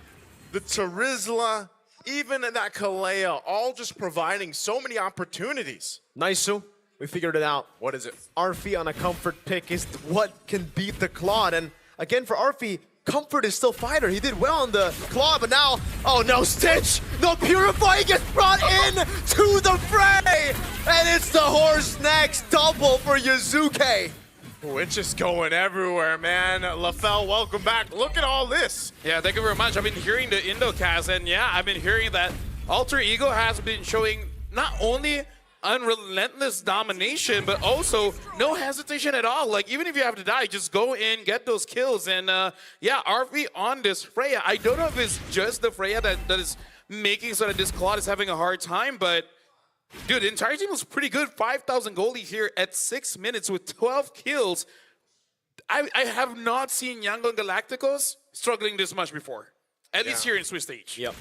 S5: the Terizla, even that Kalea, all just providing so many opportunities.
S6: Nice-u. We figured it out.
S5: What is it?
S6: Arfi on a comfort pick is what can beat the Claude. And again, for Arfi, comfort is still fighter. He did well on the Claude, but now, oh no, Stitch! No Purify, he gets brought in to the fray! And it's the horse next double for Yuzuki.
S5: Which is going everywhere, man. LaFell, welcome back. Look at all this.
S4: Yeah, thank you very much. I've been hearing the Indocast, and yeah, I've been hearing that Alter Ego has been showing not only unrelentless domination, but also no hesitation at all. Like, even if you have to die, just go in, get those kills. And yeah, RV on this Freya. I don't know if it's just the Freya that is making so that this Claude is having a hard time, but dude, the entire team was pretty good. 5,000 goalie here at 6 minutes with 12 kills. I have not seen Yangon Galacticos struggling this much before, at least here in Swiss stage.
S6: Yep.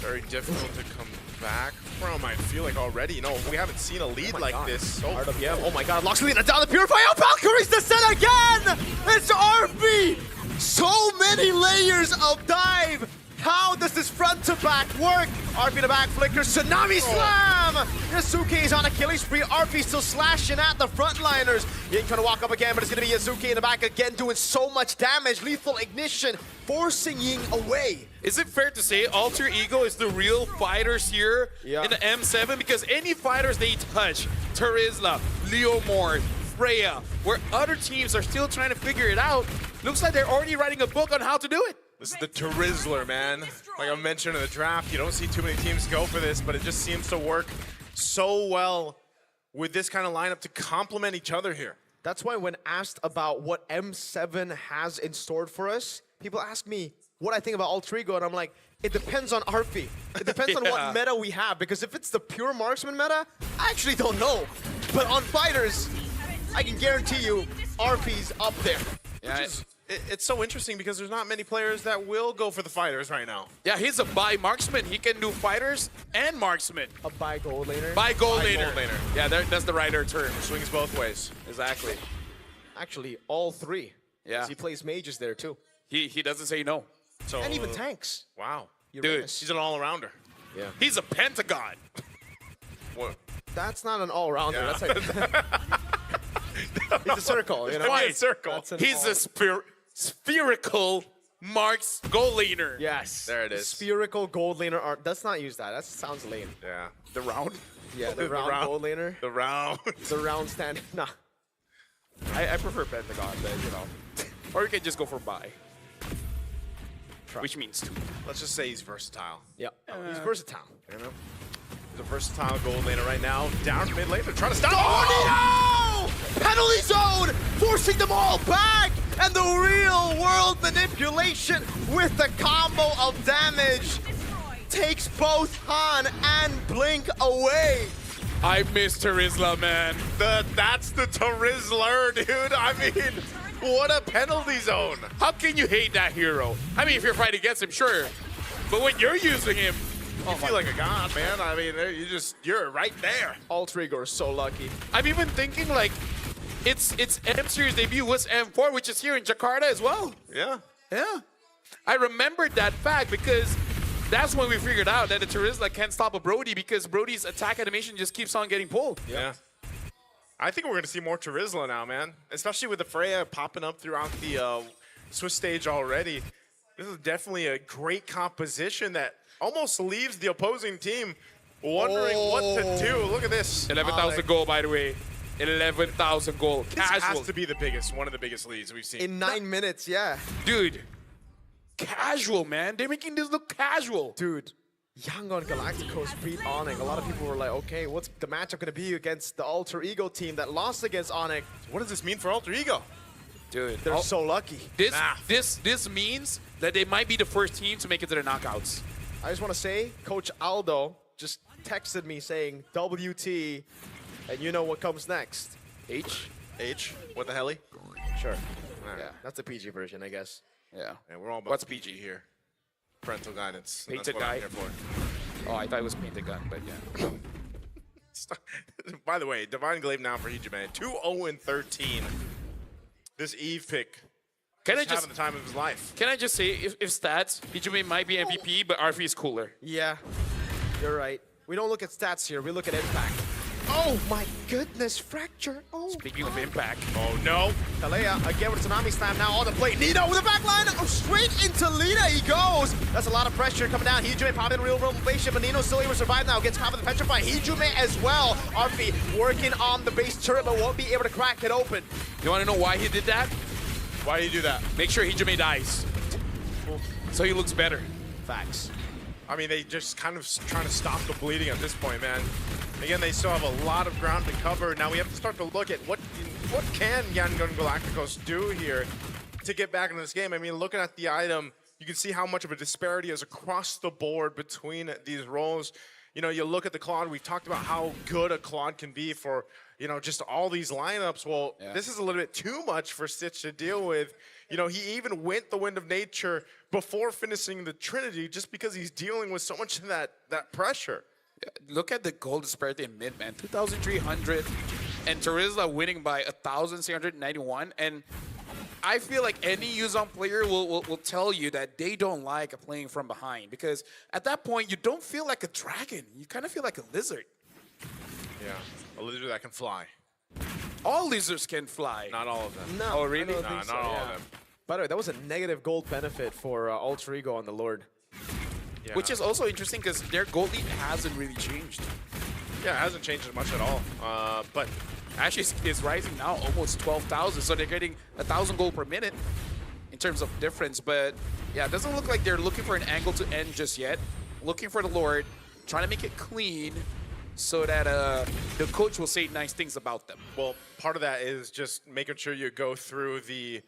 S5: Very difficult to come back from, I feel like already. You know, we haven't seen a lead like this.
S6: Oh my god, locks the lead, and down the Purify. Oh, Valkyrie's the set again! It's RB! So many layers of dive! How does this front to back work? RP in the back flicker, Tsunami Slam! Yasuke is on a killing spree. RP still slashing at the frontliners. Ying trying to walk up again, but it's gonna be Yasuke in the back again, doing so much damage. Lethal ignition, forcing Ying away.
S4: Is it fair to say Alter Ego is the real fighters here in the M7? Because any fighters they touch, Terizla, Leomord, Freya, where other teams are still trying to figure it out, looks like they're already writing a book on how to do it.
S5: This is the Terizla, man. Like I mentioned in the draft, you don't see too many teams go for this, but it just seems to work so well with this kind of lineup to complement each other here.
S6: That's why when asked about what M7 has in store for us, people ask me what I think about Alter Ego, and I'm like, it depends on Arfi. It depends on what meta we have, because if it's the pure marksman meta, I actually don't know. But on fighters, I can guarantee you, Arfi's up there.
S5: Yeah, it's so interesting because there's not many players that will go for the fighters right now.
S4: Yeah, he's a bi-marksman. He can do fighters and marksman.
S6: A bi-gold laner?
S4: Bi-gold laner. Yeah, that's the right term.
S5: Swings both ways.
S4: Exactly.
S6: Actually, all three.
S4: Yeah.
S6: He plays mages there too.
S4: He doesn't say no.
S5: So,
S6: and even tanks.
S5: Wow.
S4: Dude,
S5: he's an all-arounder.
S6: Yeah.
S4: He's a pentagon.
S5: What?
S6: That's not an all-rounder.
S5: Yeah.
S6: That's like he's a circle, you know.
S5: Why a circle?
S4: He's a spherical Marks gold laner.
S6: Yes.
S5: There it is.
S6: Spherical gold laner art. Let's not use that. That sounds lame.
S5: Yeah.
S4: The round?
S6: Yeah, the round gold laner.
S5: The round.
S6: The round stand. Nah.
S4: I prefer pentagon, but you know. Or you can just go for bi. Which means two.
S5: Let's just say he's versatile.
S6: Yeah. He's versatile.
S5: You know? He's a versatile gold laner right now. Down mid laner, trying to stop.
S6: Oh no! Penalty zone! Forcing them all back! And the real world manipulation with the combo of damage takes both Han and Blink away.
S4: I miss Terizla, man.
S5: That's the Terizla, dude. I mean, what a penalty zone.
S4: How can you hate that hero? I mean, if you're fighting against him, sure. But when you're using him,
S5: you feel like a god, man. I mean, you're right there.
S6: Alter Ego is so lucky.
S4: I'm even thinking like, its M series debut was M4, which is here in Jakarta as well.
S5: Yeah.
S4: Yeah. I remembered that fact because that's when we figured out that the Terizla can't stop a Brody because Brody's attack animation just keeps on getting pulled.
S5: Yeah. I think we're going to see more Terizla now, man. Especially with the Freya popping up throughout the Swiss stage already. This is definitely a great composition that almost leaves the opposing team wondering what to do. Look at this.
S4: 11,000 goal, by the way. 11,000 goal.
S5: This
S4: Casual.
S5: has to be the biggest, one of the biggest leads we've seen.
S6: In 9 minutes, yeah.
S4: Dude, casual, man. They're making this look casual.
S6: Dude, Yangon Galacticos beat Onyx. A lot of people were like, okay, what's the matchup going to be against the Alter Ego team that lost against Onyx?
S5: What does this mean for Alter Ego?
S4: Dude,
S6: They're so lucky.
S4: This means that they might be the first team to make it to the knockouts.
S6: I just want to say, Coach Aldo just texted me saying, WT, and you know what comes next.
S4: H?
S5: What the hell?
S6: Sure.
S5: Right.
S6: Yeah, that's the PG version, I guess.
S4: Yeah.
S5: And we're all about
S4: What's
S5: PG here. Parental guidance.
S4: Painted
S5: That's what
S4: guy?
S5: I'm here for.
S4: Oh, I thought it was painted gun, but yeah.
S5: By the way, Divine Glaive now for Hijime. 2-0-13. This Eve pick.
S4: Can I
S5: He's
S4: just
S5: having the time of his life.
S4: Can I just say, if stats, Hijime might be MVP, but RF is cooler.
S6: Yeah, you're right. We don't look at stats here, we look at impact. Oh my goodness, fracture. Oh.
S4: Speaking of impact.
S5: Oh no.
S6: Talea again with a Tsunami Slam now on the plate. Nino with the back line. Oh, straight into Lina he goes. That's a lot of pressure coming down. Hijime popping in real world spaceship, but Nino still able to survive now. Gets caught with the Petrify. Hijime as well. Arfi working on the base turret, but won't be able to crack it open.
S4: You want to know why he did that?
S5: Why do you do that?
S4: Make sure Hijime dies. So he looks better.
S6: Facts.
S5: I mean, they just kind of trying to stop the bleeding at this point, man. Again, they still have a lot of ground to cover. Now we have to start to look at what can Yangon Galacticos do here to get back into this game. I mean, looking at the item, you can see how much of a disparity is across the board between these roles. You know, you look at the Claude, we've talked about how good a Claude can be for, you know, just all these lineups. Well, this is a little bit too much for Stitch to deal with. You know, he even went the Wind of Nature before finishing the Trinity just because he's dealing with so much of that pressure.
S4: Yeah, look at the goal disparity in mid, man. 2,300 and Terizla winning by 1,691. And I feel like any Yuzon player will tell you that they don't like playing from behind, because at that point, you don't feel like a dragon. You kind of feel like a lizard.
S5: Yeah, a lizard that can fly.
S4: All lizards can fly.
S5: Not all of them.
S6: No.
S4: Oh, really?
S6: I
S5: No,
S6: don't think
S5: not all
S6: so,
S5: of
S6: yeah.
S5: them.
S6: By the way, that was a negative gold benefit for Alter Ego on the Lord.
S5: Yeah.
S4: Which is also interesting because their gold lead hasn't really changed.
S5: Yeah, it hasn't changed as much at all. But
S4: Actually, it's rising now almost 12,000, so they're getting 1,000 gold per minute in terms of difference. But yeah, it doesn't look like they're looking for an angle to end just yet. Looking for the Lord, trying to make it clean so that the coach will say nice things about them.
S5: well, part of that is just making sure you go through the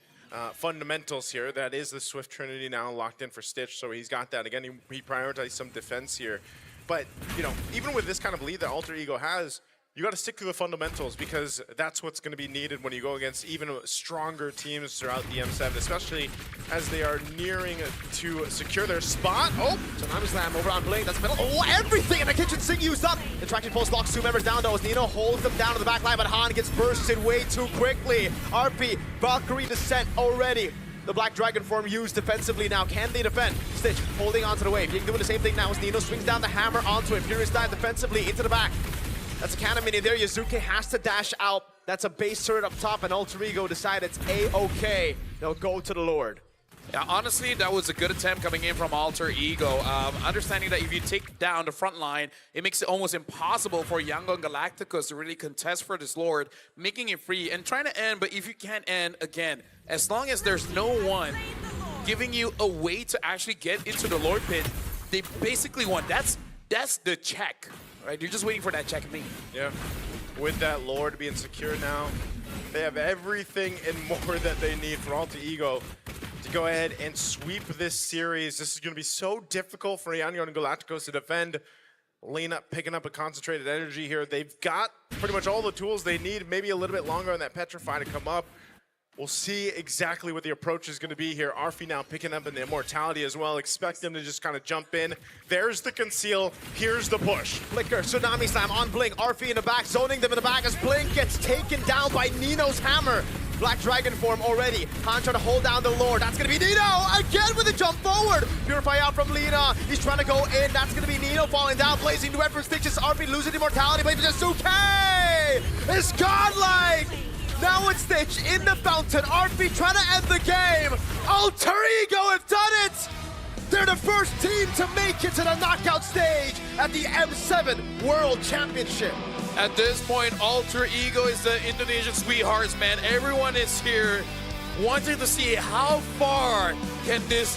S5: fundamentals here. That is the Swift Trinity now locked in for Stitch, so he's got that. Again, he prioritized some defense here. But, you know, even with this kind of lead that Alter Ego has, you got to stick to the fundamentals, because that's what's going to be needed when you go against even stronger teams throughout the M7, especially as they are nearing to secure their spot. Oh,
S6: Tsunami Slam over on Blink. That's middle. Oh, everything in the kitchen sink used up. The traction pulse locks two members down, though, as Nino holds them down to the back line, but Han gets bursted way too quickly. RP, Valkyrie descent already. The Black Dragon form used defensively now. Can they defend? Stitch holding onto the wave. Being doing the same thing now as Nino swings down the hammer onto it. Furious dive defensively into the back. That's a cannon mini there. Yazuke has to dash out. That's a base turret up top, and Alter Ego decide it's A-okay. They'll go to the Lord.
S4: Yeah, honestly, that was a good attempt coming in from Alter Ego. Understanding that if you take down the front line, it makes it almost impossible for Yangon Galacticos to really contest for this Lord, making it free and trying to end. But if you can't end, again, as long as there's no one giving you a way to actually get into the Lord pit, they basically won. That's the check, right? You're just waiting for that checkmate.
S5: yeah. With that Lord being secure now, they have everything and more that they need for Alter Ego to go ahead and sweep this series. This is going to be so difficult for Yangon Galacticos to defend. Lena picking up a concentrated energy here. They've got pretty much all the tools they need, maybe a little bit longer on that Petrify to come up. We'll see exactly what the approach is going to be here. Arfi now picking up in the Immortality as well. Expect them to just kind of jump in. There's the conceal. Here's the push.
S6: Flicker, Tsunami Slam on Blink. Arfi in the back, zoning them in the back as Blink gets taken down by Nino's hammer. Black Dragon form already. Han trying to hold down the Lord. That's going to be Nino again with a jump forward. Purify out from Lina. He's trying to go in. That's going to be Nino falling down. Blazing Duet for Stitches. Arfi losing Immortality. But Yasuke is godlike. Now it's Stitch in the fountain. RP trying to end the game. Alter Ego have done it. They're the the first team to make it to the knockout stage at the M7 World Championship.
S4: At this point, Alter Ego is the Indonesian sweethearts, man. Everyone is here wanting to see how far can this